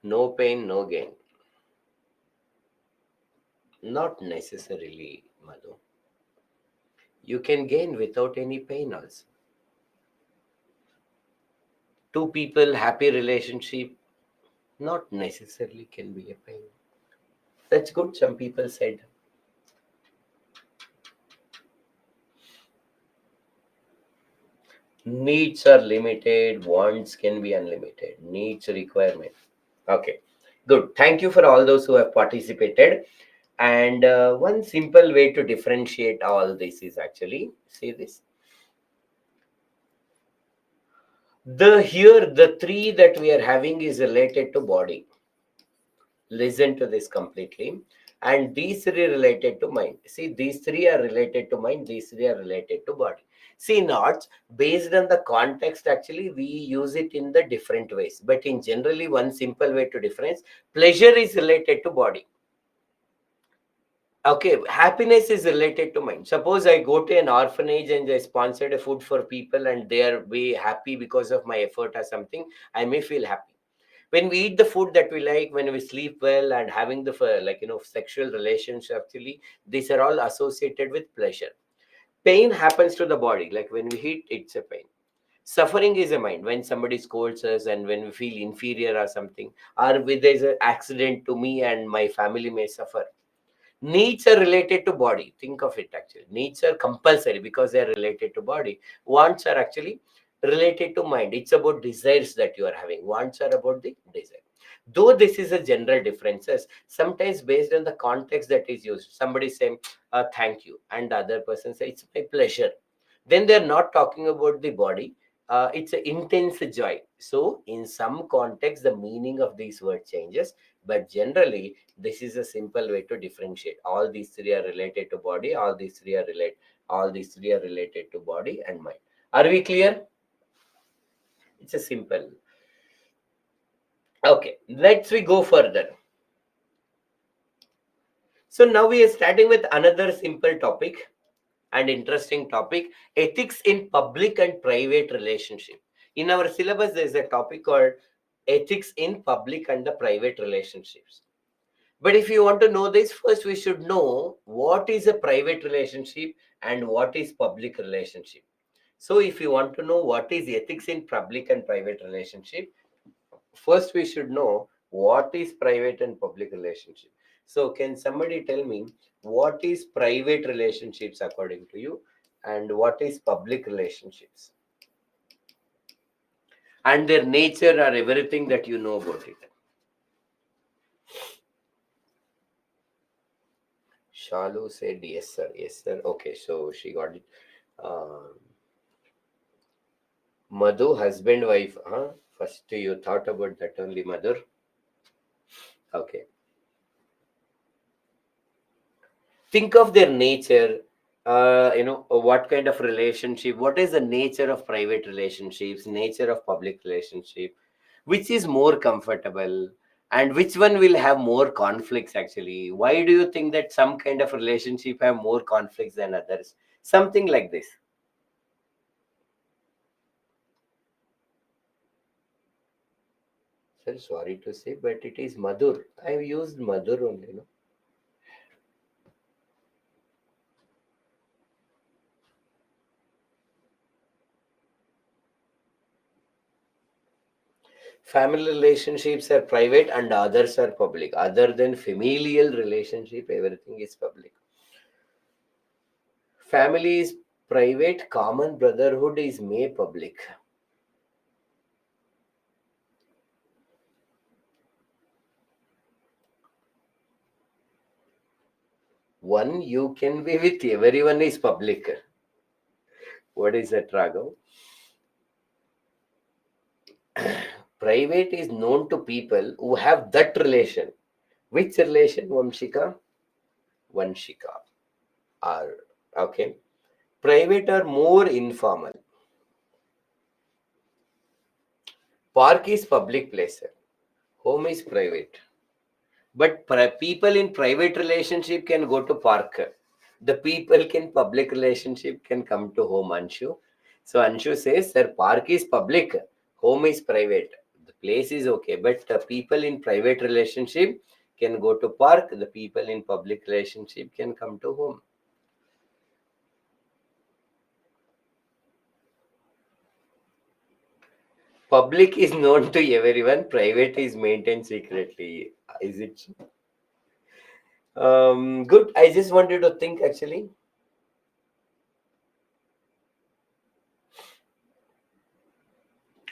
Speaker 1: No pain, no gain. Not necessarily, Madhu. You can gain without any pain also. Two people, happy relationship, not necessarily can be a pain. That's good, some people said. Needs are limited, wants can be unlimited. Needs requirement. Okay, good. Thank you for all those who have participated. And one simple way to differentiate all this is actually, see this. The three that we are having is related to body. Listen to this completely. And these three related to mind. See, these three are related to mind, these three are related to body. See, not based on the context, actually, we use it in the different ways. But in generally, one simple way to difference, pleasure is related to body. Okay, happiness is related to mind. Suppose I go to an orphanage and I sponsored a food for people and they are way happy because of my effort or something, I may feel happy. When we eat the food that we like, when we sleep well and having the sexual relations, actually these are all associated with pleasure. Pain happens to the body, like when we eat, it's a pain. Suffering is a mind, when somebody scolds us and when we feel inferior or something, or with there's an accident to me and my family may suffer. Needs are related to body. Think of it actually. Needs are compulsory because they are related to body. Wants are actually related to mind. It's about desires that you are having. Wants are about the desire. Though this is a general differences, sometimes based on the context that is used, somebody saying thank you and the other person say it's my pleasure, then they're not talking about the body. It's an intense joy. So in some context the meaning of these word changes, but generally this is a simple way to differentiate. All these three are related to body, all these three are related to body and mind. Are we clear? It's a simple. Okay, let's we go further. So now we are starting with another simple topic and interesting topic: ethics in public and private relationship. In our syllabus, there is a topic called ethics in public and the private relationships. But if you want to know this, first we should know what is a private relationship and what is public relationship. So if you want to know what is ethics in public and private relationship, first we should know what is private and public relationship. So can somebody tell me what is private relationships according to you and what is public relationships, and their nature or everything that you know about it? Shalu said yes sir, yes sir. Okay, so she got it. Madhu, husband wife, huh? First you thought about that only, mother. Okay, think of their nature. What kind of relationship, what is the nature of private relationships, nature of public relationship, which is more comfortable, and which one will have more conflicts actually? Why do you think that some kind of relationship have more conflicts than others? Something like this. Sir, sorry to say, but it is Madhur. I've used Madhur only, no? Family relationships are private and others are public. Other than familial relationship, everything is public. Family is private, common brotherhood is made public. One you can be with everyone is public. What is that, Raghav? Private is known to people who have that relation. Which relation, Vamshika? Vanshika. Are okay. Private are more informal. Park is public place. Home is private. But people in private relationship can go to park. The people in public relationship can come to home, Anshu. So Anshu says, sir, park is public, home is private. The place is okay, but the people in private relationship can go to park. The people in public relationship can come to home. Public is known to everyone. Private is maintained secretly. Is it? Good. I just wanted to think actually.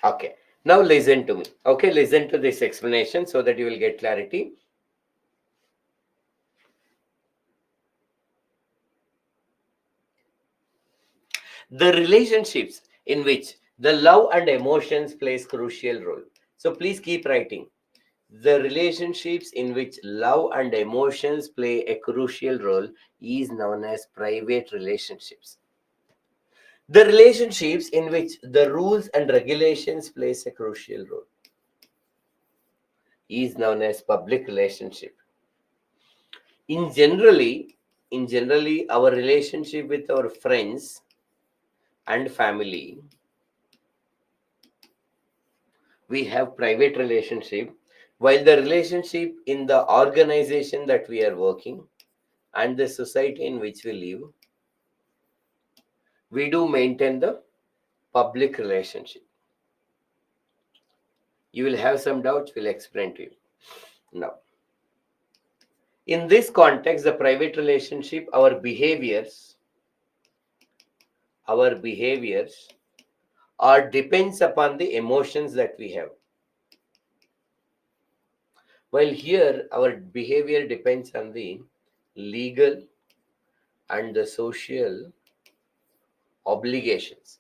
Speaker 1: Okay. Now listen to me. Okay, listen to this explanation so that you will get clarity. The relationships in which the love and emotions plays crucial role. So please keep writing. The relationships in which love and emotions play a crucial role is known as private relationships. The relationships in which the rules and regulations plays a crucial role is known as public relationship. In generally our relationship with our friends and family, we have private relationship, while the relationship in the organization that we are working and the society in which we live, we do maintain the public relationship. You will have some doubts, we'll explain to you now. In this context, the private relationship, our behaviors are depends upon the emotions that we have. While here, our behavior depends on the legal and the social obligations.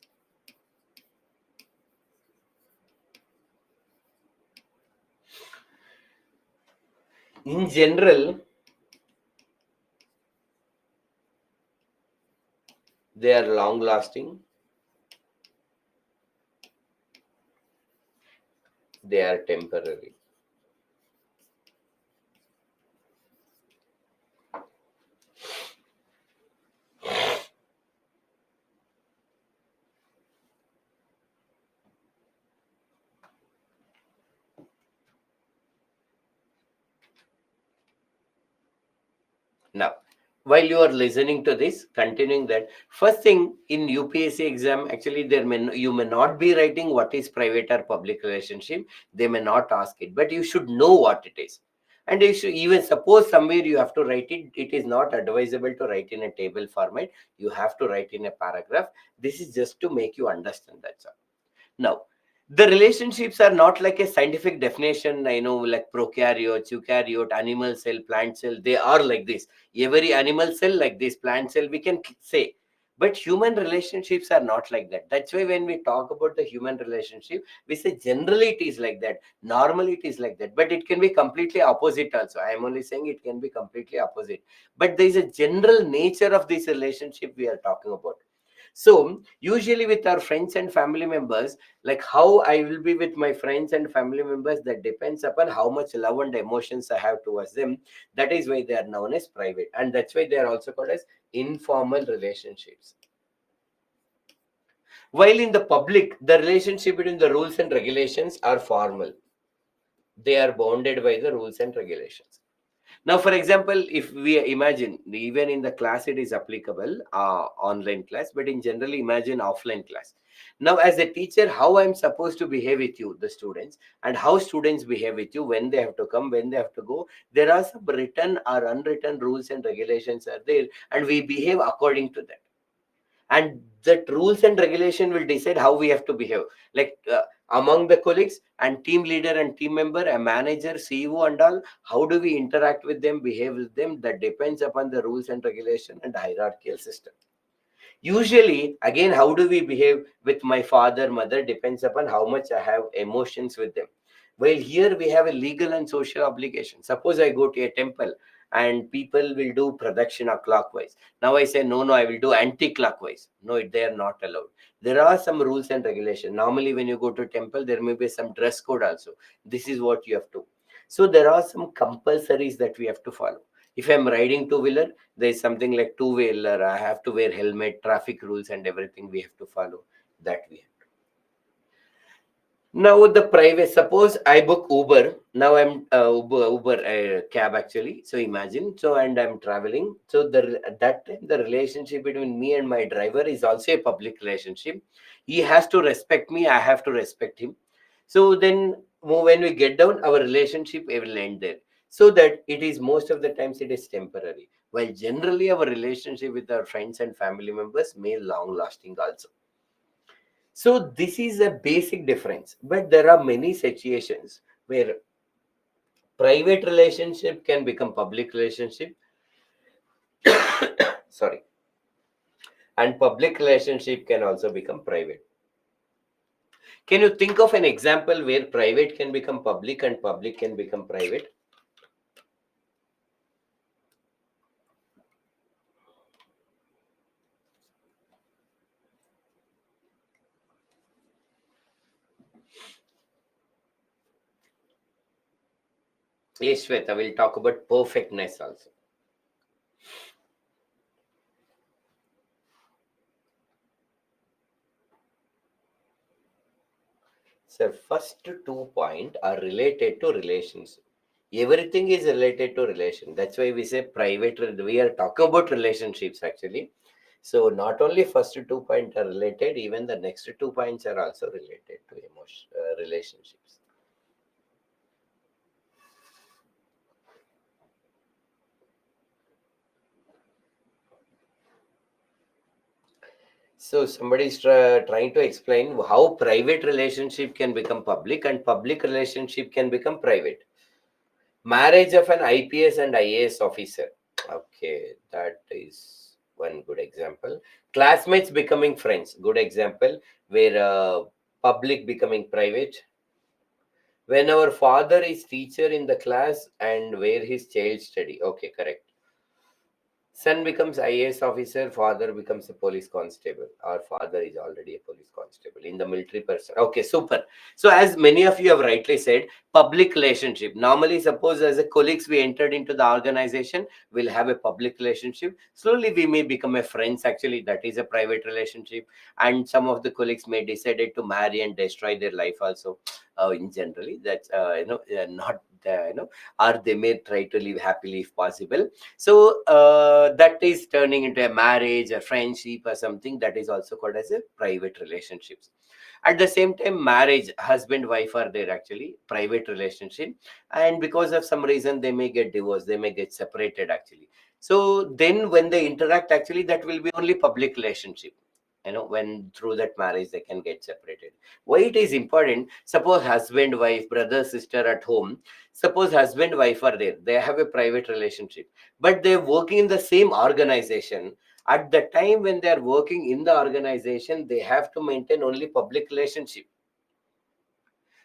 Speaker 1: In general, they are long lasting, they are temporary. Now, while you are listening to this, continuing that, first thing in UPSC exam, actually, you may not be writing what is private or public relationship. They may not ask it, but you should know what it is. And you should even suppose somewhere you have to write it. It is not advisable to write in a table format. You have to write in a paragraph. This is just to make you understand that. Now, the relationships are not like a scientific definition, I know, like prokaryote, eukaryote, animal cell, plant cell. They are like this. Every animal cell, like this, plant cell, we can say. But human relationships are not like that. That's why when we talk about the human relationship, we say generally it is like that. Normally it is like that. But it can be completely opposite also. I am only saying it can be completely opposite. But there is a general nature of this relationship we are talking about. So usually with our friends and family members, like how I will be with my friends and family members, that depends upon how much love and emotions I have towards them. That is why they are known as private, and that's why they are also called as informal relationships. While in the public, the relationship between the rules and regulations are formal. They are bounded by the rules and regulations. Now, for example, if we imagine, even in the class it is applicable, online class, but in general, imagine offline class. Now, as a teacher, how I'm supposed to behave with you, the students, and how students behave with you, when they have to come, when they have to go. There are some written or unwritten rules and regulations are there, and we behave according to that. And that rules and regulation will decide how we have to behave, like among the colleagues and team leader and team member, a manager, CEO and all. How do we interact with them, behave with them? That depends upon the rules and regulation and hierarchical system. Usually, again, how do we behave with my father, mother, depends upon how much I have emotions with them. Well, here we have a legal and social obligation. Suppose I go to a temple and people will do pradakshina clockwise. Now I say, no, I will do anti-clockwise. No, they are not allowed. There are some rules and regulations. Normally, when you go to temple, there may be some dress code also. This is what you have to. So there are some compulsories that we have to follow. If I'm riding two-wheeler, there is something like two-wheeler, I have to wear helmet, traffic rules and everything we have to follow. That we have. Now the private, suppose I book Uber. Now I'm Uber cab actually. So imagine, so and I'm traveling. So the at that time the relationship between me and my driver is also a public relationship. He has to respect me. I have to respect him. So then when we get down, our relationship it will end there. So that it is most of the times it is temporary. While generally our relationship with our friends and family members may long lasting also. So this is a basic difference, but there are many situations where private relationship can become public relationship. Sorry, and public relationship can also become private. Can you think of an example where private can become public and public can become private? Yes, Shweta, we'll talk about perfectness also. So first two point are related to relations. Everything is related to relation. That's why we say private. We are talking about relationships actually. So not only first two points are related, even the next 2 points are also related to emotion relationships. So somebody is trying to explain how private relationship can become public and public relationship can become private. Marriage of an IPS and IAS officer. Okay, that is one good example. Classmates becoming friends. Good example. Where public becoming private. When our father is teacher in the class and where his child study. Okay, correct. Son becomes IAS officer, father becomes a police constable, or father is already a police constable in the military person. Okay, super. So, as many of you have rightly said, public relationship. Normally, suppose as a colleagues we entered into the organization, we'll have a public relationship. Slowly, we may become a friends. Actually, that is a private relationship, and some of the colleagues may decided to marry and destroy their life also. In generally, that's not or they may try to live happily if possible. So that is turning into a marriage, a friendship, or something that is also called as a private relationships. At the same time, marriage, husband, wife are there actually, private relationship. And because of some reason, they may get divorced, they may get separated actually. So then when they interact, actually, that will be only public relationship. When through that marriage, they can get separated. Why it is important? Suppose husband, wife, brother, sister at home. Suppose husband, wife are there. They have a private relationship, but they're working in the same organization. At the time when they are working in the organization, they have to maintain only public relationship.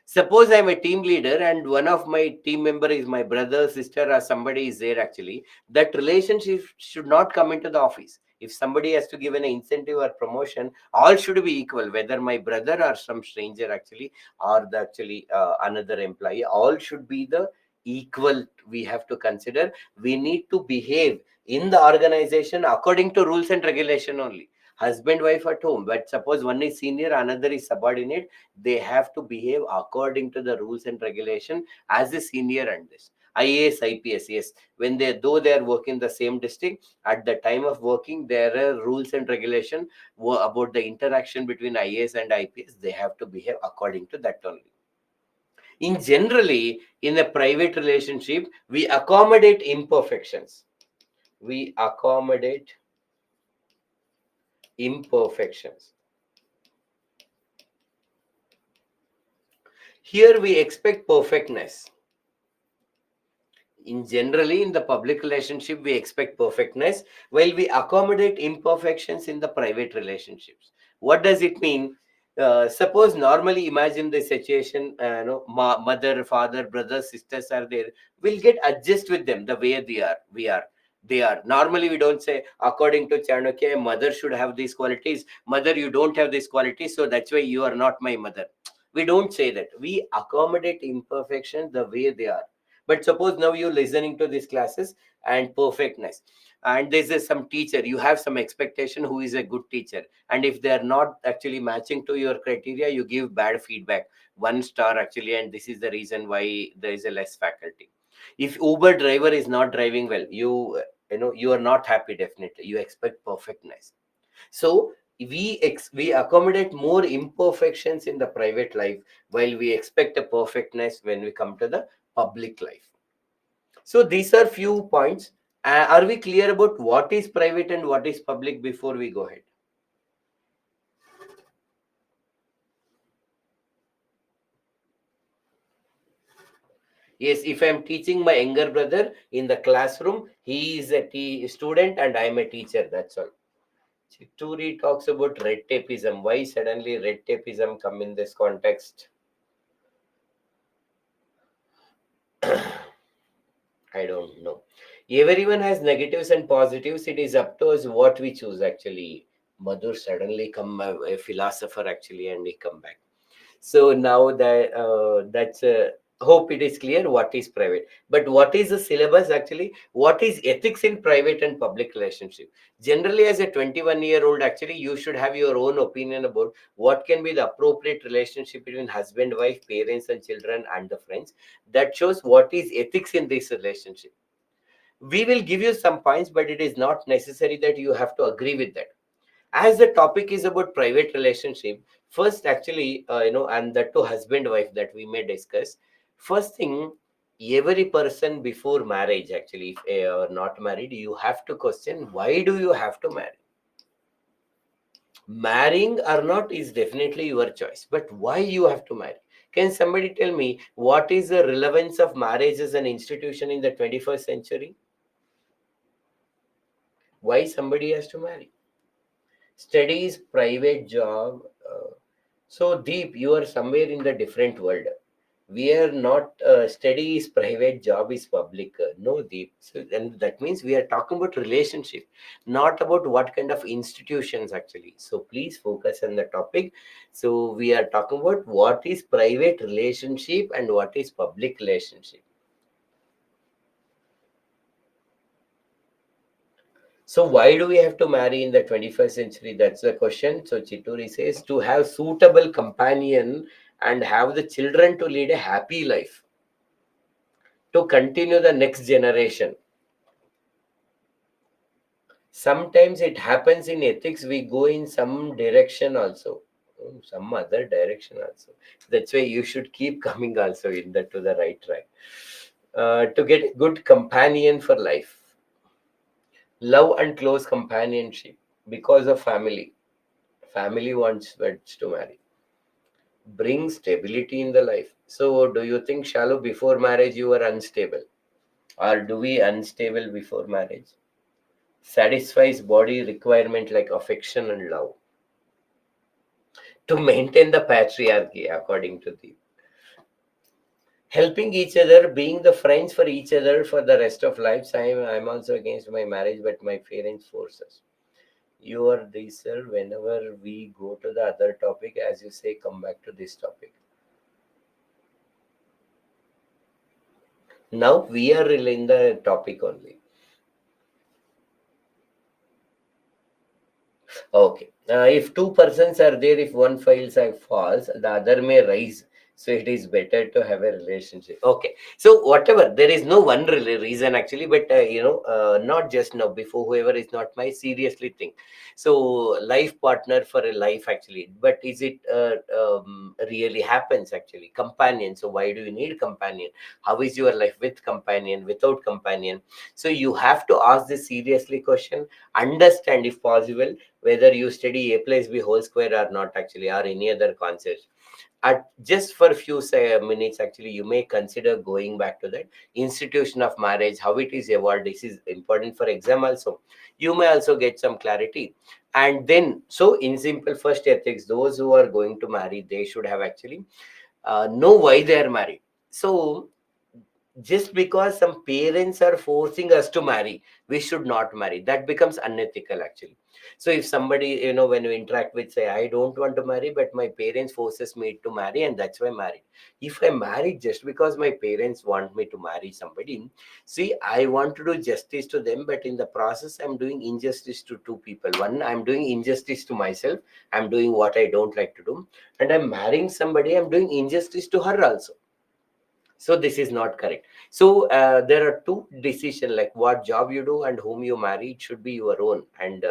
Speaker 1: Suppose I'm a team leader and one of my team member is my brother, sister, or somebody is there actually, that relationship should not come into the office. If somebody has to give an incentive or promotion, all should be equal, whether my brother or some stranger actually, or the actually another employee, all should be the equal. We have to consider, we need to behave in the organization according to rules and regulation only. Husband, wife at home, but suppose one is senior, another is subordinate, they have to behave according to the rules and regulation as a senior and this IAS, IPS. Yes, when they though they are working the same district, at the time of working, there are rules and regulation about the interaction between IAS and IPS. They have to behave according to that only. In generally, in a private relationship, we accommodate imperfections. We accommodate imperfections. Here we expect perfectness. In generally, in the public relationship, we expect perfectness while we accommodate imperfections in the private relationships. What does it mean? Suppose normally imagine the situation, mother, father, brothers, sisters are there. We'll get adjust with them the way they are. They are. Normally, we don't say, according to Chanakya, mother should have these qualities. Mother, you don't have these qualities, so that's why you are not my mother. We don't say that. We accommodate imperfections the way they are. But suppose now you're listening to these classes and perfectness, and there's some teacher, you have some expectation who is a good teacher, and if they are not actually matching to your criteria, you give bad feedback, 1 star actually, and this is the reason why there is a less faculty. If Uber driver is not driving well, you are not happy, definitely you expect perfectness. So we accommodate more imperfections in the private life while we expect a perfectness when we come to the public life. So these are few points. Are we clear about what is private and what is public before we go ahead? Yes, if I'm teaching my younger brother in the classroom, he is a student and I'm a teacher. That's all. Chituri talks about red tapeism. Why suddenly red tapeism come in this context? I don't know. Everyone has negatives and positives. It is up to us what we choose actually. Madhur suddenly come a philosopher actually, and he come back. So now that that's hope it is clear what is private. But what is the syllabus actually? What is ethics in private and public relationship? Generally, as a 21-year-old, actually, you should have your own opinion about what can be the appropriate relationship between husband, wife, parents, and children, and the friends. That shows what is ethics in this relationship. We will give you some points, but it is not necessary that you have to agree with that. As the topic is about private relationship, first actually and that to husband wife that we may discuss. First thing, every person before marriage, actually, if they are not married, you have to question, why do you have to marry? Marrying or not is definitely your choice, but why you have to marry? Can somebody tell me what is the relevance of marriage as an institution in the 21st century? Why somebody has to marry? Studies, private job. So Deep, you are somewhere in the different world. We are not study is private, job is public. No, Deep. So, and that means we are talking about relationship, not about what kind of institutions actually. So please focus on the topic. So we are talking about what is private relationship and what is public relationship. So why do we have to marry in the 21st century? That's the question. So Chituri says to have suitable companion and have the children to lead a happy life, to continue the next generation. Sometimes it happens in ethics, we go in some direction also, some other direction also. That's why you should keep coming also in the to the right track. To get a good companion for life, love and close companionship because of family. Family wants to marry, bring stability in the life. So do you think, Shallow, before marriage you were unstable, or do we unstable before marriage? Satisfies body requirement like affection and love to maintain the patriarchy, according to the helping each other, being the friends for each other for the rest of life. I'm also against my marriage, but my parents force us. You are this, sir. Whenever we go to the other topic, as you say, come back to this topic. Now we are in the topic only. Okay. If two persons are there, if one fails or falls, the other may rise. So it is better to have a relationship. Okay. So whatever, there is no one reason actually, but not just now. Before whoever is not my seriously think. So life partner for a life actually, but is it really happens actually? Companion. So why do you need companion? How is your life with companion, without companion? So you have to ask this seriously question. Understand if possible whether you study a plus b whole square or not actually, or any other concepts. At just for a few minutes actually, you may consider going back to that institution of marriage, how it is evolved. This is important for exam also. You may also get some clarity. And then, so in simple, first ethics, those who are going to marry, they should have actually know why they are married. So just because some parents are forcing us to marry, we should not marry. That becomes unethical actually. So if somebody, when we interact with, say, I don't want to marry, but my parents forces me to marry, and that's why I married. If I marry just because my parents want me to marry somebody, see, I want to do justice to them, but in the process I'm doing injustice to two people. One, I'm doing injustice to myself. I'm doing what I don't like to do, and I'm marrying somebody, I'm doing injustice to her also. So this is not correct. So there are two decisions, like what job you do and whom you marry. It should be your own, and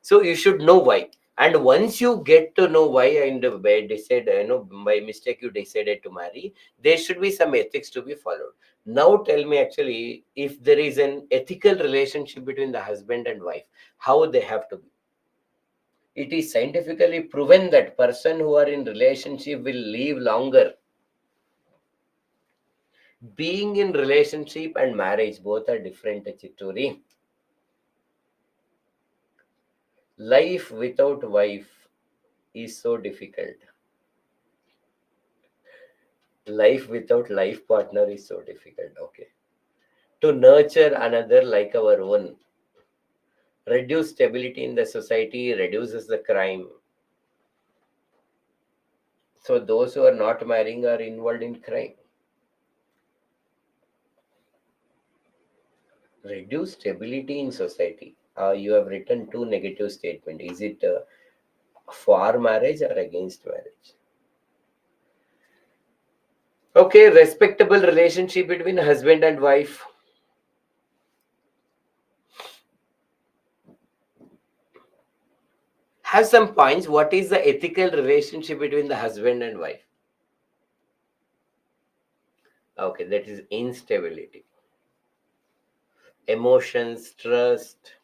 Speaker 1: so you should know why. And once you get to know why, and by decide, by mistake you decided to marry, there should be some ethics to be followed. Now tell me actually, if there is an ethical relationship between the husband and wife, how they have to be. It is scientifically proven that person who are in relationship will live longer. Being in relationship and marriage both are different, Chitturi. Life without wife is so difficult. Life without life partner is so difficult. Okay. To nurture another like our own, reduce stability in the society, reduces the crime. So those who are not marrying are involved in crime. Reduce stability in society. You have written two negative statements. Is it for marriage or against marriage? Okay, respectable relationship between husband and wife. Have some points. What is the ethical relationship between the husband and wife? Okay, that is instability, emotions, trust,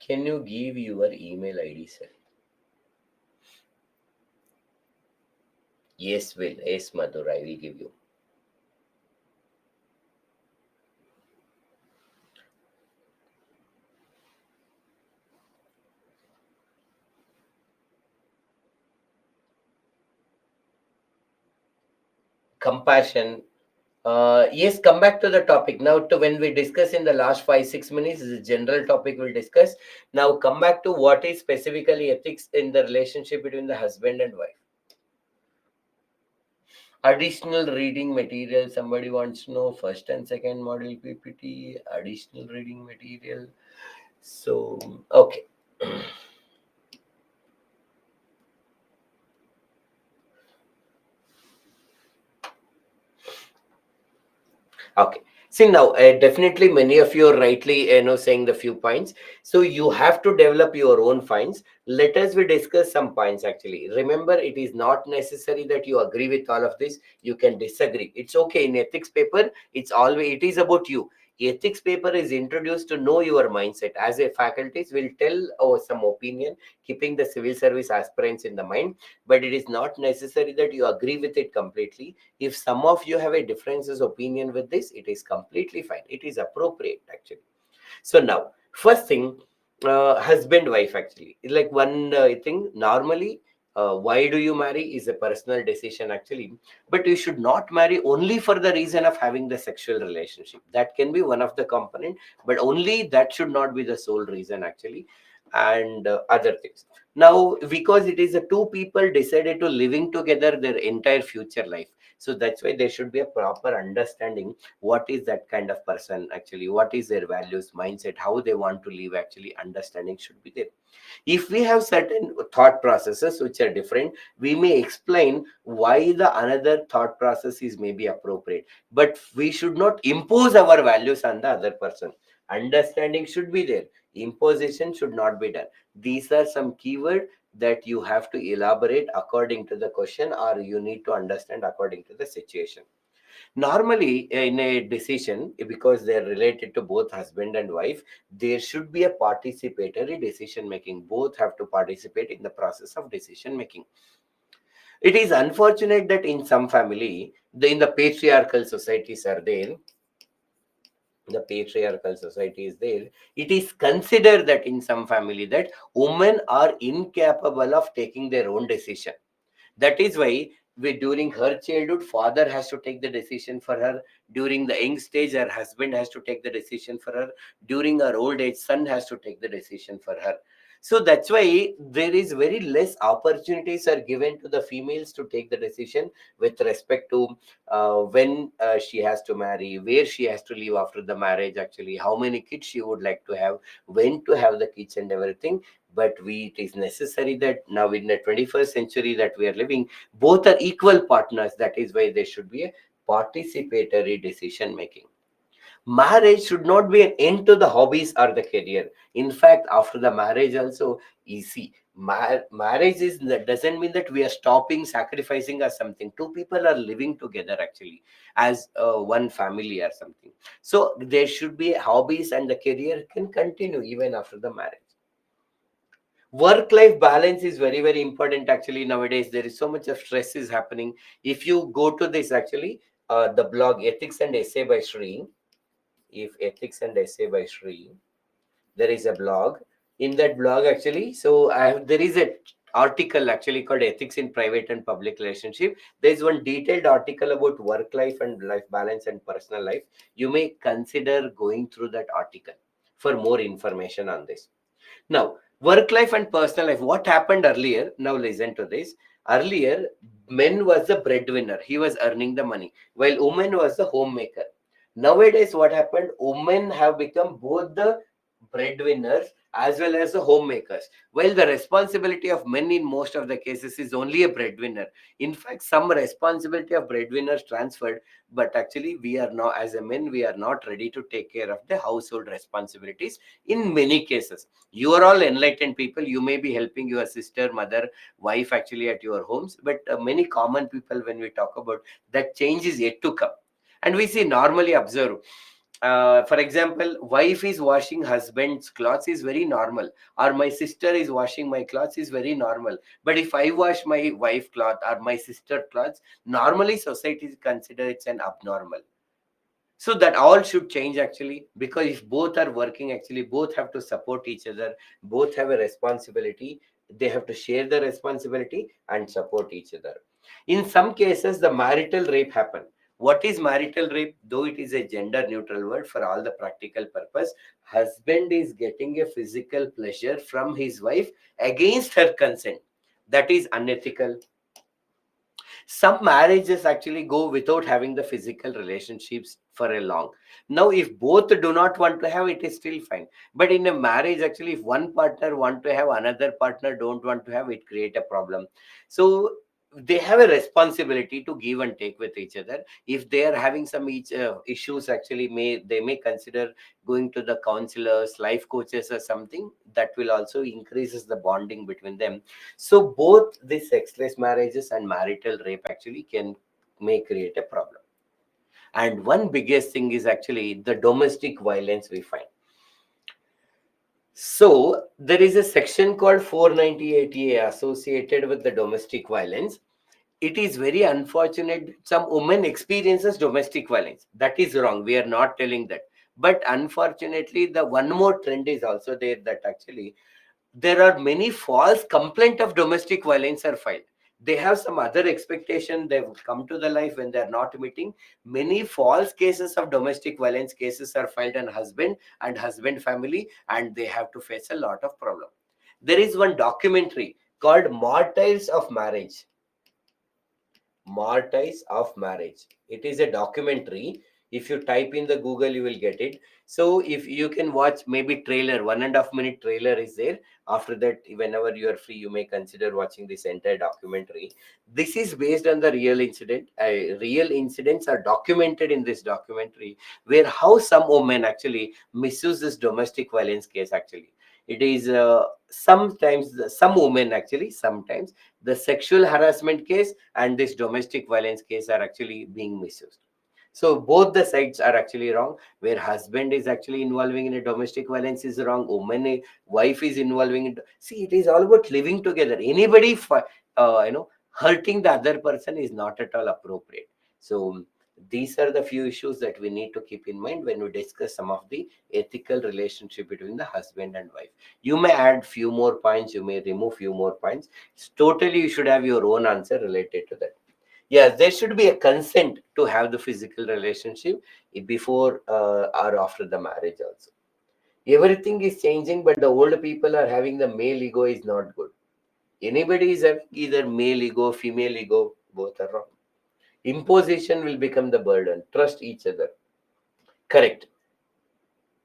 Speaker 1: Can you give your email ID, sir? Yes, will. Yes, Madhur, I will give you. Compassion. Yes, come back to the topic. Now, to when we discuss in the last 5, 6 minutes, the general topic we'll discuss. Now, come back to what is specifically ethics in the relationship between the husband and wife. Additional reading material. Somebody wants to know first and second module PPT. Additional reading material. So, okay. Okay. See now, definitely many of you are rightly, saying the few points. So you have to develop your own points. Let us we discuss some points actually. Remember, it is not necessary that you agree with all of this. You can disagree. It's okay. In ethics paper, it's always it is about you. Ethics paper is introduced to know your mindset. As a faculties, will tell some opinion, keeping the civil service aspirants in the mind. But it is not necessary that you agree with it completely. If some of you have a differences opinion with this, it is completely fine. It is appropriate actually. So now, first thing, husband wife actually is like one thing. Normally, why do you marry is a personal decision actually, but you should not marry only for the reason of having the sexual relationship. That can be one of the component, but only that should not be the sole reason actually, and other things. Now, because it is a two people decided to living together their entire future life, so that's why there should be a proper understanding what is that kind of person actually, what is their values, mindset, how they want to live actually, understanding should be there. If we have certain thought processes which are different, we may explain why the another thought process is maybe appropriate, but we should not impose our values on the other person. Understanding should be there, imposition should not be done. These are some keyword that you have to elaborate according to the question, or you need to understand according to the situation. Normally, in a decision, because they're related to both husband and wife, there should be a participatory decision making. Both have to participate in the process of decision making. It is unfortunate that in some family, in the patriarchal societies are there, the patriarchal society is there, it is considered that in some family that women are incapable of taking their own decision. That is why during her childhood, father has to take the decision for her. During the young stage, her husband has to take the decision for her. During her old age, son has to take the decision for her. So that's why there is very less opportunities are given to the females to take the decision with respect to when she has to marry, where she has to live after the marriage, actually, how many kids she would like to have, when to have the kids and everything. But it is necessary that now in the 21st century that we are living, both are equal partners. That is why there should be a participatory decision making. Marriage should not be an end to the hobbies or the career. In fact, after the marriage also, easy. Marriage is doesn't mean that we are stopping sacrificing or something. Two people are living together actually as one family or something. So there should be hobbies, and the career can continue even after the marriage. Work life balance is very very important actually. Nowadays there is so much of stress is happening. If you go to this actually, the blog Ethics and Essay by Shri, if Ethics and Essay by Shri, there is a blog. In that blog actually, so there is a article actually called Ethics in Private and Public Relationship. There is one detailed article about work life and life balance and personal life. You may consider going through that article for more information on this. Now, work life and personal life. What happened earlier? Now, listen to this. Earlier, men was the breadwinner. He was earning the money, while woman was the homemaker. Nowadays, what happened? Women have become both the breadwinners as well as the homemakers. Well, the responsibility of men in most of the cases is only a breadwinner. In fact, some responsibility of breadwinners transferred, but actually, we are now, as a men, we are not ready to take care of the household responsibilities in many cases. You are all enlightened people. You may be helping your sister, mother, wife actually at your homes, but many common people, when we talk about that, change is yet to come. And we see normally observe For example, wife is washing husband's clothes is very normal, or my sister is washing my clothes is very normal. But if I wash my wife cloth or my sister clothes, normally society consider it's an abnormal. So that all should change actually, because if both are working, actually both have to support each other, both have a responsibility, they have to share the responsibility and support each other. In some cases the marital rape happen. What is marital rape? Though it is a gender neutral word for all the practical purpose, husband is getting a physical pleasure from his wife against her consent. That is unethical. Some marriages actually go without having the physical relationships for a long. Now if both do not want to have, it is still fine. But in a marriage, actually if one partner want to have, another partner don't want to have, it create a problem. So they have a responsibility to give and take with each other. If they are having some issues, actually they may consider going to the counselors, life coaches or something, that will also increases the bonding between them. So both the sexless marriages and marital rape actually may create a problem. And one biggest thing is actually the domestic violence we find. So there is a section called 498A associated with the domestic violence. It is very unfortunate some women experiences domestic violence. That is wrong. We are not telling that. But unfortunately, the one more trend is also there, that actually there are many false complaint of domestic violence are filed. They have some other expectation, they've come to the life when they're not meeting. Many false cases of domestic violence cases are filed on husband and husband family, and they have to face a lot of problem. There is one documentary called Martyrs of Marriage. Martyrs of Marriage. It is a documentary. If you type in the Google, you will get it. So if you can watch maybe trailer, 1.5 minute trailer is there. After that, whenever you are free, you may consider watching this entire documentary. This is based on the real incident. Real incidents are documented in this documentary, where how some women actually misuse this domestic violence case. Actually, it is sometimes some women actually sometimes the sexual harassment case and this domestic violence case are actually being misused. So both the sides are actually wrong. Where husband is actually involving in a domestic violence is wrong. Wife is involving in. See, it is all about living together. Anybody, hurting the other person is not at all appropriate. So these are the few issues that we need to keep in mind when we discuss some of the ethical relationship between the husband and wife. You may add few more points. You may remove few more points. Totally, you should have your own answer related to that. Yes, there should be a consent to have the physical relationship before or after the marriage also. Everything is changing, but the old people are having the male ego is not good. Anybody is having either male ego, female ego, both are wrong. Imposition will become the burden. Trust each other. Correct.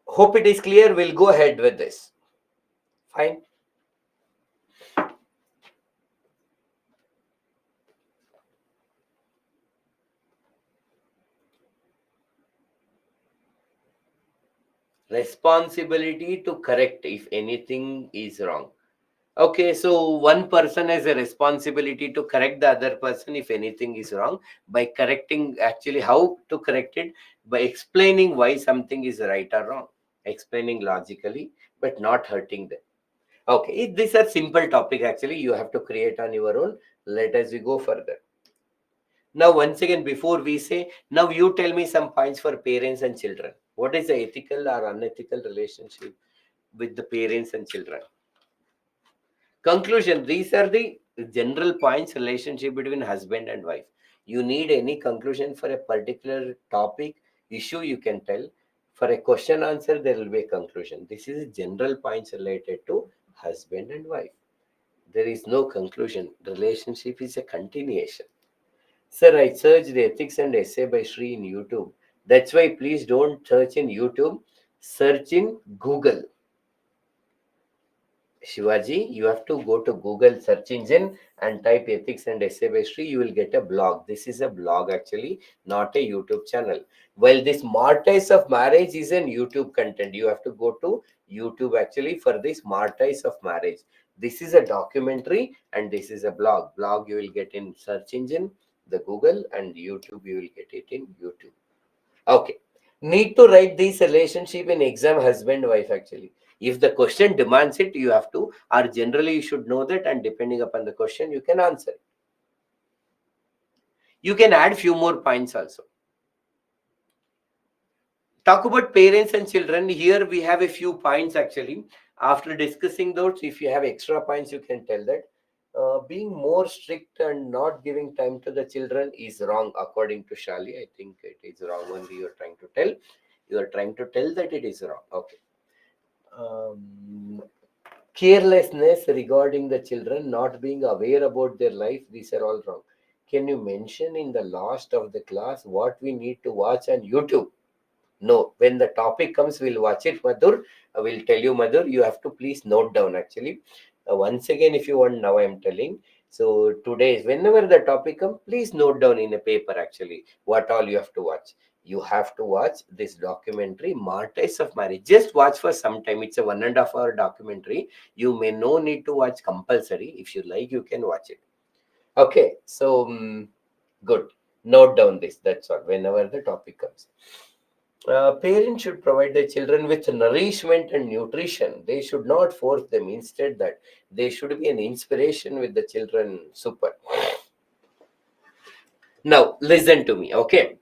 Speaker 1: Hope it is clear. We'll go ahead with this. Fine. Responsibility to correct if anything is wrong. Okay, so one person has a responsibility to correct the other person if anything is wrong, by correcting, actually how to correct it, by explaining why something is right or wrong, explaining logically, but not hurting them. Okay, these are simple topic actually. You have to create on your own. Let us we go further. Now, once again, before we say, now you tell me some points for parents and children. What is the ethical or unethical relationship with the parents and children? Conclusion. These are the general points relationship between husband and wife. You need any conclusion for a particular topic, issue, you can tell. For a question answer, there will be a conclusion. This is general points related to husband and wife. There is no conclusion. Relationship is a continuation. Sir, I searched the ethics and essay by Sri in YouTube. That's why please don't search in YouTube. Search in Google. Shivaji, you have to go to Google search engine and type ethics and essay by Sri. You will get a blog. This is a blog actually, not a YouTube channel. Well, this Martyrs of Marriage is an YouTube content. You have to go to YouTube actually for this Martyrs of Marriage. This is a documentary and this is a blog. Blog you will get in search engine, the Google, and YouTube you will get it in YouTube. Okay. Need to write this relationship in exam husband wife actually. If the question demands it, you have to, or generally you should know that, and depending upon the question you can answer. You can add few more points also. Talk about parents and children. Here we have a few points actually. After discussing those, if you have extra points, you can tell that. Being more strict and not giving time to the children is wrong according to Shali. I think it is wrong only you're trying to tell. You are trying to tell that it is wrong. Okay. Um, Carelessness regarding the children, not being aware about their life, these are all wrong. Can you mention in the last of the class what we need to watch on YouTube? No, when the topic comes, we'll watch it, Madhur. I will tell you, Madhur, you have to please note down actually. Once again, if you want, now I am telling. So today, whenever the topic comes, please note down in a paper actually what all you have to watch. You have to watch this documentary, Martyrs of Marriage. Just watch for some time. It's a 1.5 hour documentary. You may no need to watch compulsory. If you like, you can watch it. Okay, so good. Note down this. That's all. Whenever the topic comes. Parents should provide their children with nourishment and nutrition. They should not force them. Instead, that they should be an inspiration with the children. Super. Now, listen to me, okay?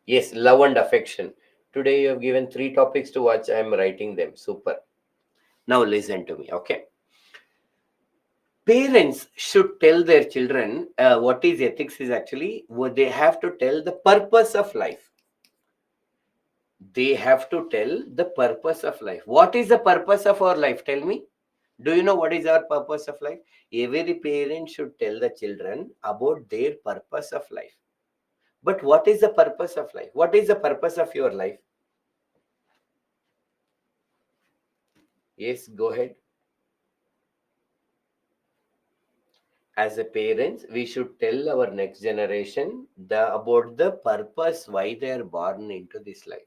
Speaker 1: Yes, love and affection. Today, you have given 3 topics to watch. I am writing them. Super. Now, listen to me, okay? Parents should tell their children what is ethics is actually what they have to tell the purpose of life. They have to tell the purpose of life. What is the purpose of our life? Tell me. Do you know what is our purpose of life? Every parent should tell the children about their purpose of life. But what is the purpose of life? What is the purpose of your life? Yes, go ahead. As a parents, we should tell our next generation about the purpose why they are born into this life.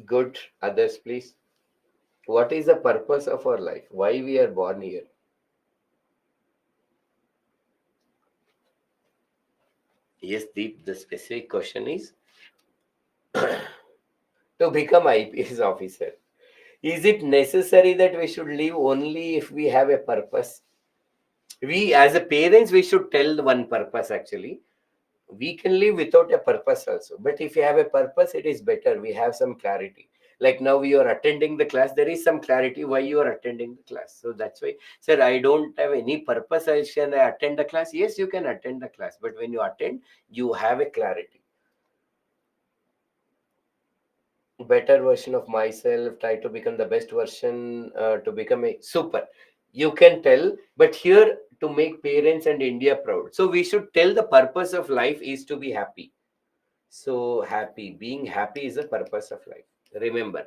Speaker 1: Good. Others, please. What is the purpose of our life? Why we are born here? Yes, Deep, the specific question is to become IPS officer. Is it necessary that we should live only if we have a purpose? We, as a parents, we should tell the one purpose actually. We can live without a purpose also. But if you have a purpose, it is better. We have some clarity. Like now you are attending the class, there is some clarity why you are attending the class. So that's why, sir, I don't have any purpose. Can I attend the class? Yes, you can attend the class. But when you attend, you have a clarity. Better version of myself, try to become the best version, to become a super, you can tell. But here, to make parents and India proud, so we should tell the purpose of life is to be happy. So happy, being happy is the purpose of life. Remember,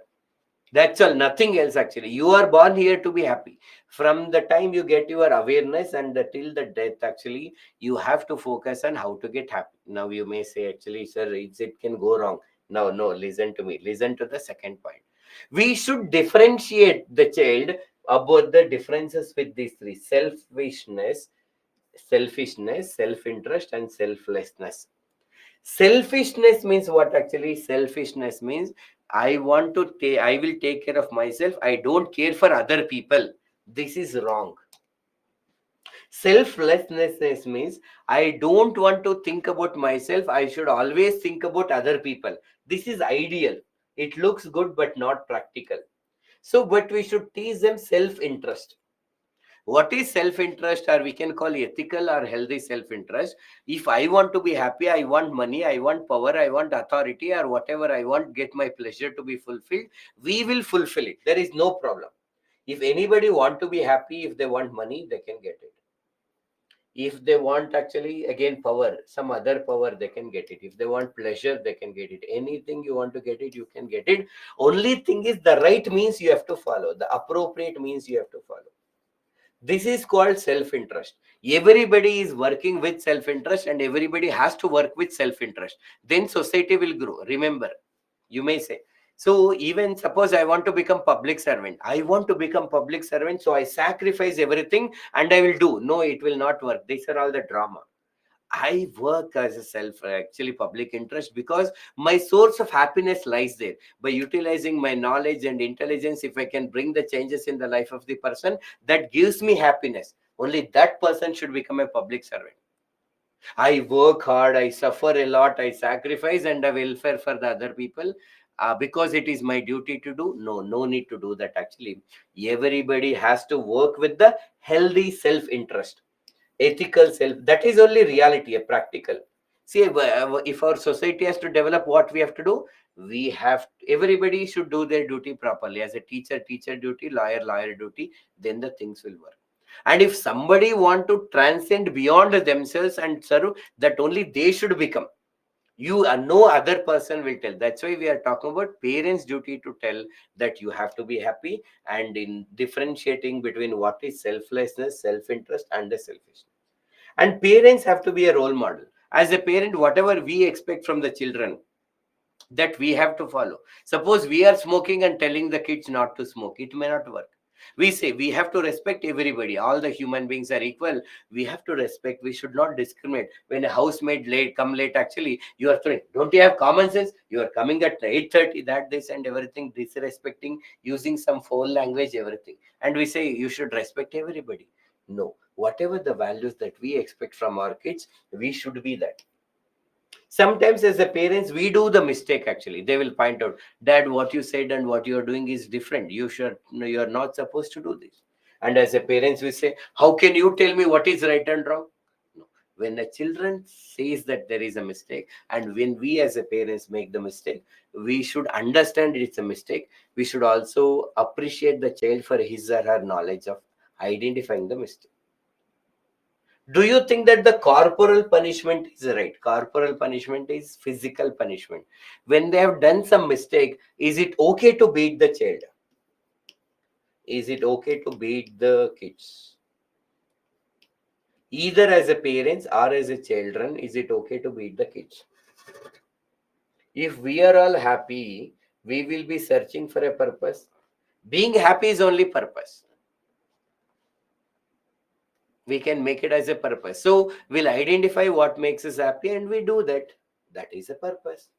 Speaker 1: that's all, nothing else actually. You are born here to be happy. From the time you get your awareness and till the death, actually, you have to focus on how to get happy. Now you may say, actually, sir, it can go wrong. No, no, listen to me. Listen to the second point. We should differentiate the child about the differences with these three: selfishness, self-interest, and selflessness. Selfishness means what actually? Selfishness means I will take care of myself. I don't care for other people. This is wrong. Selflessness means I don't want to think about myself. I should always think about other people. This is ideal. It looks good, but not practical. So, but we should teach them self-interest. What is self-interest, or we can call ethical or healthy self-interest? If I want to be happy, I want money, I want power, I want authority, or whatever I want, get my pleasure to be fulfilled, we will fulfill it. There is no problem. If anybody want to be happy, if they want money, they can get it. If they want actually again power, some other power, they can get it. If they want pleasure, they can get it. Anything you want to get it, you can get it. Only thing is, the right means you have to follow, the appropriate means you have to follow. This is called self-interest. Everybody is working with self-interest, and everybody has to work with self-interest. Then society will grow. Remember, you may say, So even suppose I want to become public servant, I want to become public servant, so I sacrifice everything and I will do. No, it will not work. These are all the drama. I work as a self actually public interest because my source of happiness lies there. By utilizing my knowledge and intelligence, if I can bring the changes in the life of the person, that gives me happiness. Only that person should become a public servant. I work hard, I suffer a lot, I sacrifice and the welfare for the other people because it is my duty to do. No, no need to do that actually. Everybody has to work with the healthy self interest, ethical self. That is only reality, a practical. See, if our society has to develop, what we have to do, we have, everybody should do their duty properly. As a teacher, teacher duty, lawyer, lawyer duty, then the things will work. And if somebody want to transcend beyond themselves and serve, that only they should become. You no other person will tell. That's why we are talking about parents duty to tell that you have to be happy, and in differentiating between what is selflessness, self-interest and the selfishness. And parents have to be a role model. As a parent, whatever we expect from the children, that we have to follow. Suppose we are smoking and telling the kids not to smoke, it may not work. We say we have to respect everybody, all the human beings are equal. We have to respect, we should not discriminate. When a housemaid late come late, actually you are throwing, don't you have common sense, you are coming at 8:30, that this and everything, disrespecting, using some foul language, everything. And we say you should respect everybody. No, whatever the values that we expect from our kids, we should be that. Sometimes as a parents we do the mistake. Actually they will point out, dad, what you said and what you are doing is different, you should, no, you are not supposed to do this. And as a parents we say, how can you tell me what is right and wrong? No. When a children says that there is a mistake, and when we as a parents make the mistake, we should understand it's a mistake. We should also appreciate the child for his or her knowledge of identifying the mistake. Do you think that the corporal punishment is right? Corporal punishment is physical punishment. When they have done some mistake, is it okay to beat the child? Is it okay to beat the kids? Either as a parents or as a children, is it okay to beat the kids? If we are all happy, we will be searching for a purpose. Being happy is only purpose. We can make it as a purpose. So we'll identify what makes us happy and we do that. That is a purpose.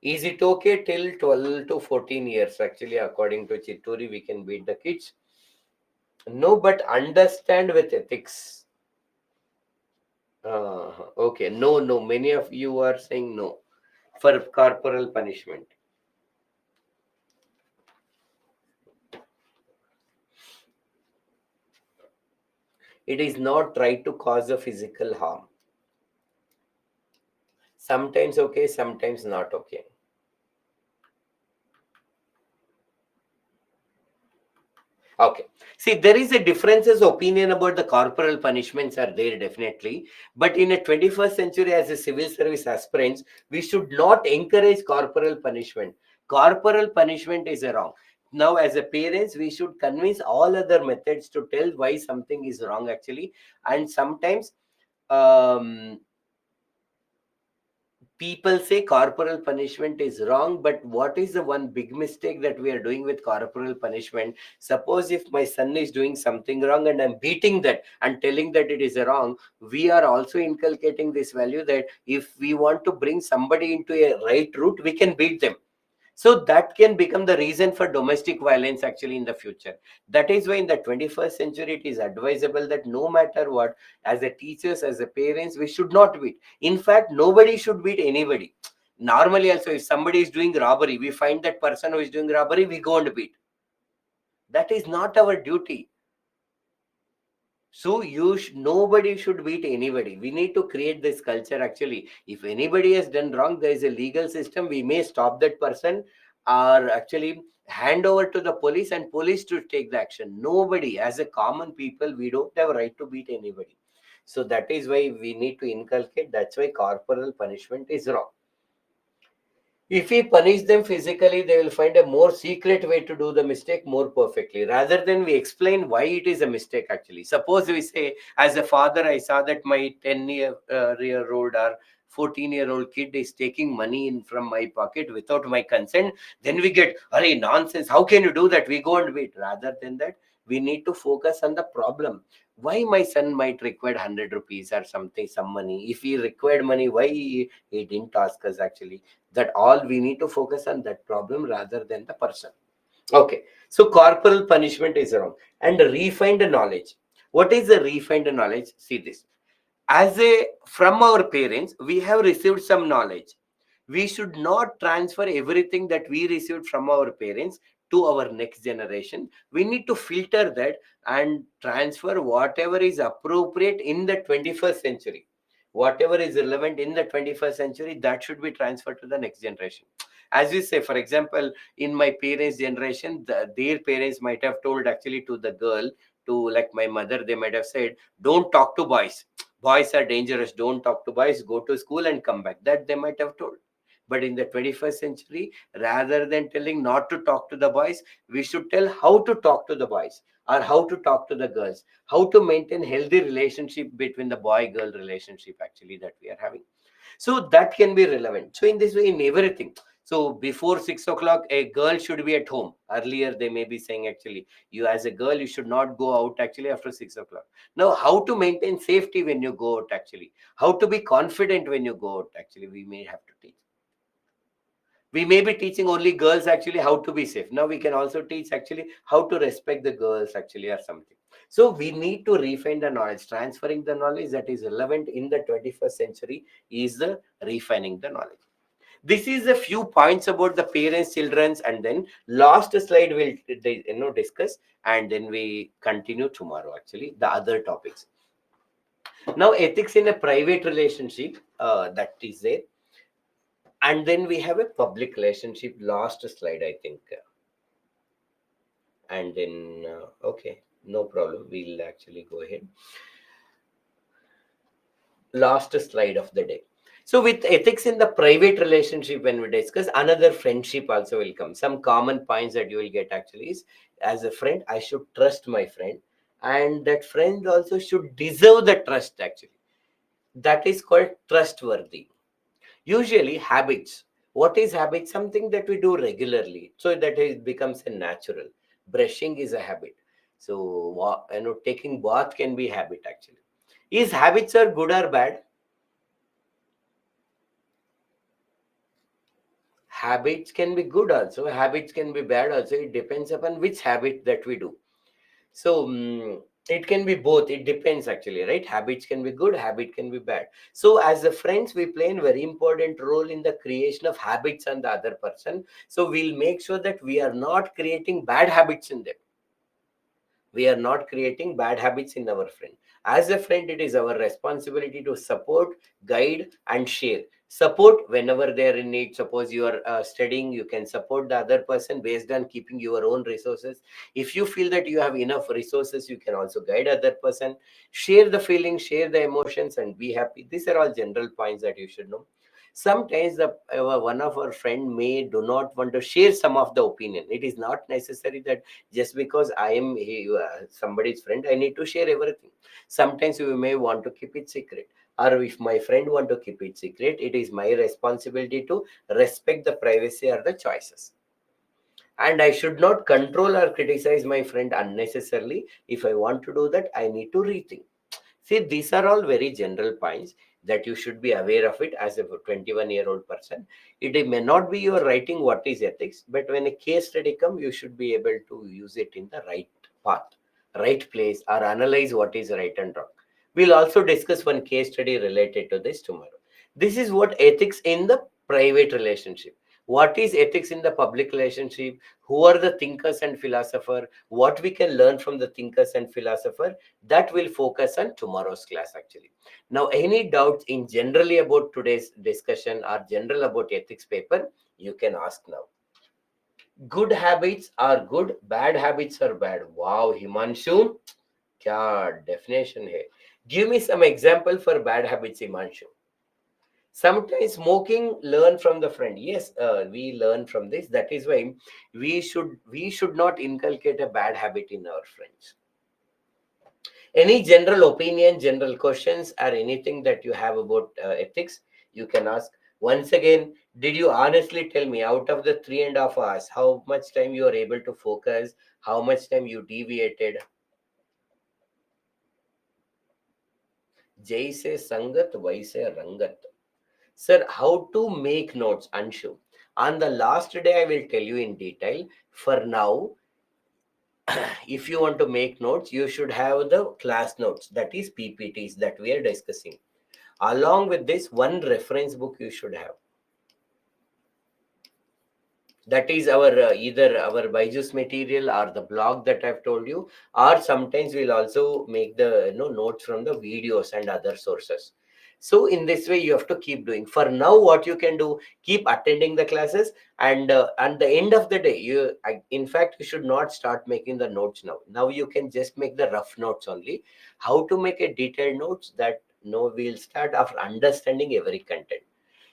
Speaker 1: Is it okay till 12 to 14 years? Actually, according to Chitturi, we can beat the kids. No, but understand with ethics. Okay, no, no. Many of you are saying no for corporal punishment. It is not right to cause a physical harm. Sometimes okay, sometimes not okay. Okay. See, there is a differences opinion about the corporal punishments are there definitely. But in a 21st century, as a civil service aspirants, we should not encourage corporal punishment. Corporal punishment is wrong. Now, as a parents, we should convince all other methods to tell why something is wrong actually. And sometimes um, people say corporal punishment is wrong, but what is the one big mistake that we are doing with corporal punishment? Suppose if my son is doing something wrong and I'm beating that and telling that it is wrong, we are also inculcating this value that if we want to bring somebody into a right route, we can beat them. So that can become the reason for domestic violence actually in the future. That is why in the 21st century it is advisable that no matter what, as a teachers, as a parents, we should not beat. In fact, nobody should beat anybody. Normally also, if somebody is doing robbery, we find that person who is doing robbery, we go and beat. That is not our duty. So nobody should beat anybody. We need to create this culture actually. If anybody has done wrong, there is a legal system. We may stop that person or actually hand over to the police and police to take the action. Nobody, as a common people, we don't have a right to beat anybody. So that is why we need to inculcate. That's why corporal punishment is wrong. If we punish them physically, they will find a more secret way to do the mistake more perfectly, rather than we explain why it is a mistake actually. Suppose we say, as a father, I saw that my 10-year-old or 14-year-old kid is taking money in from my pocket without my consent. Then we get, "Arey, nonsense, how can you do that?" We go and wait. Rather than that, we need to focus on the problem. Why my son might require 100 rupees or something, some money. If he required money, why he didn't ask us actually? That all we need to focus on that problem rather than the person. Okay, so corporal punishment is wrong. And refined knowledge. What is the refined knowledge? See this. As a from our parents, we have received some knowledge. We should not transfer everything that we received from our parents to our next generation. We need to filter that and transfer whatever is appropriate in the 21st century. Whatever is relevant in the 21st century, that should be transferred to the next generation. As you say, for example, in my parents generation, their parents might have told actually to the girl, to like my mother, they might have said, don't talk to boys. Boys are dangerous, don't talk to boys, go to school and come back. That they might have told. But in the 21st century, rather than telling not to talk to the boys, we should tell how to talk to the boys, or how to talk to the girls, how to maintain healthy relationship between the boy girl relationship actually that we are having. So that can be relevant. So in this way, in everything, so before 6 o'clock, a girl should be at home. Earlier, they may be saying actually, you as a girl, you should not go out actually after 6 o'clock. Now, how to maintain safety when you go out actually? How to be confident when you go out actually? We may have to teach. We may be teaching only girls actually how to be safe. Now we can also teach actually how to respect the girls actually or something. So we need to refine the knowledge. Transferring the knowledge that is relevant in the 21st century is the refining the knowledge. This is a few points about the parents, children's, and then last slide we'll discuss, and then we continue tomorrow actually the other topics. Now ethics in a private relationship, that is there, and then we have a public relationship. Last slide, I think, and then okay, no problem. We'll actually go ahead. Last slide of the day. So with ethics in the private relationship, when we discuss, another friendship also will come. Some common points that you will get actually is, as a friend, I should trust my friend, and that friend also should deserve the trust actually. That is called trustworthy. Usually habits. What is habit? Something that we do regularly, so that it becomes a natural. Brushing is a habit. So taking bath can be habit actually. Is habits are good or bad? Habits can be good also, habits can be bad also. It depends upon which habit that we do. So it can be both, it depends actually, right? Habits can be good, habit can be bad. So as a friends, we play a very important role in the creation of habits on the other person. So we'll make sure that we are not creating bad habits in them. We are not creating bad habits in our friend. As a friend, it is our responsibility to support, guide, and share. Support whenever they are in need. Suppose you are studying, you can support the other person based on keeping your own resources. If you feel that you have enough resources, you can also guide other person. Share the feelings, share the emotions, and be happy. These are all general points that you should know. Sometimes the one of our friend may do not want to share some of the opinion. It is not necessary that just because I am somebody's friend, I need to share everything. Sometimes we may want to keep it secret, or if my friend want to keep it secret, it is my responsibility to respect the privacy or the choices. And I should not control or criticize my friend unnecessarily. If I want to do that, I need to rethink. See, these are all very general points that you should be aware of it as a 21-year-old person. It may not be your writing what is ethics, but when a case study comes, you should be able to use it in the right path, right place, or analyze what is right and wrong. We'll also discuss one case study related to this tomorrow. This is what ethics in the private relationship. What is ethics in the public relationship? Who are the thinkers and philosopher? What we can learn from the thinkers and philosopher? That will focus on tomorrow's class actually. Now, any doubts in generally about today's discussion or general about ethics paper, you can ask now. Good habits are good, bad habits are bad. Wow, Himanshu, kya definition hai. Give me some example for bad habits, Himanshu. Sometimes smoking, learn from the friend. Yes, we learn from this. That is why we should not inculcate a bad habit in our friends. Any general opinion, general questions, or anything that you have about ethics, you can ask. Once again, did you honestly tell me out of the 3.5 hours, how much time you are able to focus, how much time you deviated? Jai se Sangat, Vai se Rangat. Sir, how to make notes, Anshu? On the last day, I will tell you in detail. For now, if you want to make notes, you should have the class notes, that is PPTs that we are discussing. Along with this, one reference book you should have. That is our either our Byju's material or the blog that I've told you, or sometimes we'll also make the notes from the videos and other sources. So in this way, you have to keep doing. For now, what you can do, keep attending the classes, and at the end of the day, in fact, you should not start making the notes now. Now you can just make the rough notes only. How to make a detailed notes, that no, we'll start after understanding every content.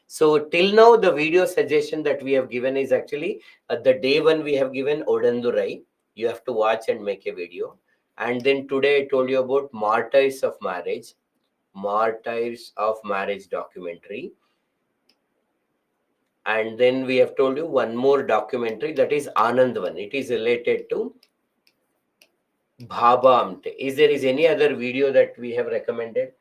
Speaker 1: So till now, the video suggestion that we have given is actually the day one we have given Odandurai. You have to watch and make a video. And then today I told you about Martyrs of Marriage documentary. And then we have told you one more documentary, that is Anand one. It is related to Bhaba Amte. Is any other video that we have recommended?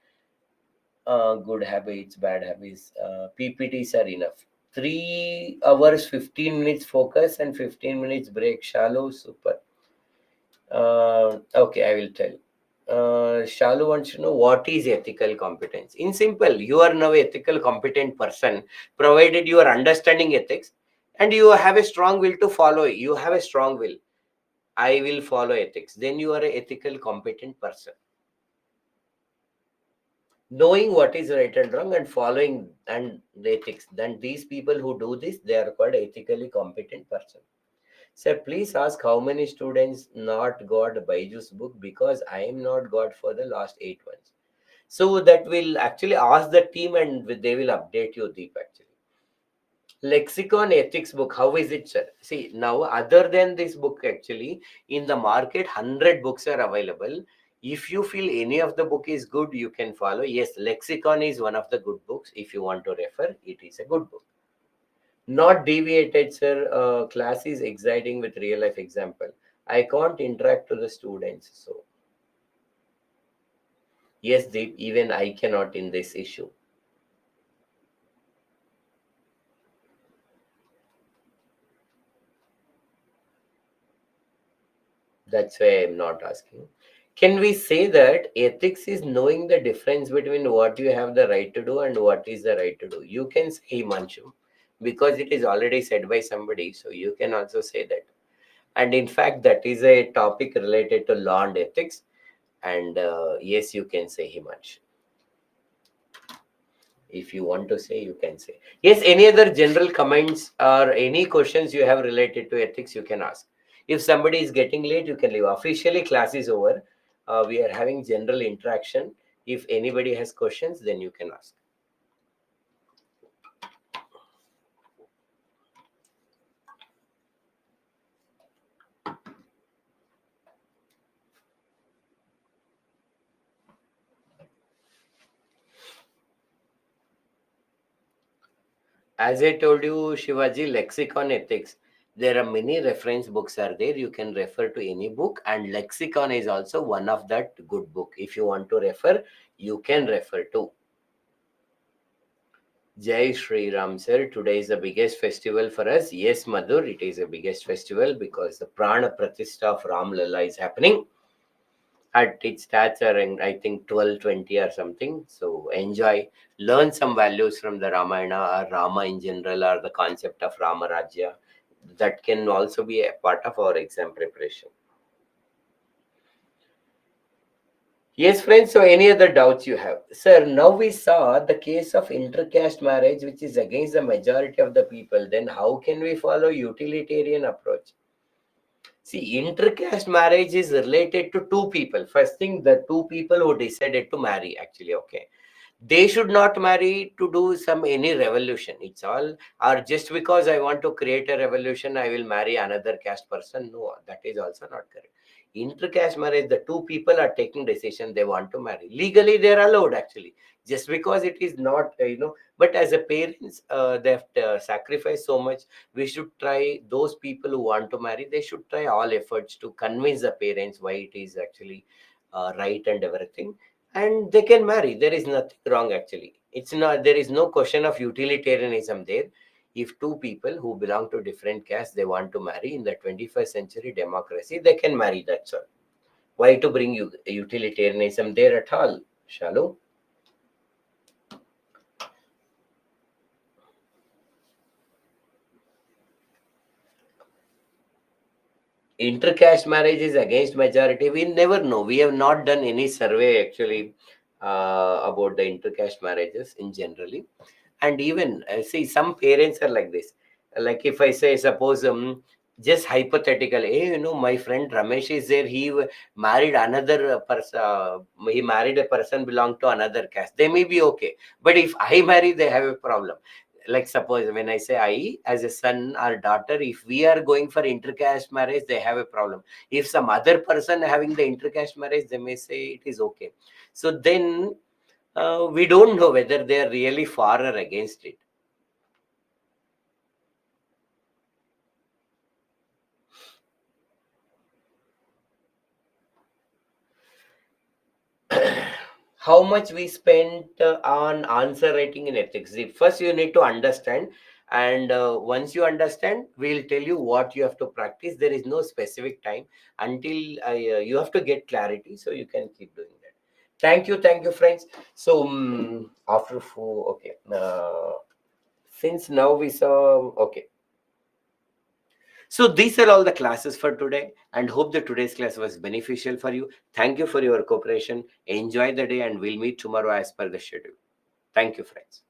Speaker 1: Good habits, bad habits. PPTs are enough. 3 hours, 15 minutes focus and 15 minutes break. Shallow, super. Okay, I will tell. Shalu wants to know what is ethical competence. In simple, you are now ethical competent person, provided you are understanding ethics and you have a strong will to follow. You have a strong will. I will follow ethics. Then you are an ethical competent person. Knowing what is right and wrong and following and the ethics, then these people who do this, they are called ethically competent person. Sir, please ask how many students not got Byju's book, because I am not got for the last 8 months. So that will actually ask the team and they will update you, Deep, actually. Lexicon ethics book, how is it, sir? See, now other than this book, actually, in the market, 100 books are available. If you feel any of the book is good, you can follow. Yes, Lexicon is one of the good books. If you want to refer, it is a good book. Not deviated, sir. Class is exciting with real life example. I can't interact to the students. So, yes, Deep, even I cannot in this issue. That's why I'm not asking. Can we say that ethics is knowing the difference between what you have the right to do and what is the right to do? You can say Himanshu, because it is already said by somebody, so you can also say that. And in fact, that is a topic related to law and ethics. And yes, you can say Himanshu. If you want to say, you can say. Yes, any other general comments or any questions you have related to ethics, you can ask. If somebody is getting late, you can leave. Officially, class is over. We are having general interaction. If anybody has questions, then you can ask. As I told you, Shivaji, lexicon ethics, there are many reference books are there. You can refer to any book, and lexicon is also one of that good book. If you want to refer, you can refer to. Jai Shri Ram, sir. Today is the biggest festival for us. Yes, Madhur, it is the biggest festival because the Prana Pratishta of Ram Lalla is happening. At it starts around, I think, 12:20 or something. So enjoy, learn some values from the Ramayana or Rama in general, or the concept of Rama Rajya. That can also be a part of our exam preparation. Yes, friends. So, any other doubts you have? Sir, now we saw the case of intercaste marriage, which is against the majority of the people. Then, how can we follow utilitarian approach? See, intercaste marriage is related to two people. First thing, the two people who decided to marry, actually, okay. They should not marry to do some any revolution. It's all, or just because I want to create a revolution, I will marry another caste person. No, that is also not correct. Intercaste marriage, the two people are taking decision they want to marry. Legally, they are allowed actually. Just because it is not, but as a parents, they have sacrificed so much. We should try, those people who want to marry, they should try all efforts to convince the parents why it is actually right and everything, and they can marry. There is nothing wrong actually. It's not, there is no question of utilitarianism there. If two people who belong to different castes, they want to marry in the 21st century democracy, they can marry. That's all. Why to bring you utilitarianism there at all, Shalu? Intercaste marriage is against majority. We never know. We have not done any survey actually about the intercaste marriages in generally. And even see, some parents are like this. Like if I say, suppose just hypothetical, hey, my friend Ramesh is there, he married another person, he married a person belong to another caste, they may be okay. But if I marry, they have a problem. Like suppose when I say I as a son or daughter, if we are going for intercaste marriage, they have a problem. If some other person having the intercaste marriage, they may say it is okay. So then we don't know whether they are really for or against it. How much we spent on answer writing in ethics? See, first you need to understand, and once you understand, we'll tell you what you have to practice. There is no specific time until you have to get clarity, so you can keep doing that. Thank you, friends. So after four, okay. Since now we saw, okay. So these are all the classes for today, and hope that today's class was beneficial for you. Thank you for your cooperation. Enjoy the day, and we'll meet tomorrow as per the schedule. Thank you, friends.